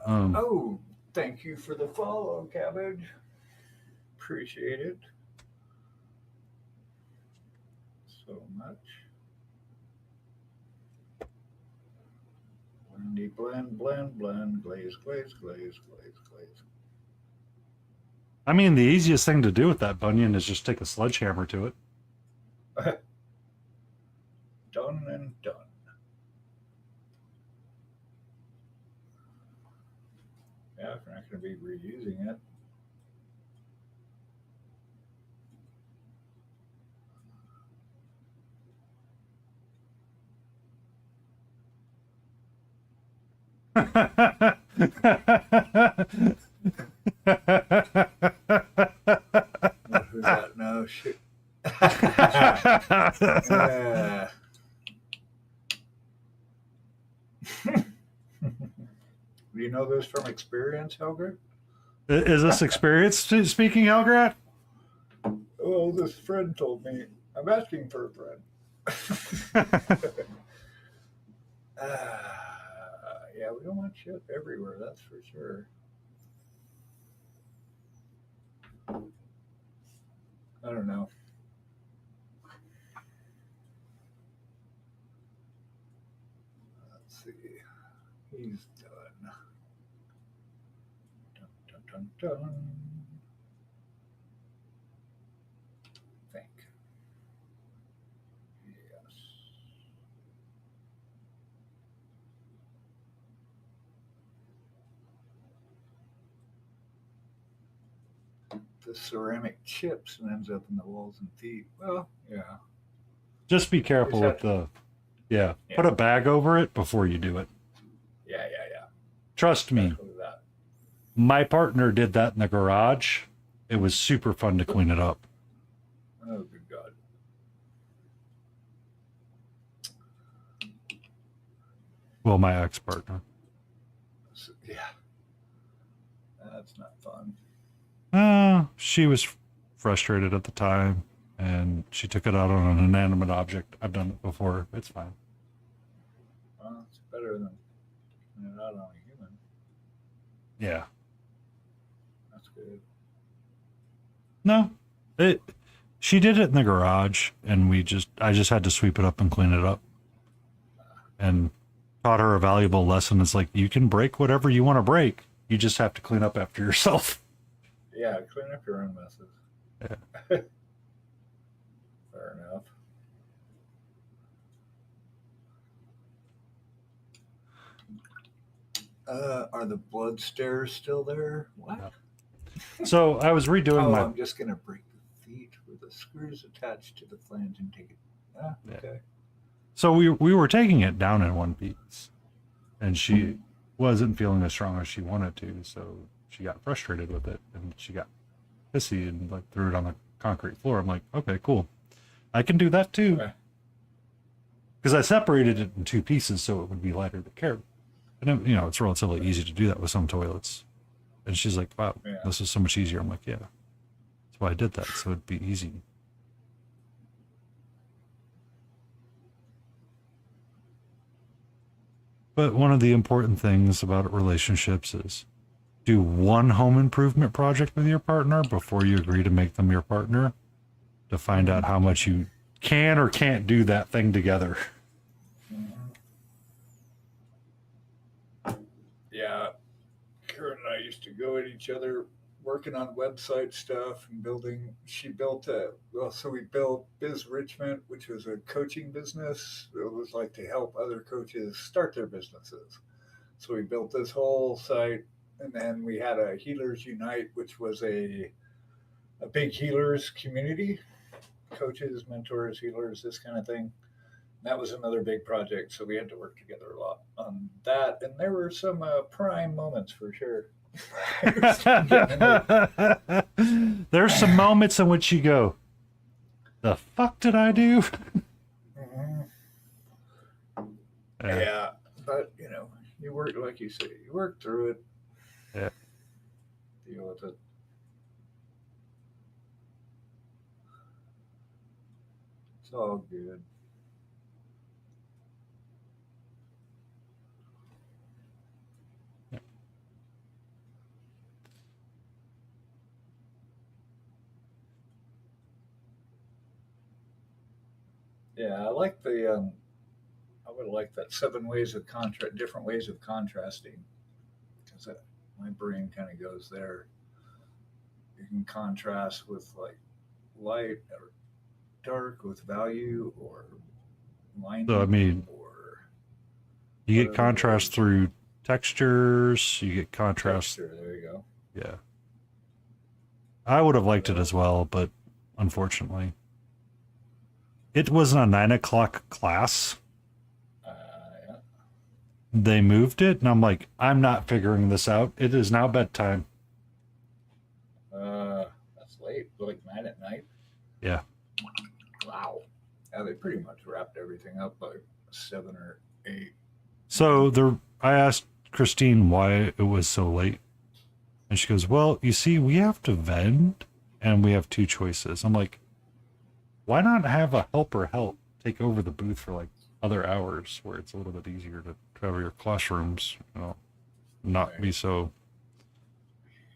Oh, thank you for the follow, Cabbage. Appreciate it so much. Blendy, blend, glaze. I mean, the easiest thing to do with that bunion is just take a sledgehammer to it. Done and done. Yeah, if we're not going to be reusing it. Who's that? No, shit. Do you know this from experience, Helgert? Is this experience speaking, Helgrat? Well, this friend told me. I'm asking for a friend. Yeah, we don't want shit everywhere, that's for sure. I don't know. Let's see. He's done. Dun. Think. Yes. The ceramic chips and ends up in the walls and feet. Well, yeah. Just be careful with the, yeah. Put a bag over it before you do it. Yeah. Trust me. That. My partner did that in the garage. It was super fun to clean it up. Oh, good God. Well, my ex-partner. Yeah. That's not fun. She was frustrated at the time, and she took it out on an inanimate object. I've done it before. It's fine. Well, it's better than taking it out on a human. Yeah. That's good. No, she did it in the garage, and I just had to sweep it up and clean it up, and taught her a valuable lesson. It's like, you can break whatever you want to break. You just have to clean up after yourself. Yeah, clean up your own messes. Yeah. Fair enough. Are the blood stairs still there? What? No. So I was redoing Oh, my. I'm just gonna break the feet with the screws attached to the flange and take it. Ah, Yeah. okay. So we were taking it down in one piece, and she wasn't feeling as strong as she wanted to, so she got frustrated with it, and she got pissy and like threw it on the concrete floor. I'm like, okay, cool, I can do that too, Okay. because I separated it in two pieces so it would be lighter to carry, and it, it's relatively easy to do that with some toilets. And she's like, wow, Yeah. this is so much easier. I'm like, yeah, that's why I did that, so it'd be easy. But one of the important things about relationships is do one home improvement project with your partner before you agree to make them your partner, to find out how much you can or can't do that thing together. Yeah, Karen and I used to go at each other working on website stuff and building. She built so we built Biz Richmond, which was a coaching business. It was like to help other coaches start their businesses. So we built this whole site, and then we had a Healers Unite, which was a big healers community, coaches, mentors, healers, this kind of thing. That was another big project, so we had to work together a lot on that. And there were some prime moments for sure. There's some moments in which you go, the fuck did I do? Yeah, but you work, like you say, you work through it. Yeah. Deal with it. It's all good. Yeah, I like the. I would like that 7 ways of different ways of contrasting, because my brain kind of goes there. You can contrast with like light or dark with value or lining. So, I mean, or you get contrast through textures, you get contrast. texture. There you go. Yeah. I would have liked it as well, but unfortunately, it wasn't a 9 o'clock class. Yeah. They moved it, and I'm like, I'm not figuring this out. It is now bedtime. That's late. Like 9 at night. Yeah. Wow. Yeah, they pretty much wrapped everything up by 7 or 8. So I asked Christine why it was so late, and she goes, well, you see, we have to vend, and we have 2 choices. I'm like, why not have a helper help take over the booth for like other hours where it's a little bit easier to cover your classrooms, not be so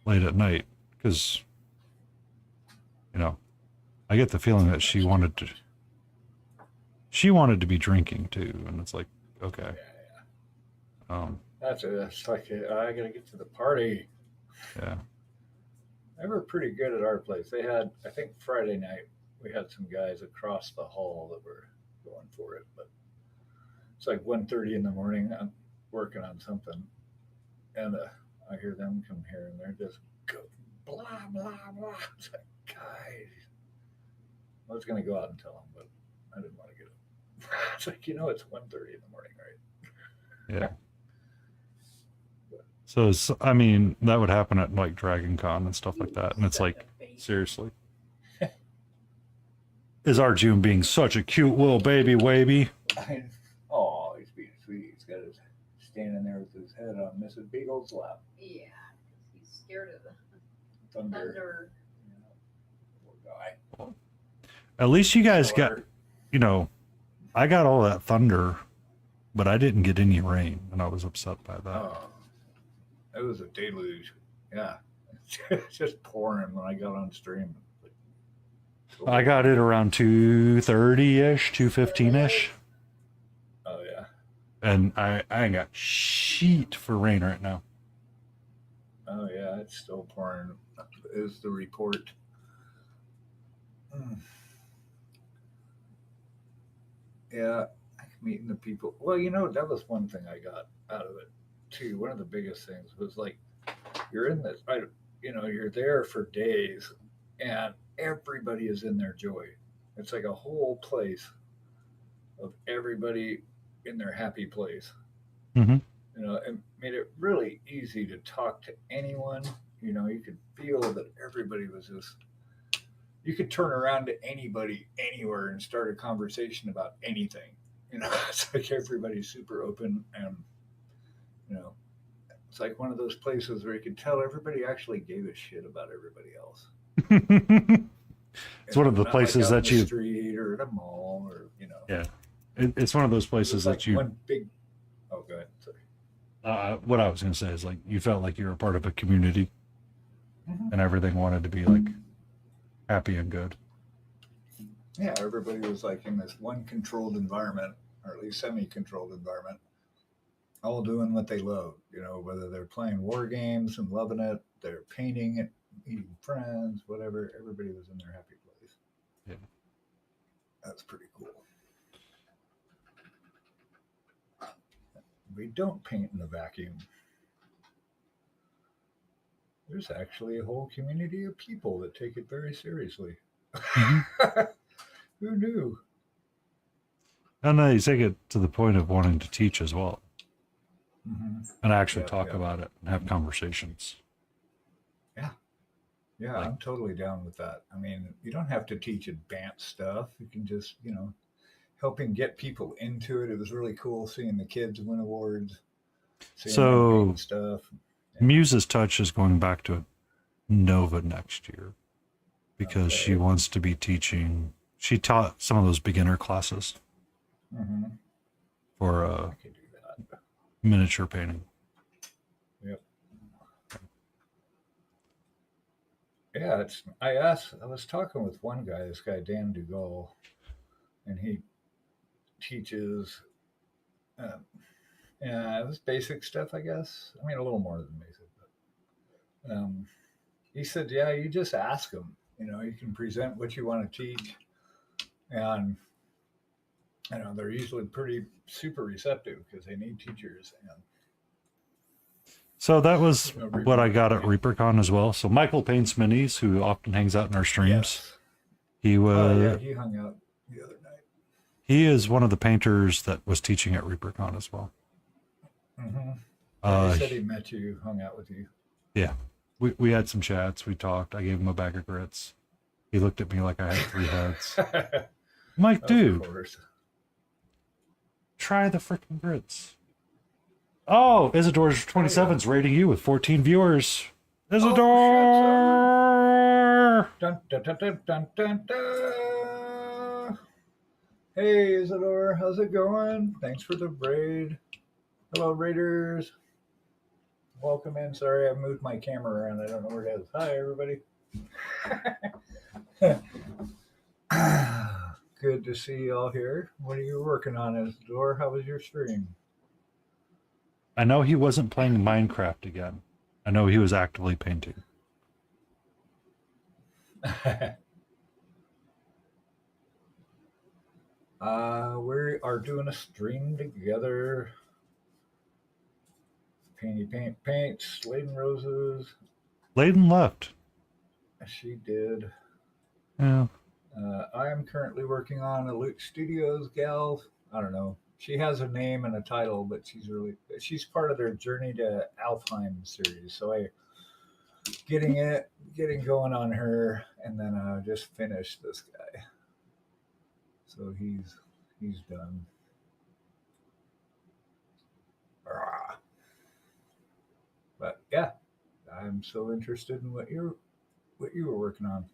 late at night? Because, I get the feeling that she wanted to be drinking too, and it's like, okay. That's like I gotta get to the party. Yeah. They were pretty good at our place. They had, I think, Friday night. We had some guys across the hall that were going for it, but it's like 1:30 in the morning. I'm working on something, and I hear them come here, and they're just go blah blah blah. It's like, guys, I was gonna go out and tell them, but I didn't want to get up. It's like, it's 1:30 in the morning, right? Yeah. So, I mean, that would happen at like Dragon Con and stuff like that. And it's like, seriously. Is our June being such a cute little baby wavy? Oh, he's being sweet. He's got his standing there with his head on Mrs. Beagle's lap. Yeah, he's scared of the Thunder. thunder. Poor guy. At least you guys got, I got all that thunder, but I didn't get any rain, and I was upset by that. Oh, it was a deluge. Yeah. It's just pouring when I got on stream. I got it around 2:30-ish, 2:15-ish. Oh, yeah. And I ain't got shit for rain right now. Oh yeah, it's still pouring. Is the report? Mm. Yeah, meeting the people. Well, that was one thing I got out of it too. One of the biggest things was like you're in this. You're there for days, and everybody is in their joy. It's like a whole place of everybody in their happy place. Mm-hmm. It made it really easy to talk to anyone. You could feel that everybody was just. You could turn around to anybody anywhere and start a conversation about anything. It's like everybody's super open, and you know, it's like one of those places where you could tell everybody actually gave a shit about everybody else. It's one of the Not places like out that in the you, street or at a mall yeah, it's one of those It places was that like you, one big. Oh, go ahead. Sorry. what I was going to say is like, you felt like you were a part of a community Mm-hmm. and everything wanted to be like happy and good. Yeah, everybody was like in this one controlled environment, or at least semi-controlled environment, all doing what they love. Whether they're playing war games and loving it, they're painting it, meeting friends, whatever. Everybody was in their happy place. Yeah. That's pretty cool. We don't paint in a vacuum. There's actually a whole community of people that take it very seriously. Mm-hmm. Who knew? And they take it to the point of wanting to teach as well Mm-hmm. and actually Yep, talk yep. about it and have conversations. Yeah, Like- I'm totally down with that. I mean, you don't have to teach advanced stuff. You can just, helping get people into it. It was really cool seeing the kids win awards, seeing So- them paint stuff. Yeah. Muse's Touch is going back to Nova next year because she Okay. wants to be teaching. She taught some of those beginner classes Mm-hmm. for I can do that. miniature painting. Yep. Yeah, I was talking with one guy, this guy Dan Dugal, and he teaches, it was basic stuff, I guess. I mean, a little more than basic, but he said, yeah, you just ask them. You can present what you want to teach, and they're usually pretty super receptive because they need teachers. And So that was what I got at ReaperCon as well. So Michael Paints Minis, who often hangs out in our streams, yes. he was Oh yeah, he hung out the other night. he is one of the painters that was teaching at ReaperCon as well. Mm-hmm. He said he met you, hung out with you. Yeah, we had some chats. We talked. I gave him a bag of grits. He looked at me like I had 3 heads. I'm like, dude, Of course. try the freaking grits. Oh, Isidore's 27's rating you with 14 viewers. Isidore! Dun, dun, dun, dun, dun, dun, dun. Hey Isidore, how's it going? Thanks for the raid. Hello Raiders. Welcome in. Sorry I moved my camera around. I don't know where it is. Hi everybody. Good to see you all here. What are you working on, Isidore? How was your stream? I know he wasn't playing Minecraft again. I know he was actively painting. We are doing a stream together. Paint, Sladen Roses. Layden left. She did. Yeah. I am currently working on a Luke Studios gal. I don't know. She has a name and a title, but she's part of their Journey to Alfheim series. So getting going on her, and then just finished this guy. So he's done. Rah. But yeah, I'm so interested in what you were working on.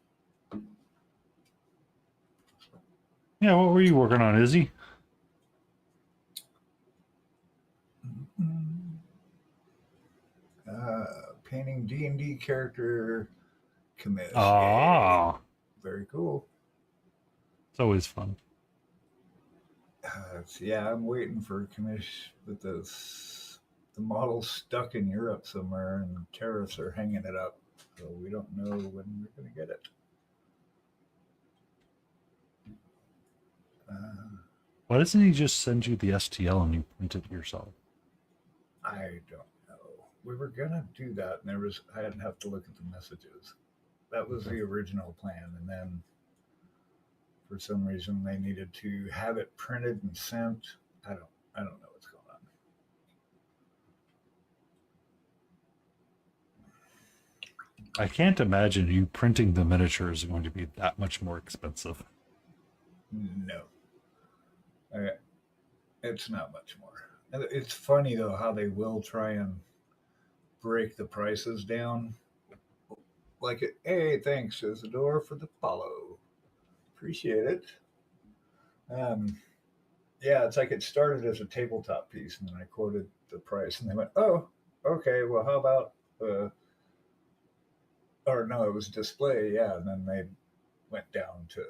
Yeah, what were you working on, Izzy? Painting D&D character commish. Ah, Very cool. it's always fun. Yeah, I'm waiting for commish with the the model's stuck in Europe somewhere, and tariffs are hanging it up. So we don't know when we're going to get it. Why doesn't he just send you the STL and you print it yourself? I don't know. We were going to do that, and I didn't have to look at the messages. That was the original plan, and then for some reason they needed to have it printed and sent. I don't know what's going on. I can't imagine you printing the miniature is going to be that much more expensive. No. It's not much more. It's funny though how they will try and break the prices down. Like, hey, thanks, Isadore, for the follow. Appreciate it. Yeah, it's like it started as a tabletop piece, and then I quoted the price, and they went, "Oh, okay. Well, how about?" Or no, it was display. Yeah, and then they went down to.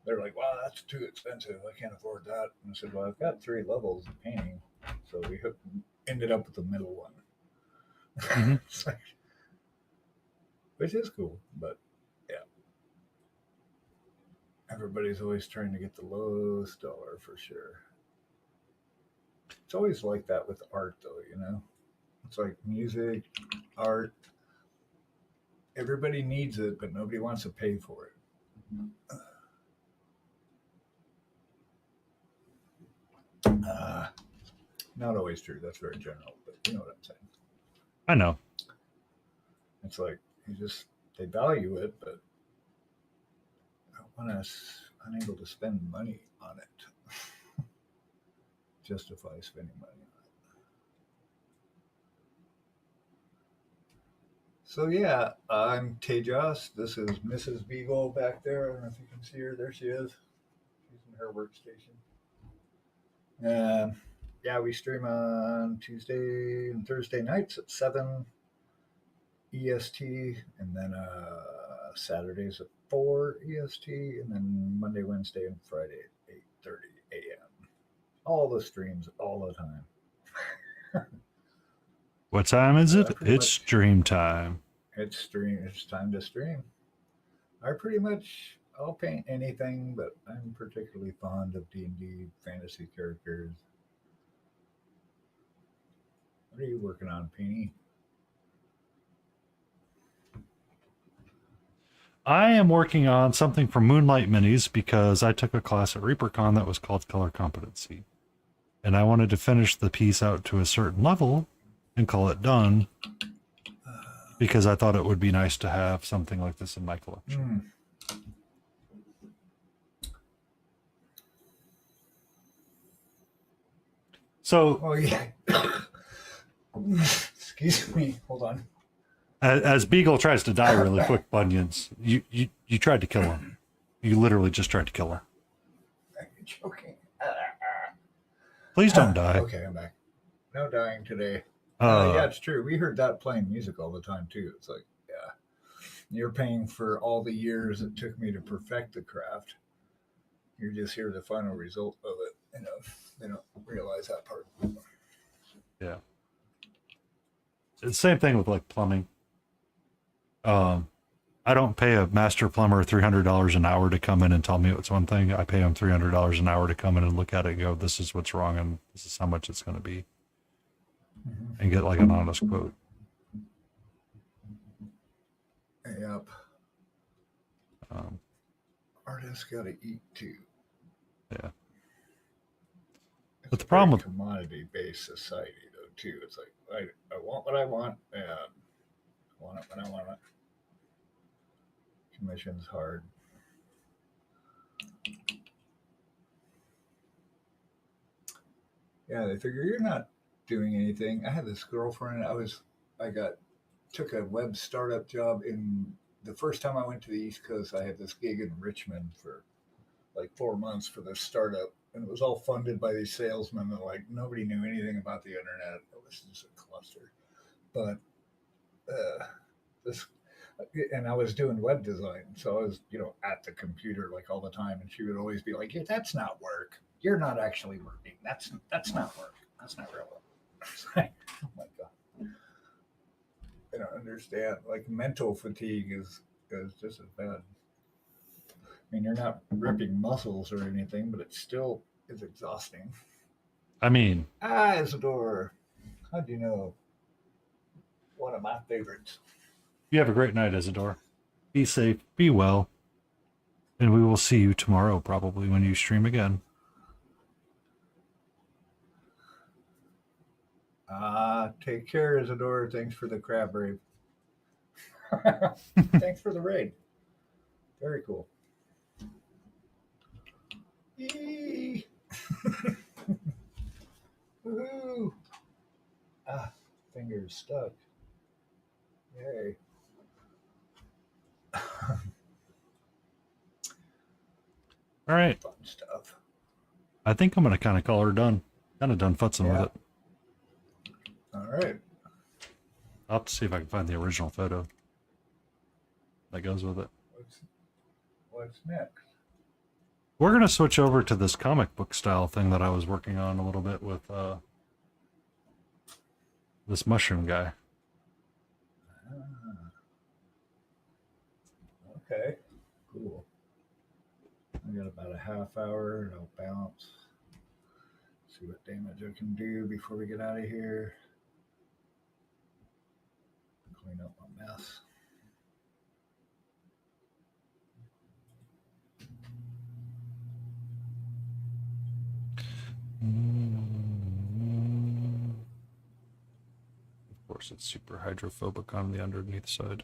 They're like, "Wow, that's too expensive. I can't afford that." And I said, "Well, I've got 3 levels of painting, so we ended up with the middle one." Mhm. It's like, which is cool, but yeah, everybody's always trying to get the lowest dollar for sure. It's always like that with art, though, you know? It's like music, art. Everybody needs it, but nobody wants to pay for it. Not always true. That's very general, but you know what I'm saying. I know. It's like they value it, but I want to unable to spend money on it. Justify spending money on it. So yeah, I'm Tejas. This is Mrs. Beagle back there. I don't know if you can see her. There she is. She's in her workstation. Yeah, we stream on Tuesday and Thursday nights at 7 EST, and then Saturdays at 4 EST, and then Monday, Wednesday, and Friday at 8:30 a.m. All the streams, all the time. What time is it? pretty It's much- stream time. It's time to stream. I'll paint anything, but I'm particularly fond of D&D fantasy characters. What are you working on, Peony? I am working on something for Moonlight Minis because I took a class at ReaperCon that was called Color Competency. And I wanted to finish the piece out to a certain level and call it done because I thought it would be nice to have something like this in my collection. So, Oh, yeah. Excuse me. Hold on. as Beagle tries to die really quick, Bunions, you tried to kill him. You literally just tried to kill her. Are you joking? Please don't die. Okay, I'm back. No dying today. Uh, Yeah, it's true. We heard that playing music all the time, too. It's like, yeah, you're paying for all the years it took me to perfect the craft. You're just here the final result of it. You know, they don't realize that part. Yeah. It's the same thing with like plumbing. I don't pay a master plumber $300 an hour to come in and tell me it's one thing. I pay him $300 an hour to come in and look at it and go, this is what's wrong and this is how much it's going to be. Mm-hmm. And get like an honest quote. Yep. Artists got to eat too. Yeah. It's But the problem with commodity-based society, though, too. It's like I want what I want, and I want it when I want it. Commission's hard. Yeah, they figure you're not doing anything. I had this girlfriend. Took a web startup job in the first time I went to the East Coast. I had this gig in Richmond for like 4 months for this startup, and it was all funded by these salesmen. And like nobody knew anything about the internet. It was just a cluster. But and I was doing web design, so I was at the computer like all the time, and she would always be like, "Yeah, that's not work. You're not actually working. That's not work. That's not real work." Oh my god. I don't understand. Like mental fatigue is just as bad. I mean, you're not ripping muscles or anything, but it still is exhausting. I mean, Isidore, how do you know? One of my favorites. you have a great night, Isidore. Be safe, be well, and we will see you tomorrow probably when you stream again. Take care, Isidore. Thanks for the crab rave. Thanks for the raid. Very cool. Yee. Woohoo! Fingers stuck. Yay. All right. Fun stuff. I think I'm going to kind of call her done. Kind of done futzing with Yeah. it. All right. I'll have to see if I can find the original photo that goes with it. What's next? We're going to switch over to this comic book style thing that I was working on a little bit with this mushroom guy. Okay. Cool. I got about a half hour and I'll bounce. See what damage I can do before we get out of here. Clean up my mess. Of course, it's super hydrophobic on the underneath side.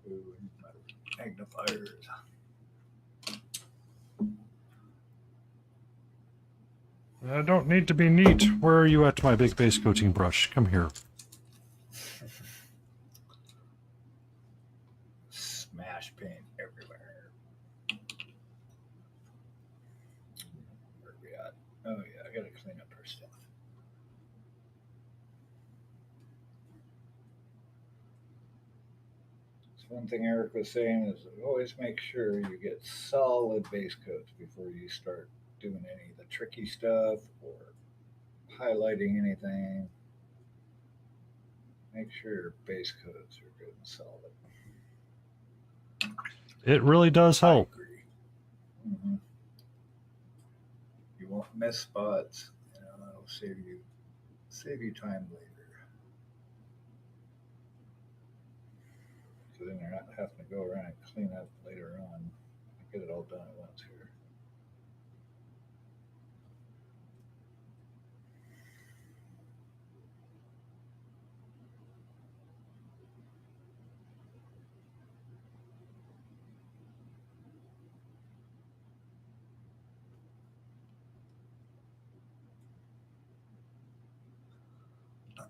Ooh, magnifiers. I don't need to be neat. Where are you at, my big base coating brush? Come here. Smash paint everywhere. Where are we at? Oh yeah, I gotta clean up her stuff. It's one thing Eric was saying is always make sure you get solid base coats before you start doing any of the tricky stuff or highlighting anything. Make sure your base coats are good and solid. It really does I help. agree. Mm-hmm. You won't miss spots. You know, that'll save you time later. So then you're not having to go around and clean up later on. Get it all done at once here.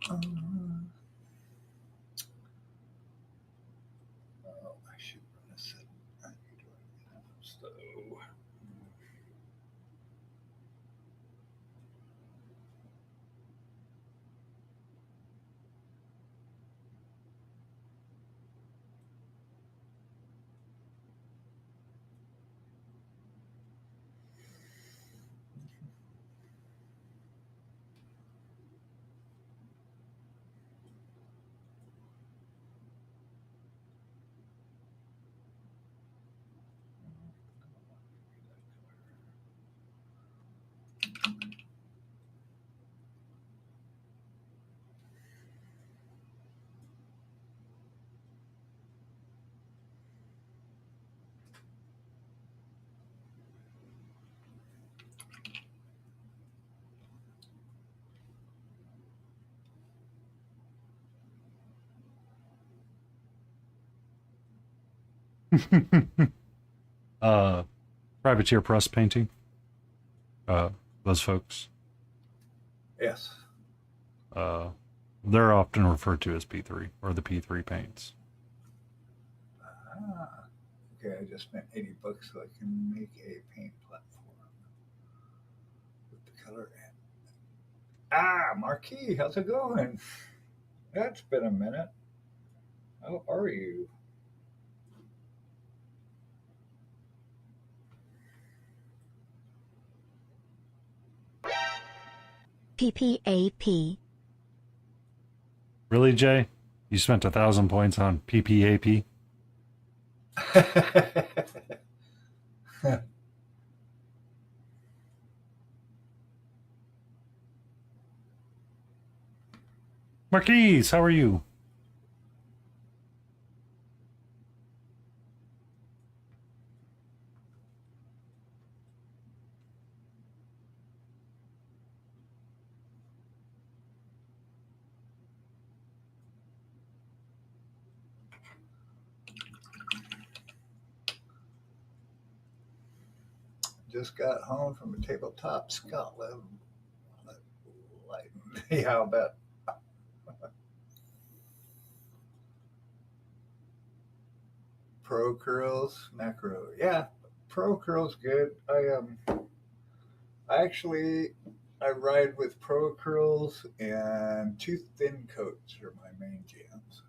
Oh, I should run a set. I need to run it slow. Privateer press painting. Those folks. Yes. They're often referred to as P3 or the P3 paints. Okay, I just spent $80 so I can make a paint platform with the color in. Marquis, how's it going? That's been a minute. How are you? PPAP. Really, Jay? You spent 1,000 points on PPAP? Marquise, how are you? Just got home from a tabletop Scotland. Yeah, I'll bet. Pro curls, macro. Yeah, pro curls good. I actually I ride with pro curls and two thin coats are my main jams.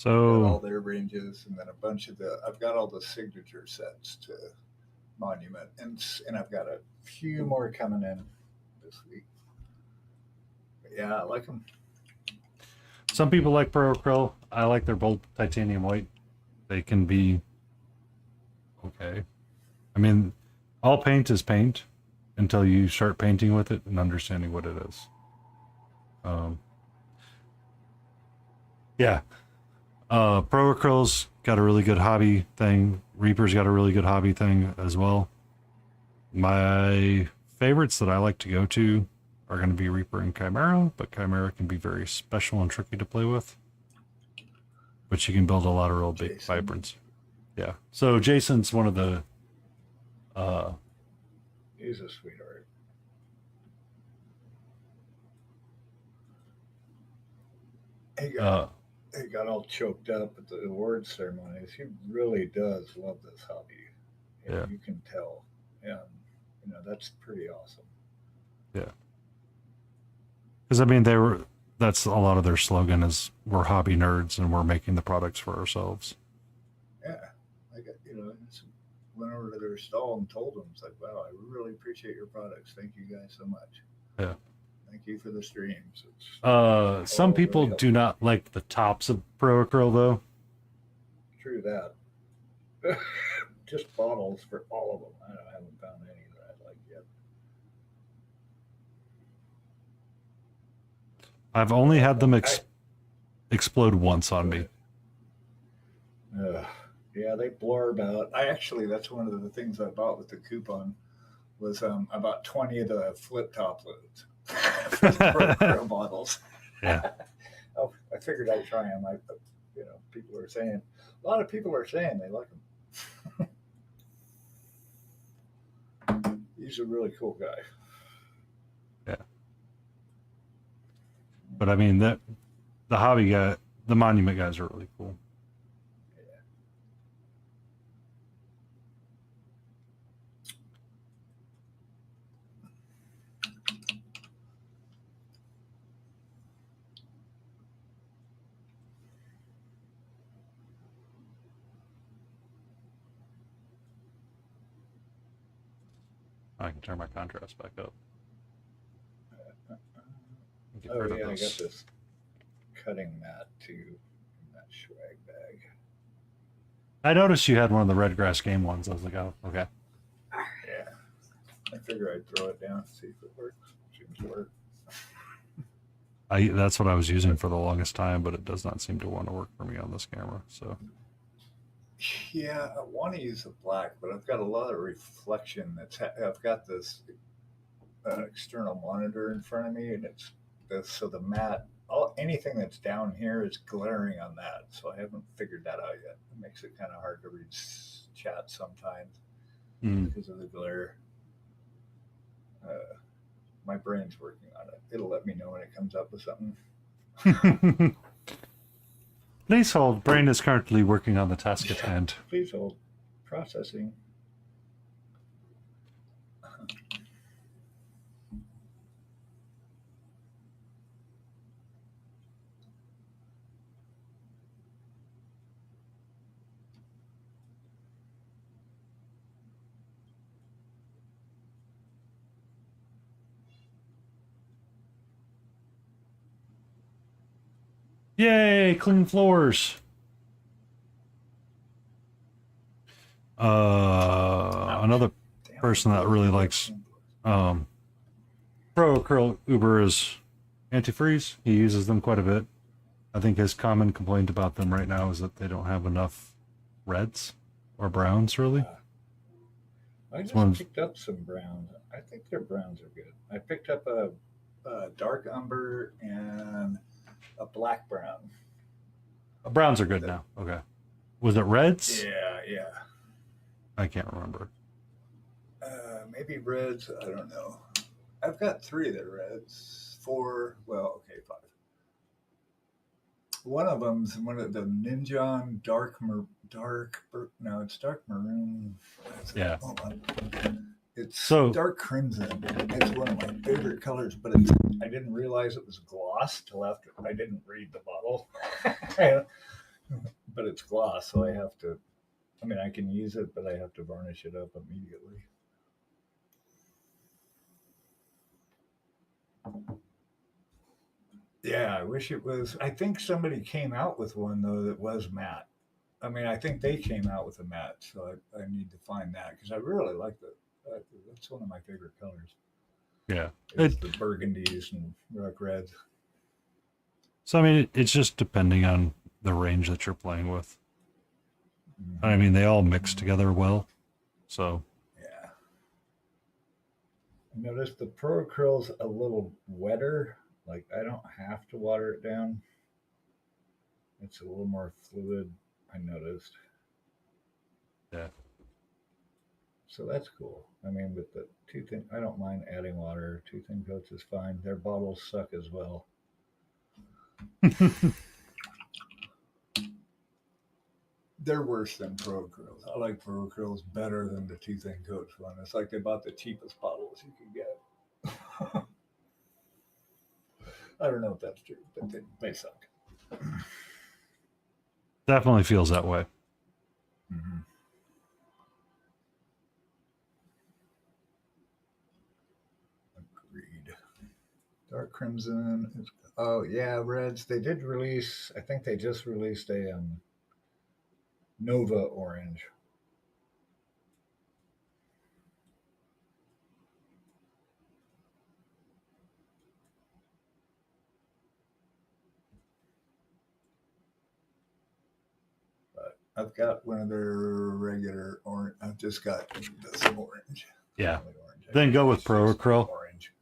Got all So, their ranges and then a bunch of the. I've got all the signature sets to Monument and I've got a few more coming in this week. But yeah, I like them. some people like Pro Acryl. I like their bold titanium white. They can be okay. I mean, all paint is paint until you start painting with it and understanding what it is. Um, yeah. Pro Acryl's got a really good hobby thing. Reaper's got a really good hobby thing as well. My favorites that I like to go to are going to be Reaper and Chimera, but Chimera can be very special and tricky to play with. But you can build a lot of real big Jason. vibrance. Yeah. So Jason's one of the He's a sweetheart. uh He got all choked up at the award ceremonies. He really does love this hobby. And Yeah. you can tell. And that's pretty awesome. yeah. Because I mean that's a lot of their slogan is we're hobby nerds and we're making the products for ourselves. Yeah. I got just went over to their stall and told them, it's like, wow, I really appreciate your products. Thank you guys so much. Yeah. Thank you for the streams. It's Some all people really do not like the tops of Pro Acryl though. true that. Just bottles for all of them. I haven't found any that I like yet. I've only had them explode once on me. Yeah, they blurb out. That's one of the things I bought with the coupon was I bought 20 of the flip top loads for the Pro bottles. Yeah. Oh, I figured I'd try them. A lot of people are saying they like them. He's a really cool guy. Yeah. But I mean the hobby guy, the monument guys are really cool. I can turn my contrast back up. Get Oh rid of yeah, I got this. this cutting mat too in that swag bag. I noticed you had one of the red grass game ones. I was like, oh, okay. Yeah. I figure I'd throw it down and see if it works. Seems to work. That's what I was using for the longest time, but it does not seem to want to work for me on this camera. So Yeah, I want to use the black, but I've got a lot of reflection. I've got this external monitor in front of me, and so the mat, anything that's down here is glaring on that. So I haven't figured that out yet. It makes it kind of hard to read chat sometimes because of the glare. My brain's working on it. It'll let me know when it comes up with something. Please hold. Brain is currently working on the task at hand. Please hold. Processing. Yay, clean floors. Another Damn, person that really likes Pro Curl Uber is antifreeze. He uses them quite a bit. I think his common complaint about them right now is that they don't have enough reds or browns, really. I just one's- picked up some browns. I think their browns are good. I picked up a dark umber and a black brown. Browns are good now. Okay. Was it reds? Yeah. I can't remember. Maybe reds. I don't know. I've got 3 of the reds. 4. Well, okay, 5. One of them's one of the Ninja dark. No, it's dark maroon. Yeah. Hold on. It's So- dark crimson. It's one of my favorite colors, but I didn't realize it was gloss till after I didn't read the bottle. But it's gloss, so I have to. I mean, I can use it, but I have to varnish it up immediately. Yeah, I wish it was. I think somebody came out with one though that was matte. I mean, I think they came out with a matte, so I need to find that because I really like that. That's one of my favorite colors. Yeah. It's the burgundies and rock reds. So, I mean, it's just depending on the range that you're playing with. Mm-hmm. I mean, they all mix together well. So, Yeah. I noticed the Pro Acryl's a little wetter. Like, I don't have to water it down. It's a little more fluid, I noticed. yeah. So that's cool. I mean, with the 2 thin, I don't mind adding water. 2 thin coats is fine. Their bottles suck as well. They're worse than Pro Acryls. I like Pro Acryls better than the 2 thin coats one. It's like they bought the cheapest bottles you could get. I don't know if that's true, but they suck. Definitely feels that way. Mm-hmm. Agreed. Dark Crimson. Oh yeah, Reds. They did release. I think they just released a Nova Orange. But I've got one of their regular orange. I've just got this orange. Yeah. Only orange. Then go with Pro Acryl. Orange.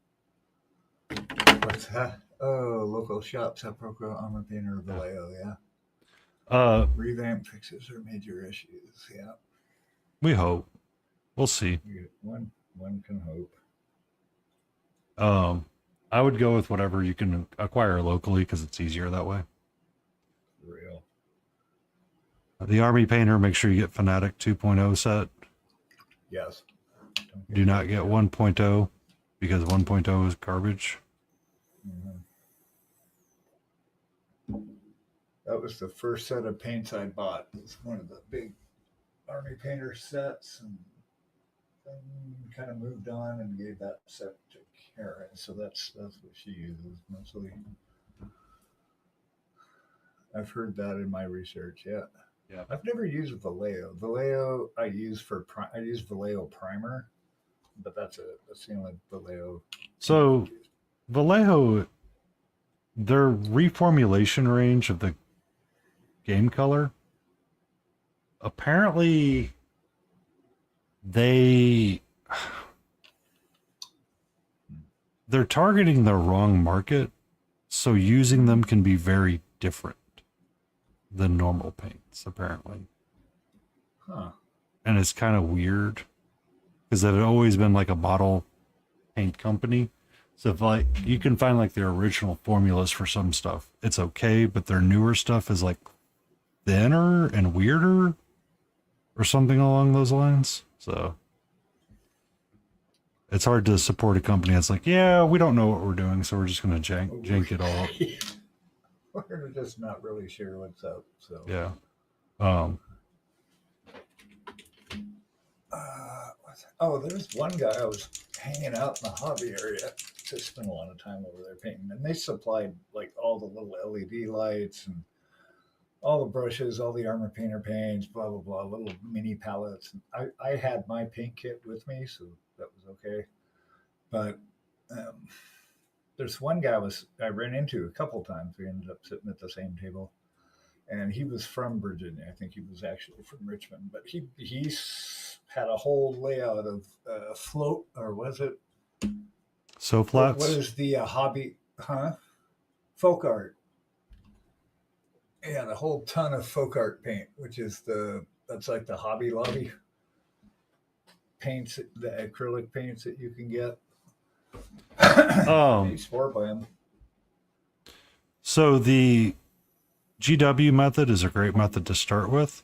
What's that? Oh, local shops have Pro Acryl Armor Painter Vallejo. Yeah. Revamp fixes their major issues. Yeah. We hope. We'll see. One can hope. I would go with whatever you can acquire locally because it's easier that way. For real. The Army Painter, make sure you get Fanatic 2.0 set. Yes. Do not get 1.0 because 1.0 is garbage. Mm-hmm. That was the first set of paints I bought. It was one of the big Army Painter sets, and then kind of moved on and gave that set to Karen. So that's what she uses mostly. I've heard that in my research. Yeah. Yeah. I've never used Vallejo. Vallejo I use Vallejo primer, but that's it. That's the only Vallejo. So Vallejo, their reformulation range of the game color, apparently they're targeting the wrong market, so using them can be very different than normal paints, apparently. Huh. And it's kind of weird because they've always been like a bottle paint company. So if like you can find like their original formulas for some stuff, it's okay, but their newer stuff is like thinner and weirder or something along those lines. So it's hard to support a company that's like, yeah, we don't know what we're doing, so we're just going to jank it all up. We're just not really sure what's up. So Yeah. what's Oh, there's one guy I was hanging out in the hobby area. Just spent a lot of time over there painting, and they supplied like all the little LED lights and all the brushes, all the armor painter paints, blah blah blah, little mini palettes. I had my paint kit with me, so that was okay. But um, there's one guy I ran into a couple times. We ended up sitting at the same table, and he was from Virginia. I think he was actually from Richmond, but he's had a whole layout of float, or was it? So What flats. is the hobby? Huh? Folk art. Yeah, a whole ton of folk art paint, which is that's like the Hobby Lobby paints, the acrylic paints that you can get. Um, You swore by them. So the GW method is a great method to start with,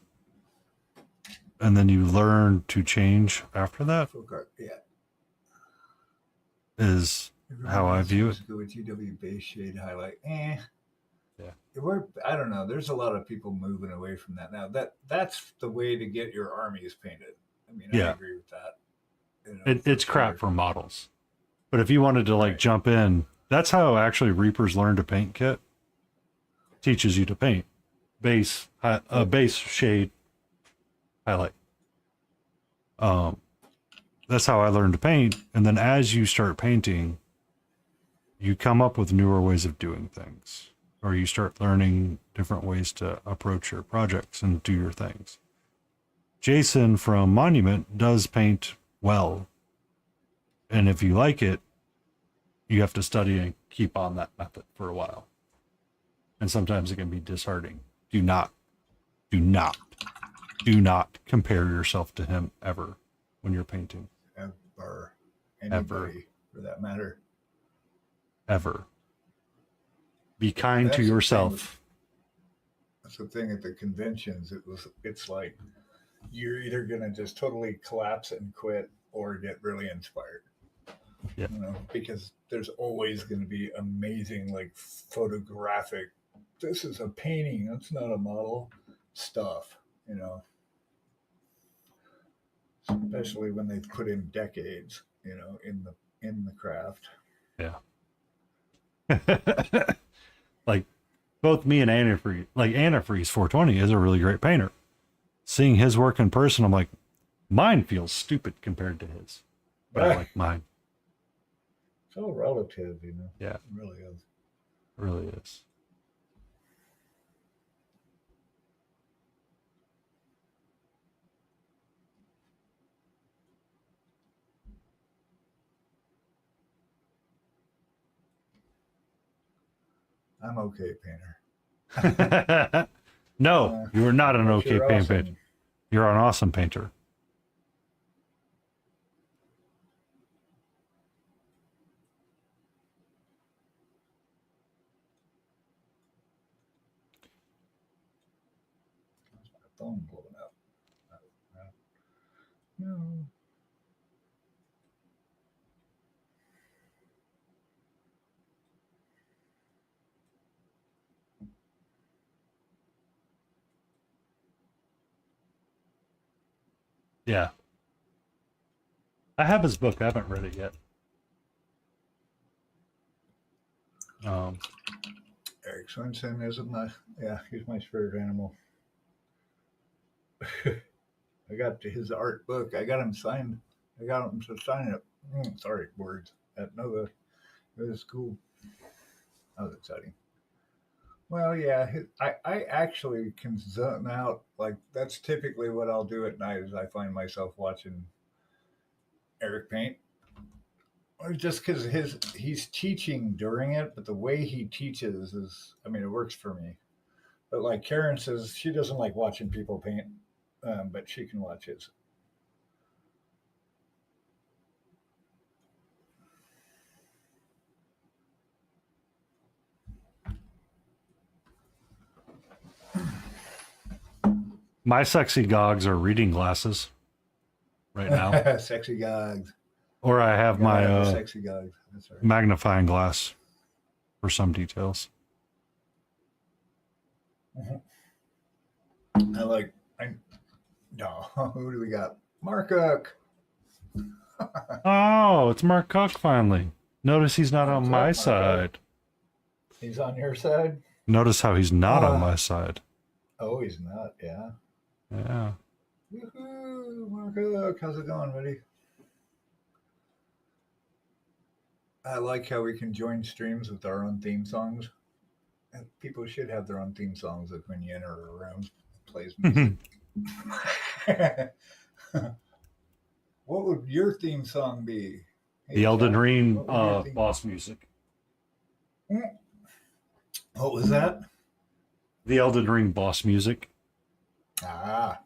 and then you learn to change after that. Folk art, yeah. Is how I view it. Go with GW base shade highlight. Yeah. I don't know. There's a lot of people moving away from that now. That's the way to get your armies painted. I mean, I Yeah. agree with that. You know, It's for crap sure. for models. But if you wanted to like Right. jump in, that's how actually Reapers learn to paint kit. Teaches you to paint base shade highlight. That's how I learned to paint. And then as you start painting, you come up with newer ways of doing things, or you start learning different ways to approach your projects and do your things. Jason from Monument does paint well. And if you like it, you have to study and keep on that method for a while. And sometimes it can be disheartening. Do not compare yourself to him ever when you're painting. Or anybody for that matter. Ever. Be kind That's to the thing yourself. That's the thing at the conventions. It's like you're either gonna just totally collapse and quit or get really inspired. Yeah. You know, because there's always gonna be amazing like photographic, this is a painting, that's not a model stuff, you know. Especially when they've put in decades, you know, in the craft. Yeah. Like both me and Antifreeze, like Antifreeze 420 is a really great painter. Seeing his work in person, I'm like, mine feels stupid compared to his. But I like mine. It's all relative, you know. Yeah. It really is. It really is. I'm okay, painter. No, you are not an okay You're paint awesome. painter. You're an awesome painter. My phone blowing up. No. Yeah. I have his book. I haven't read it yet. Eric Swenson isn't he's my spirit animal. I got his art book. I got him signed. I got him to sign it. Sorry, words. At Nova. It was cool. That was exciting. Well, yeah, I actually can zone out. Like, that's typically what I'll do at night is I find myself watching Eric paint. Or just because he's teaching during it, but the way he teaches is, I mean, it works for me. But like Karen says, she doesn't like watching people paint, but she can watch his. My sexy gogs are reading glasses right now. Sexy gogs. Or I have my sexy gogs. That's right. magnifying glass for some details. No, who do we got? Mark Cook. Oh, it's Mark Cock finally. Notice he's not on What's my up, Mark? side. He's on your side? Notice how he's not on Ah. my side. Oh, he's not, yeah. Yeah. Woohoo, Mark, how's it going, buddy? I like how we can join streams with our own theme songs. And people should have their own theme songs, like when you enter a room, it plays music. What would your theme song be? Hey, The Elden John, Ring what would your theme- boss music. What was that? The Elden Ring boss music. Ah.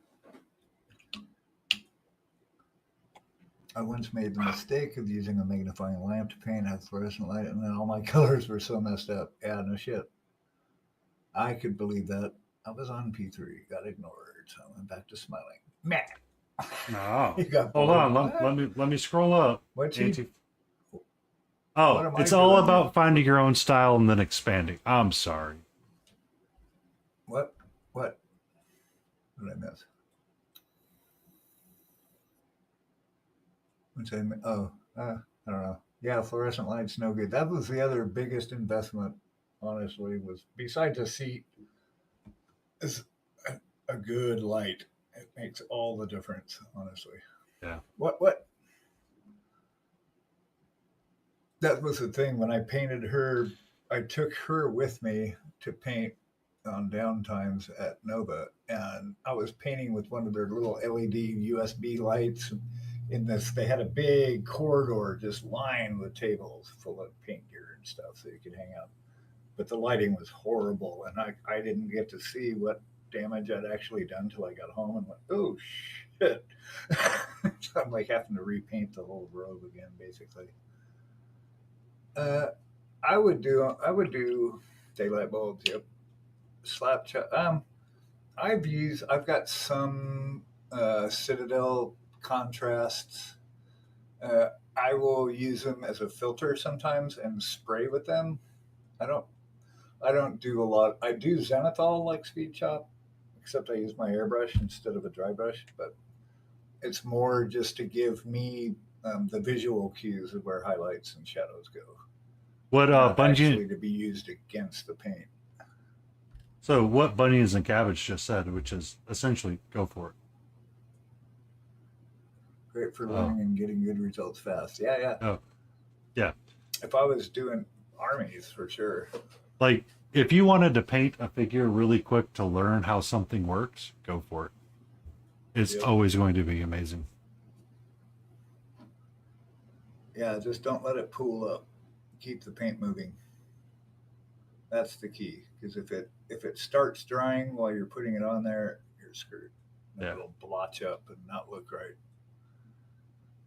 I once made the mistake of using a magnifying lamp to paint a fluorescent light, and then all my colors were so messed up. Yeah, no shit. I could believe that. I was on P3, got ignored, so I went back to smiling. Meh. No. You got Hold bored. on. What? Let me scroll up. What's Anti- he? What Oh, am I it's all doing? about finding your own style and then expanding. I'm sorry. What? What did I miss? What's I miss? Oh, I don't know. Yeah, fluorescent light's no good. That was the other biggest investment, honestly, was besides a seat, is a good light. It makes all the difference, honestly. Yeah. What? That was the thing when I painted her. I took her with me to paint on downtimes at Nova, and I was painting with one of their little LED USB lights. In this, they had a big corridor just lined with tables full of paint gear and stuff, so you could hang out. But the lighting was horrible, and I didn't get to see what damage I'd actually done till I got home and went, oh shit! So I'm like having to repaint the whole robe again, basically. I would do daylight bulbs. Yep, slap. I've got some Citadel contrasts. I will use them as a filter sometimes and spray with them. I don't. I don't do a lot. I do zenithal like speed chop, except I use my airbrush instead of a dry brush. But it's more just to give me the visual cues of where highlights and shadows go. What Not Bungie? actually to be used against the paint. So what Bunnies and Cabbage just said, which is essentially go for it. Great for learning and getting good results fast. Yeah. Oh, yeah. If I was doing armies, for sure. Like if you wanted to paint a figure really quick to learn how something works, go for it. It's Yep. always going to be amazing. Yeah, just don't let it pool up. Keep the paint moving. That's the key. Because if it starts drying while you're putting it on there, you're screwed. Yeah. It'll blotch up and not look right.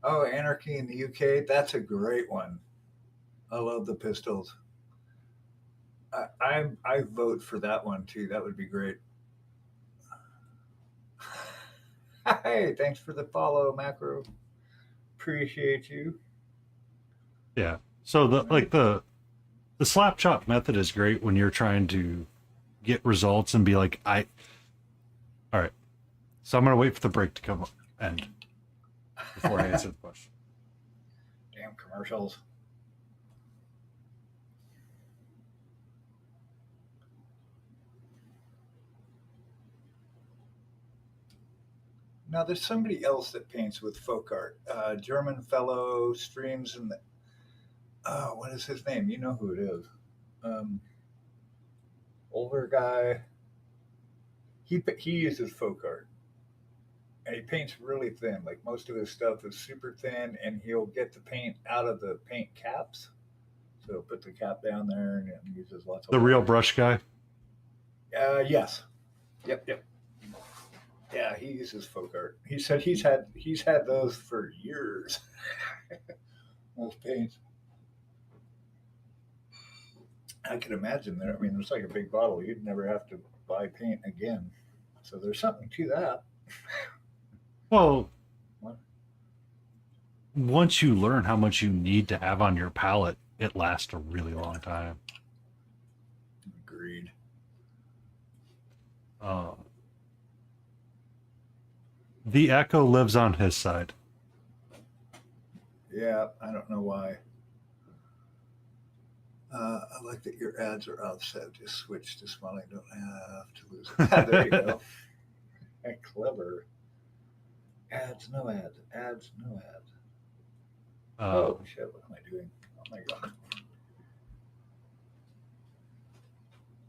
Oh, Anarchy in the UK, that's a great one. I love the pistols. I vote for that one too. That would be great. Hey, thanks for the follow, Macro. Appreciate you. Yeah. So the slap chop method is great when you're trying to get results and be like, all right. So I'm gonna wait for the break to come end before I answer the question. Damn commercials. Now, there's somebody else that paints with folk art. German fellow streams in the. What is his name? You know who it is. Older guy. He uses folk art, and he paints really thin. Like most of his stuff is super thin, and he'll get the paint out of the paint caps. So he'll put the cap down there and he uses lots of. The real water. brush guy. Yes. Yep. Yeah, he uses folk art. He said he's had those for years. Those paints. I can imagine there. I mean, it's like a big bottle. You'd never have to buy paint again. So there's something to that. Well, What? once you learn how much you need to have on your palette, it lasts a really long time. Agreed. The Echo lives on his side. Yeah, I don't know why. I like that your ads are offset. Just switch to smiling. Don't have to lose it. There you go. Clever. Ads, no ads. Ads, no ads. Oh, shit. What am I doing? Oh, my God.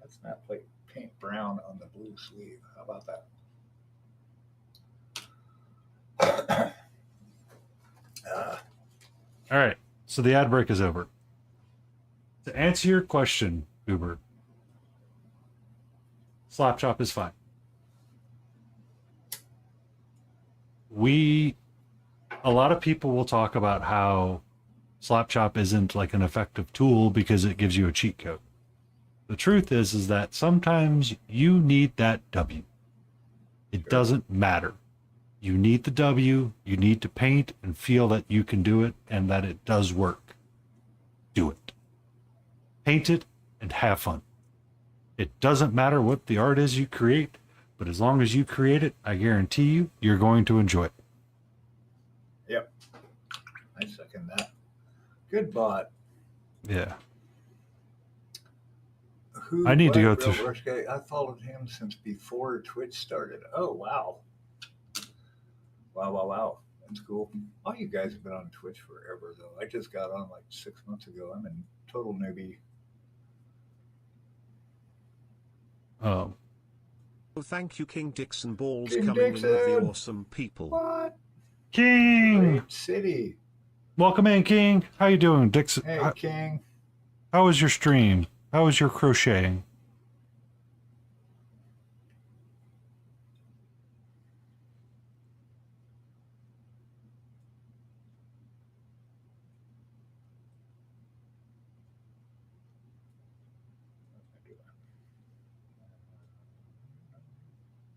Let's not play paint brown on the blue sleeve. How about that? All right. So the ad break is over. To answer your question, Uber, Slap Chop is fine. A lot of people will talk about how Slap Chop isn't like an effective tool because it gives you a cheat code. The truth is that sometimes you need that W. It doesn't matter. You need the W, you need to paint and feel that you can do it and that it does work. Do it. Paint it and have fun. It doesn't matter what the art is you create, but as long as you create it, I guarantee you, you're going to enjoy it. Yep. I second that. Good bot. Yeah. Who? I need to what? go Real through. Rush guy? I followed him since before Twitch started. Oh, wow. Wow. That's cool. All you guys have been on Twitch forever, though. I just got on like 6 months ago. I'm a total newbie. Um, Thank you, King Dixon Balls, King coming in with the Dixon! awesome people. What? King! Great city. Welcome in, King. How you doing, Dixon? Hey, King. How was your stream? How was your crocheting?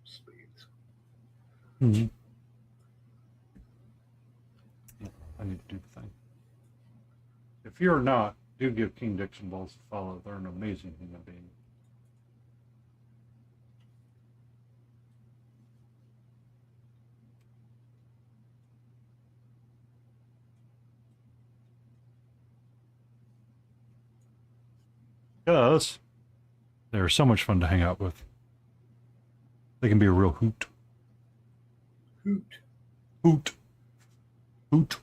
Sleeves. Mm-hmm. I need to do the thing. If you're not, do give King Dixon Balls a follow. They're an amazing human being. Because they're so much fun to hang out with. They can be a real hoot. Hoot. Hoot. Hoot.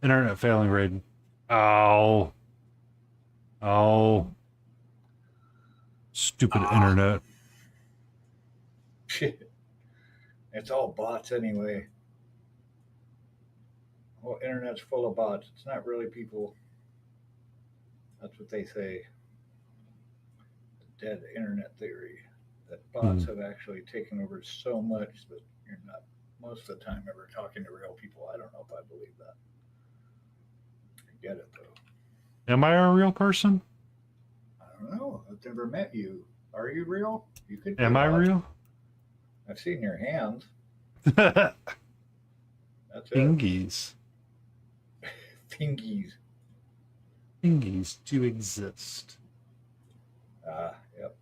Internet failing, Raiden. Oh. Oh. Stupid internet. Shit. It's all bots anyway. Well, internet's full of bots. It's not really people. That's what they say. The dead internet theory. That bots have actually taken over so much that you're not most of the time ever talking to real people. I don't know if I believe that. I get it though. Am I a real person? I don't know. I've never met you. Are you real? You could. Am I real? I've seen your hands. That's it. Fingies. Fingies. Fingies to exist. Yep.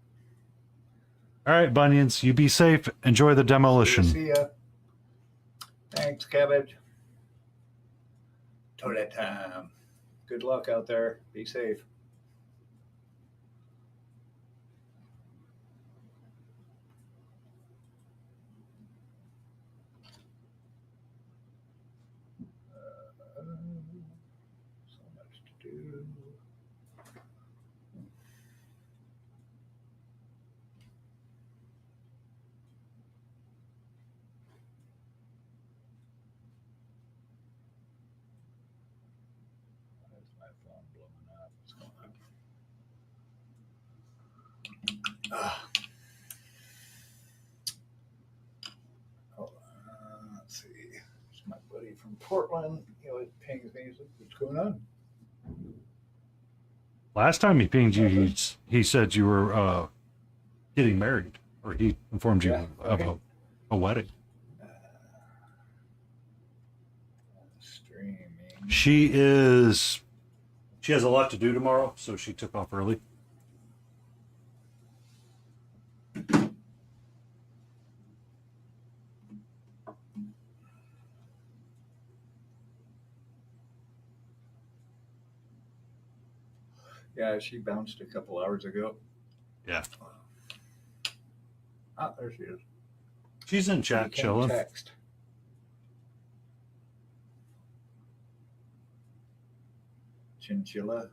All right, Bunions, you be safe. Enjoy the demolition. See ya. Thanks, Cabbage. Toilet time. Good luck out there. Be safe. So much to do. Why is my phone blowing up? What's going on? Hold on. Let's see. It's my buddy from Portland. He always pings me. He's like, what's going on? Last time he pinged you, he said you were getting married, or he informed you of a wedding. Streaming. She has a lot to do tomorrow, so she took off early. Yeah, she bounced a couple hours ago. Yeah. Ah, there she is. She's in She chat came chilling. text. Chinchilla.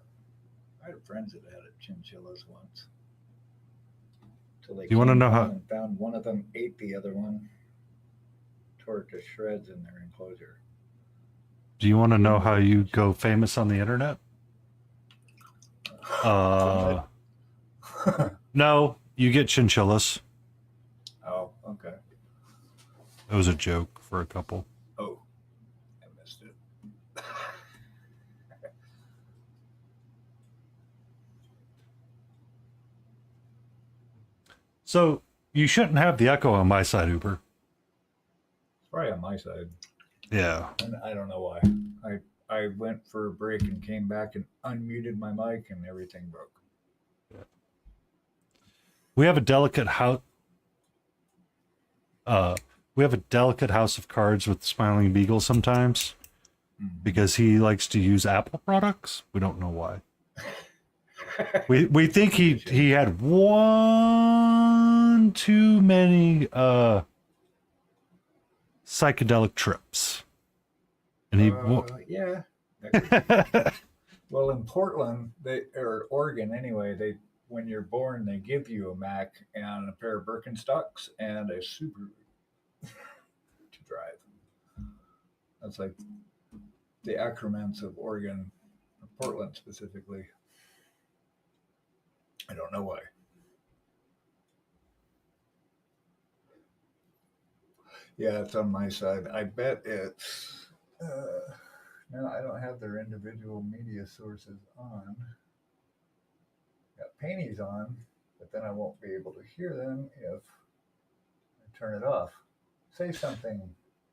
I had friends that had chinchillas once. Till they Do you wanna came know home how- and found one of them ate the other one, tore it to shreds in their enclosure. Do you want to know how you go famous on the internet? No, you get chinchillas. Oh, okay. It was a joke for a couple. Oh, I missed it. So you shouldn't have the echo on my side, Uber. It's probably on my side. Yeah. And I don't know why. I went for a break and came back and unmuted my mic and everything broke. We have a delicate house. We have a delicate house of cards with Smiling Beagle sometimes because he likes to use Apple products. We don't know why. We think he had one too many psychedelic trips, and he Yeah. Well, in Portland, or Oregon anyway, when you're born, they give you a Mac and a pair of Birkenstocks and a Subaru to drive. That's like the accoutrements of Oregon, Portland specifically. I don't know why. Yeah, it's on my side. I bet it's. No, I don't have their individual media sources on. Got Painties on, but then I won't be able to hear them if I turn it off. Say something.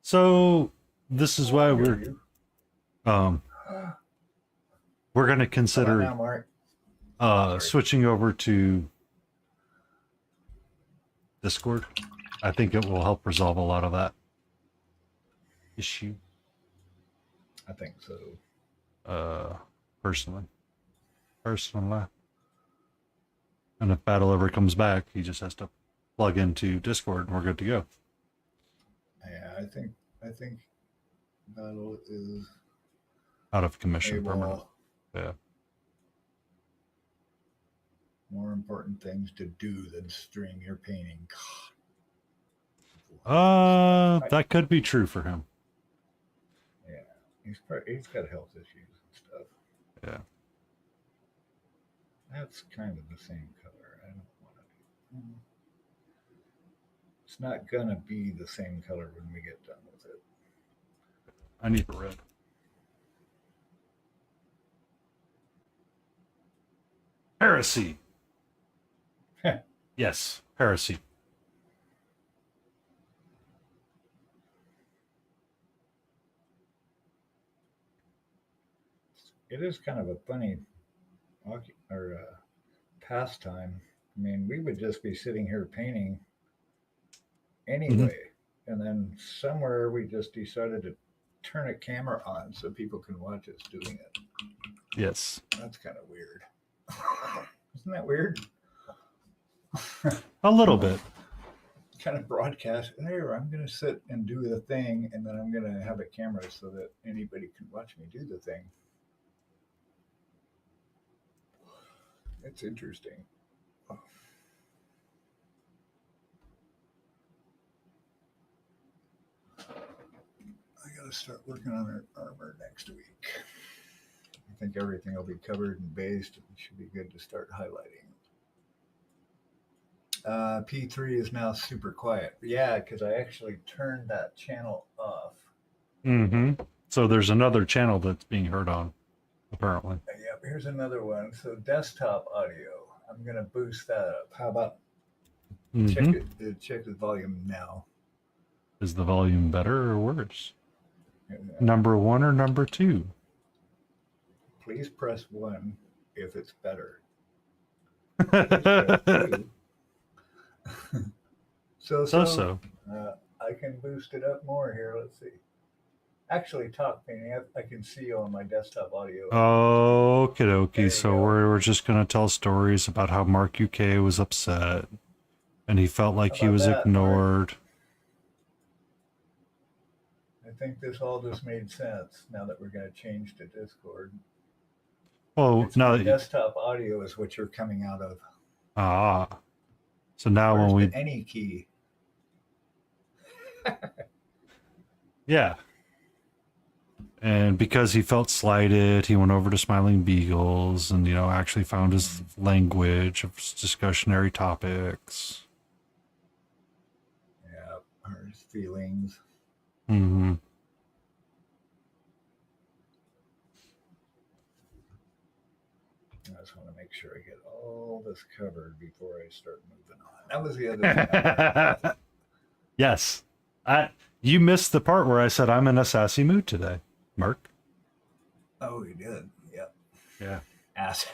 So this is why I hear we're you. we're going to How about consider now, Mark? switching over to Discord. I think it will help resolve a lot of that issue. I think so. Personally. And if Battle ever comes back, he just has to plug into Discord and we're good to go. Yeah, I think Battle is Out of commission permanent. able. Yeah. More important things to do than string your painting. That could be true for him. Yeah, he's got health issues and stuff. Yeah. That's kind of the same color. I don't want to. It's not gonna be the same color when we get done with it. I need the red. Heresy. Yes, heresy. It is kind of a funny pastime. I mean, we would just be sitting here painting anyway, and then somewhere we just decided to turn a camera on so people can watch us doing it. Yes. That's kind of weird. Isn't that weird? A little bit. Kind of broadcast. Here, I'm going to sit and do the thing, and then I'm going to have a camera so that anybody can watch me do the thing. It's interesting. I got to start working on our armor next week. I think everything will be covered and based. It should be good to start highlighting. P3 is now super quiet. Yeah, because I actually turned that channel off. Mm-hmm. So there's another channel that's being heard on, apparently. Yep, here's another one. So desktop audio. I'm going to boost that up. How about check the volume now? Is the volume better or worse? Number 1 or number 2? Please press 1 if it's better. So. I can boost it up more here. Let's see. Actually, talk, Penny. I can see you on my desktop audio. Okie There dokie. you So go. we're just gonna tell stories about how Mark UK was upset, and he felt like How he about was that, Mark? ignored. I think this all just made sense now that we're going to change to Discord. Well, It's now my that you, desktop audio is what you're coming out of. so now Where's when the we, any key? yeah, and because he felt slighted, he went over to Smiling Beagles and actually found his language of discussionary topics. Yeah, her feelings. Hmm. I just want to make sure I get all this covered before I start moving on. That was the other thing I wanted to ask. Yes, you missed the part where I said I'm in a sassy mood today, Mark. Oh, you did. Yep. Yeah. Ass.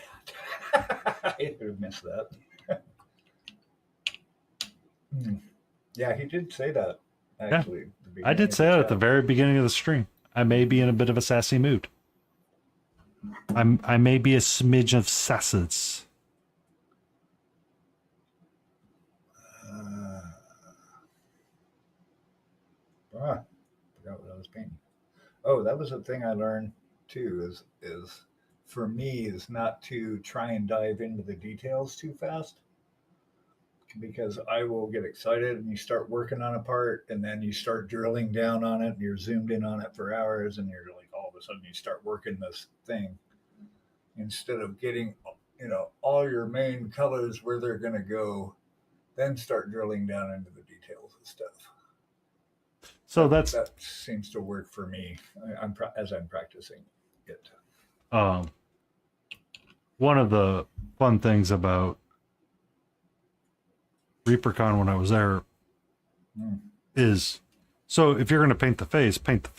I would have missed that. Hmm. Yeah, he did say that, actually. At the I beginning did of say the that at the chat. very beginning of the stream. I may be in a bit of a sassy mood. I may be a smidge of sasses. Forgot what I was painting. Oh, that was the thing I learned too. Is for me is not to try and dive into the details too fast, because I will get excited and you start working on a part and then you start drilling down on it and you're zoomed in on it for hours and you're like all of a sudden you start working this thing instead of getting all your main colors where they're going to go, then start drilling down into the details and stuff. So that seems to work for me. As I'm practicing it. One of the fun things about ReaperCon when I was there is, so if you're going to paint the face, but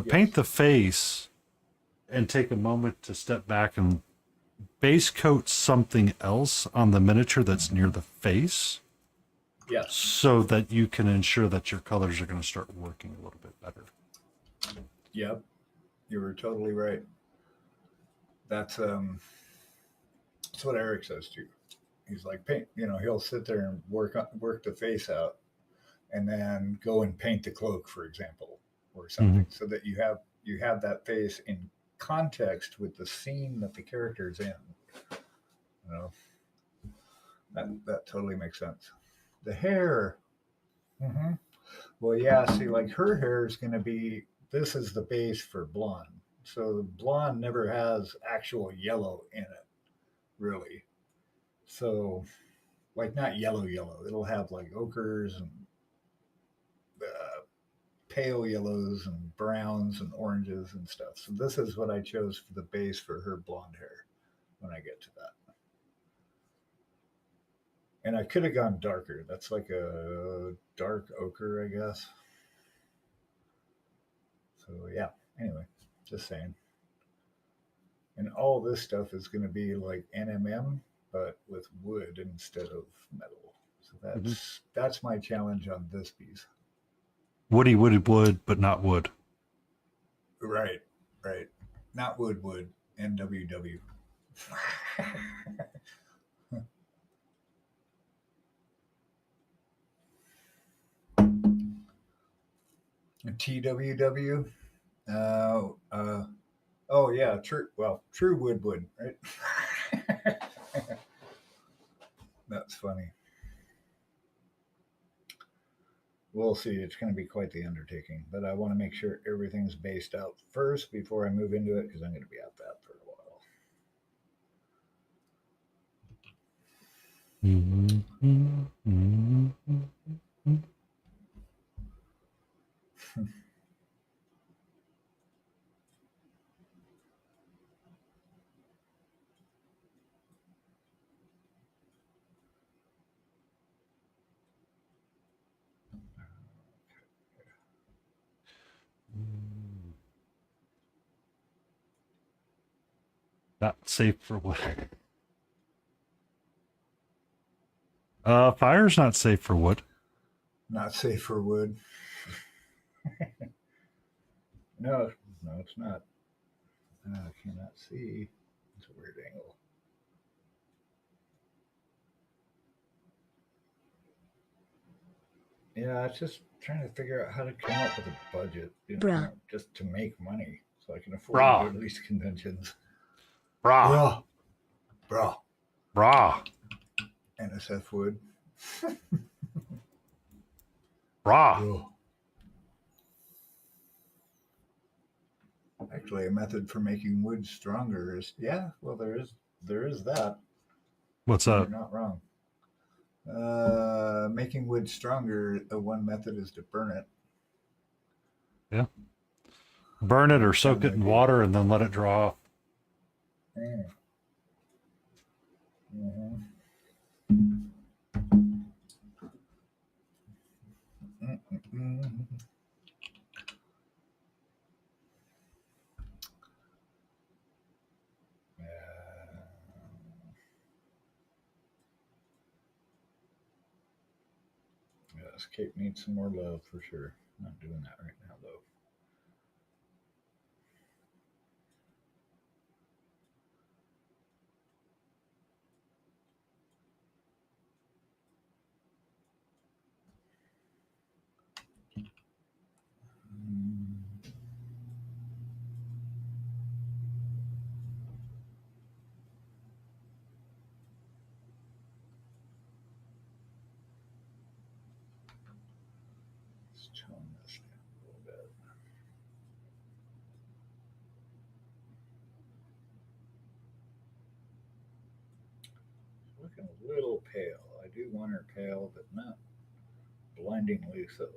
Yes. paint the face and take a moment to step back and base coat something else on the miniature that's near the face. Yes. So that you can ensure that your colors are going to start working a little bit better. Yep. You were totally right. That's what Eric says too. He's like paint, he'll sit there and work the face out and then go and paint the cloak, for example, or something, so that you have that face in context with the scene that the character's in. That totally makes sense. The hair. Mm-hmm. Well, yeah, see, like her hair is going to be, this is the base for blonde. So blonde never has actual yellow in it, really. So, like, not yellow. It'll have like ochres and pale yellows and browns and oranges and stuff. So, this is what I chose for the base for her blonde hair when I get to that. And I could have gone darker. That's like a dark ochre, I guess. So, yeah, anyway, just saying. And all this stuff is going to be like NMM, but with wood instead of metal. So that's my challenge on this piece. Woody, wood, but not wood. Right. Not wood, NWW. TWW. Oh yeah, true. Well, true wood, right? That's funny. We'll see. It's going to be quite the undertaking, but I want to make sure everything's based out first before I move into it because I'm going to be at that for a while. Not safe for wood. Fire's not safe for wood. Not safe for wood. No, no, it's not. I cannot see. It's a weird angle. Yeah, it's just trying to figure out how to come up with a budget, Bruh. just to make money so I can afford to Brah. go to these conventions. Brah. Bro. Brah. NSF wood. Brah. Bro. Actually, a method for making wood stronger is there is that. What's You're that? not wrong. Making wood stronger, one method is to burn it. Yeah. Burn it or soak it in water and then let it draw off. Mm. Mm-hmm. Mm-mm-mm. Yes, Kate needs some more love for sure. Not doing that right now though. Let's tone this down a little bit. Looking a little pale. I do want her pale, but not blindingly so.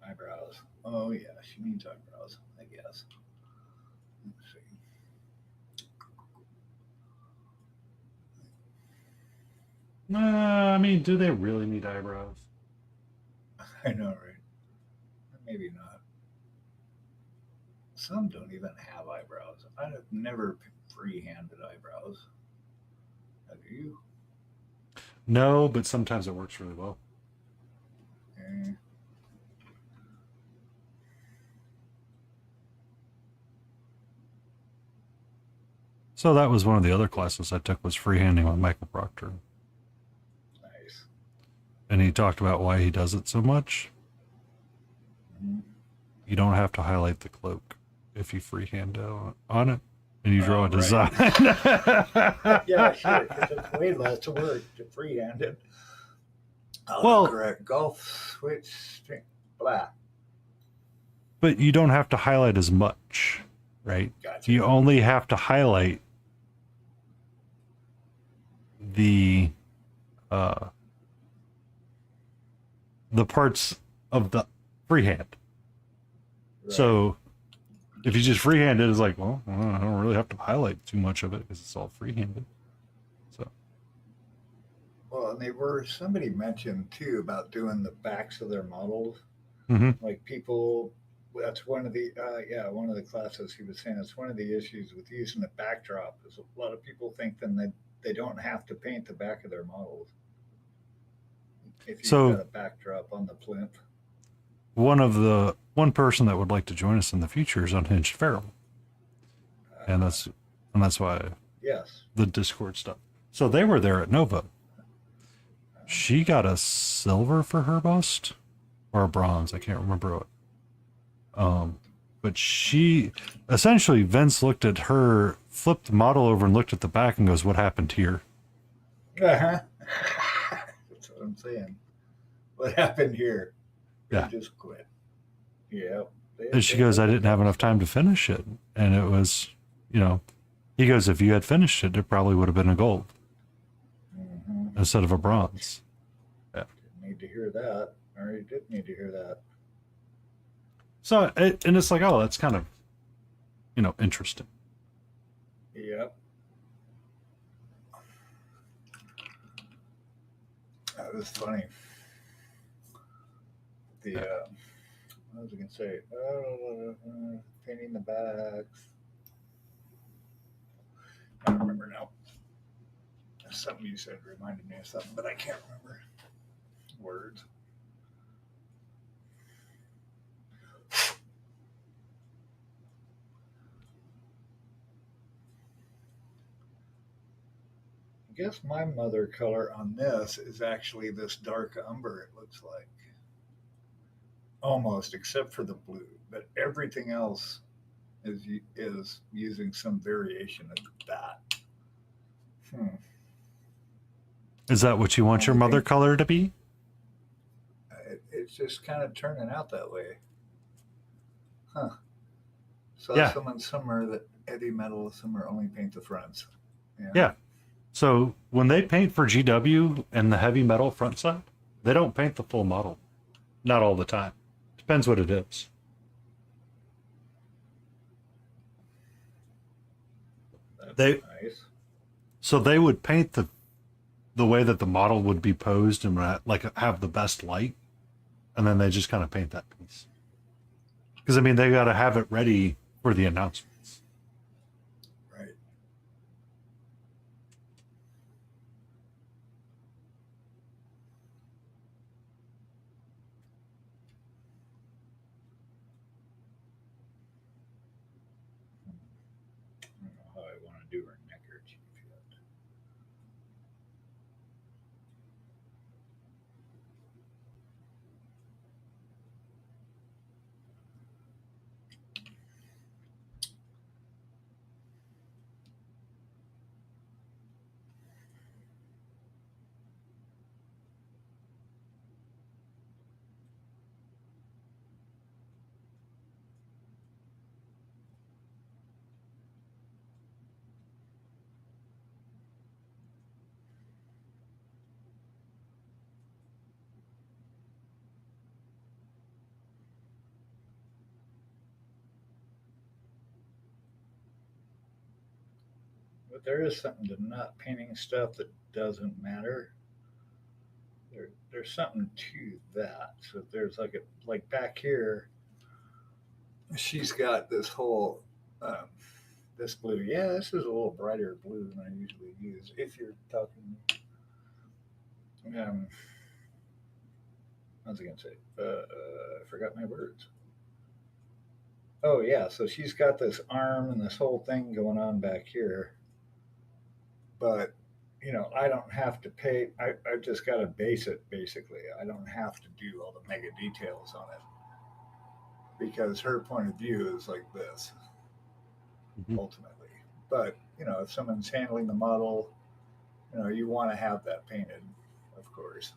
Eyebrows. Oh yeah, she needs eyebrows, I guess. Let's see. I mean, do they really need eyebrows? I know, right? Maybe not. Some don't even have eyebrows. I've never free-handed eyebrows. Have you? No, but sometimes it works really well. Eh. So that was one of the other classes I took, was freehanding with Michael Proctor. Nice. And he talked about why he does it so much. Mhm. You don't have to highlight the cloak if you freehand on it and you draw Oh, a right. design. Yeah, sure. 'Cause it's way less work to freehand it. Well- Correct. Golf, switch, string, blah. But you don't have to highlight as much, right? Gotcha. You only have to highlight the parts of the freehand. Right. So if you just freehand it, it's like, well, I don't really have to highlight too much of it because it's all freehanded. So Well, and somebody mentioned too about doing the backs of their models. Mhm. Like people, that's one of the one of the classes he was saying it's one of the issues with using a backdrop is a lot of people think then that they don't have to paint the back of their models if you've So- got a backdrop on the plinth. one person that would like to join us in the future is Unhinged Feral, and that's why Yes. the Discord stuff. So they were there at Nova. She got a silver for her bust, or a bronze. I can't remember what. But she essentially, Vince looked at her, flipped the model over, and looked at the back and goes, "What happened here?" Uh-huh. That's what I'm saying. What happened here? They Yeah. just quit. Yeah. And she goes, "I didn't have enough time to finish it," and it was, he goes, "If you had finished it, it probably would have been a gold Mm-hmm. instead of a bronze." Didn't need to hear that. Or you did need to hear that. So, and it's like, oh, that's kind of, interesting. Yep. That was funny. the what was I gonna say? Painting the backs. I don't remember now. Something you said reminded me of something, but I can't remember words. I guess my mother color on this is actually this dark umber, it looks like. Almost, except for the blue. But everything else is using some variation of that. Is that what you want your mother color to be? It's just kind of turning out that way. Huh. So Yeah. someone somewhere that heavy metal somewhere only paint the fronts. Yeah. So when they paint for GW and the heavy metal front side, they don't paint the full model. Not all the time. Depends what it is. That's They nice. So they would paint the way that the model would be posed and like have the best light, and then they just kind of paint that piece. Because I mean, they got to have it ready for the announcements. Right. I don't know how I want to do her neckerchief yet. But there is something to not painting stuff that doesn't matter. There's something to that. So there's like back here, she's got this whole this blue. Yeah, this is a little brighter blue than I usually use. If you're talking, what was I gonna say? I forgot my words. Oh yeah, so she's got this arm and this whole thing going on back here, but I don't have to pay. I just got to base it basically. I don't have to do all the mega details on it because her point of view is like this ultimately. But if someone's handling the model, you want to have that painted, of course.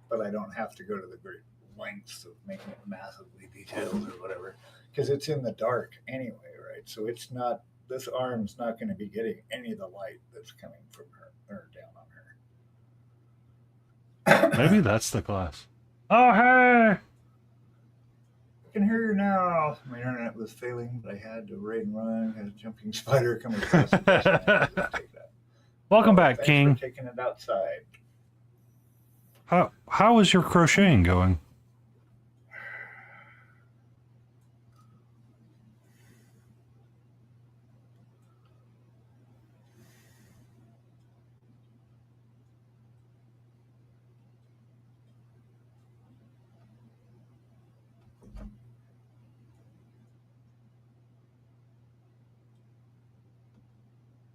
But I don't have to go to the great lengths of making it massively detailed or whatever because it's in the dark anyway, right? So it's not. This arm's not going to be getting any of the light that's coming from her or down on her. Maybe that's the class. Oh, hey! I can hear you now. My internet was failing, but I had to raid and run. Had a jumping spider coming across the desk, and I had to take that. Welcome back, thanks King. for taking it outside. How is your crocheting going?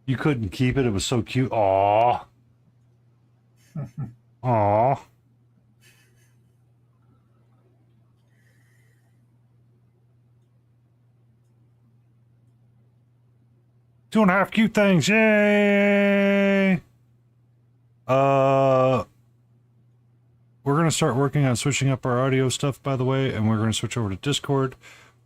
You couldn't keep it. It was so cute. Aw. Aw. Two and a half cute things. Yay! We're going to start working on switching up our audio stuff, by the way, and we're going to switch over to Discord.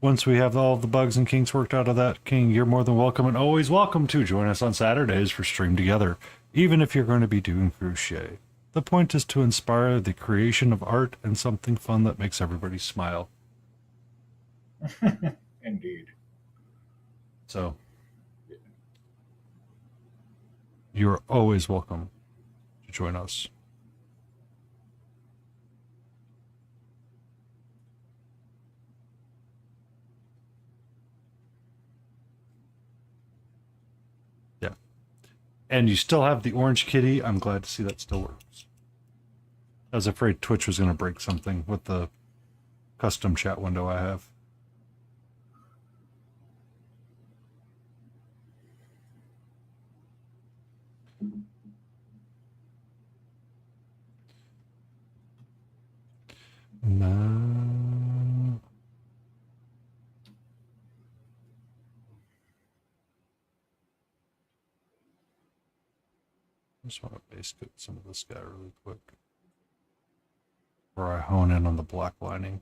Once we have all the bugs and kinks worked out of that, King, you're more than welcome and always welcome to join us on Saturdays for Stream Together, even if you're going to be doing crochet. The point is to inspire the creation of art and something fun that makes everybody smile. Indeed. So, you're always welcome to join us. And you still have the orange kitty. I'm glad to see that still works. I was afraid Twitch was going to break something with the custom chat window I have. No. I just want to base coat some of this guy really quick. Or I hone in on the black lining.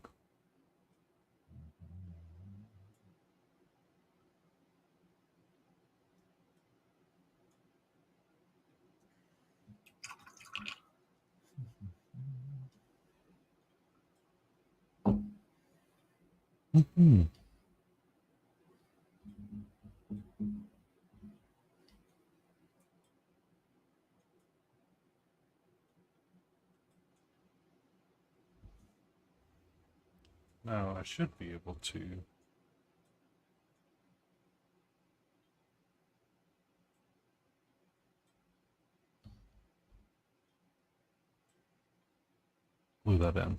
Mm-hmm. Now I should be able to glue that in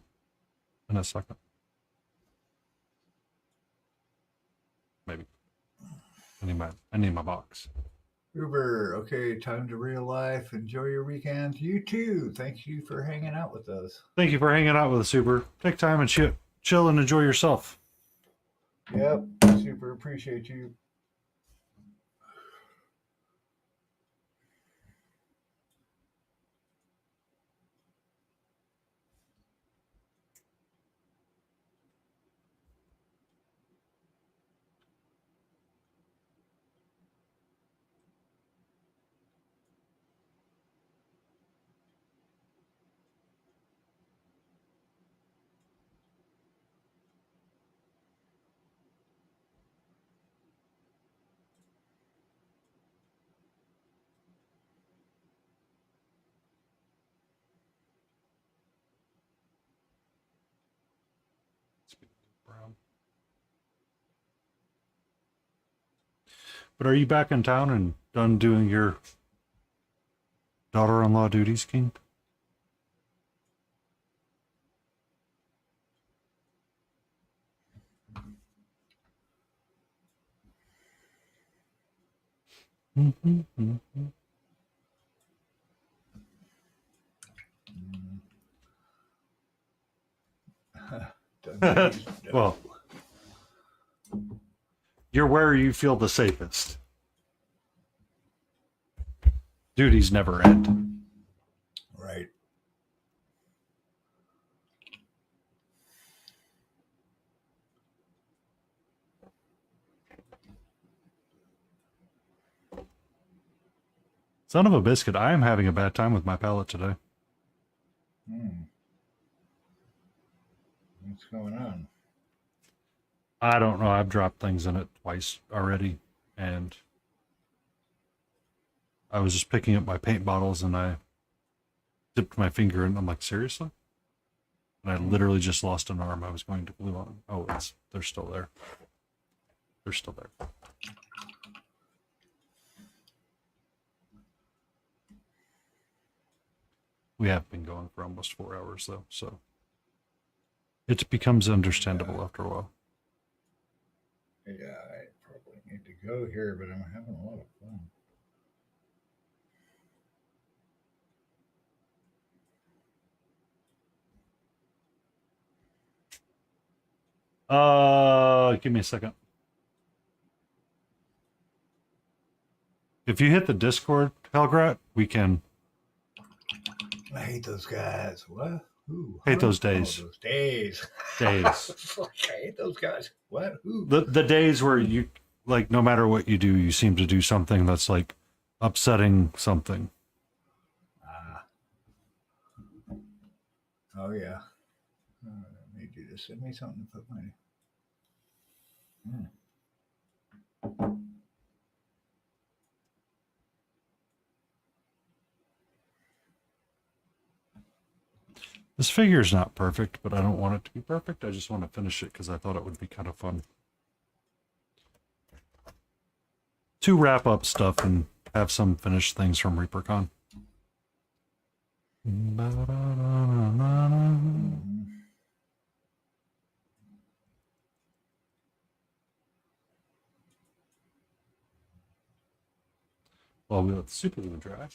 a second. Maybe. I need my box. Uber, okay, time to real life. Enjoy your weekend. You too. Thank you for hanging out with us. Thank you for hanging out with us, Uber. Take time and chill and enjoy yourself. Yep, super appreciate you. Brown. But are you back in town and done doing your daughter-in-law duties, King? Mm-hmm, mm-hmm. Well, you're where you feel the safest. Duties never end. Right. Son of a biscuit, I am having a bad time with my palette today. What's going on? I don't know. I've dropped things in it twice already, and I was just picking up my paint bottles and I dipped my finger in. I'm like, seriously? And I literally just lost an arm I was going to glue on. Oh, they're still there. They're still there. We have been going for almost 4 hours though, so it becomes understandable after a while. Yeah, I probably need to go here, but I'm having a lot of fun. Give me a second. If you hit the Discord, Helgrat, we can. I hate those guys. What? Who? Hate those Oh, days. those days. Days. I hate those guys. What? Who? The days where you, like, no matter what you do, you seem to do something that's like upsetting something. Oh yeah. I need you to send me something to put my. This figure is not perfect, but I don't want it to be perfect. I just want to finish it because I thought it would be kind of fun to wrap up stuff and have some finished things from ReaperCon. Well, we let the super glue dry.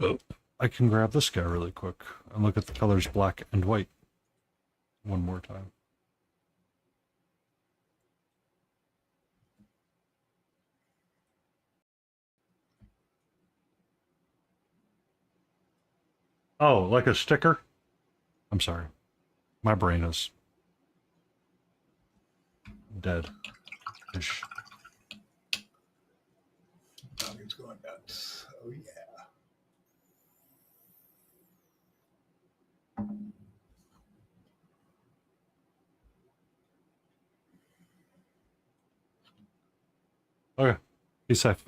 Oh, I can grab this guy really quick and look at the colors black and white one more time. Oh, like a sticker? I'm sorry. My brain is dead. Ish. Doggy's going nuts. Oh yeah. Okay. Be safe.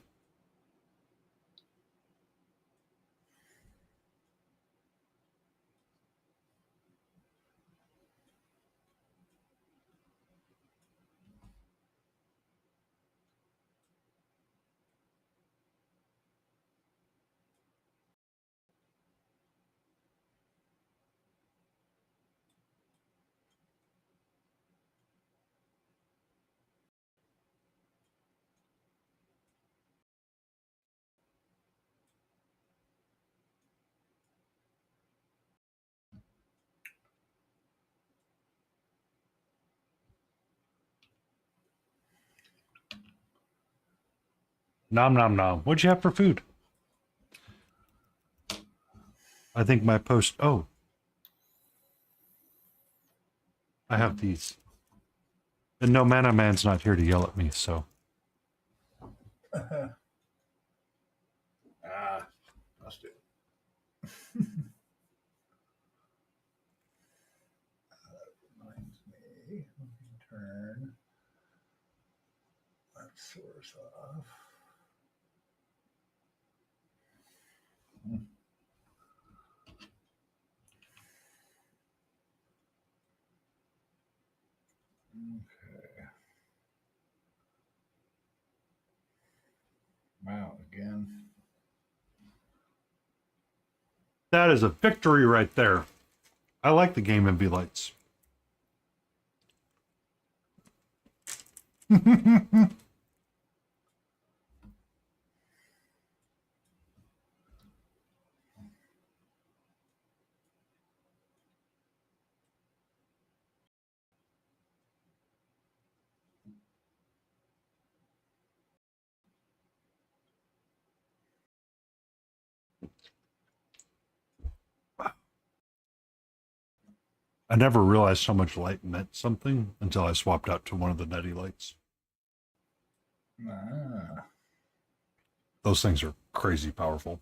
Nom nom nom. What'd you have for food? I think my post. Oh, I have these. And no Mana Man's not here to yell at me, so. Must do. Reminds me. Let me turn that source off. Okay. Wow, again. That is a victory right there. I like the game MV lights. I never realized how much light meant something until I swapped out to one of the nutty lights. Ah. Those things are crazy powerful.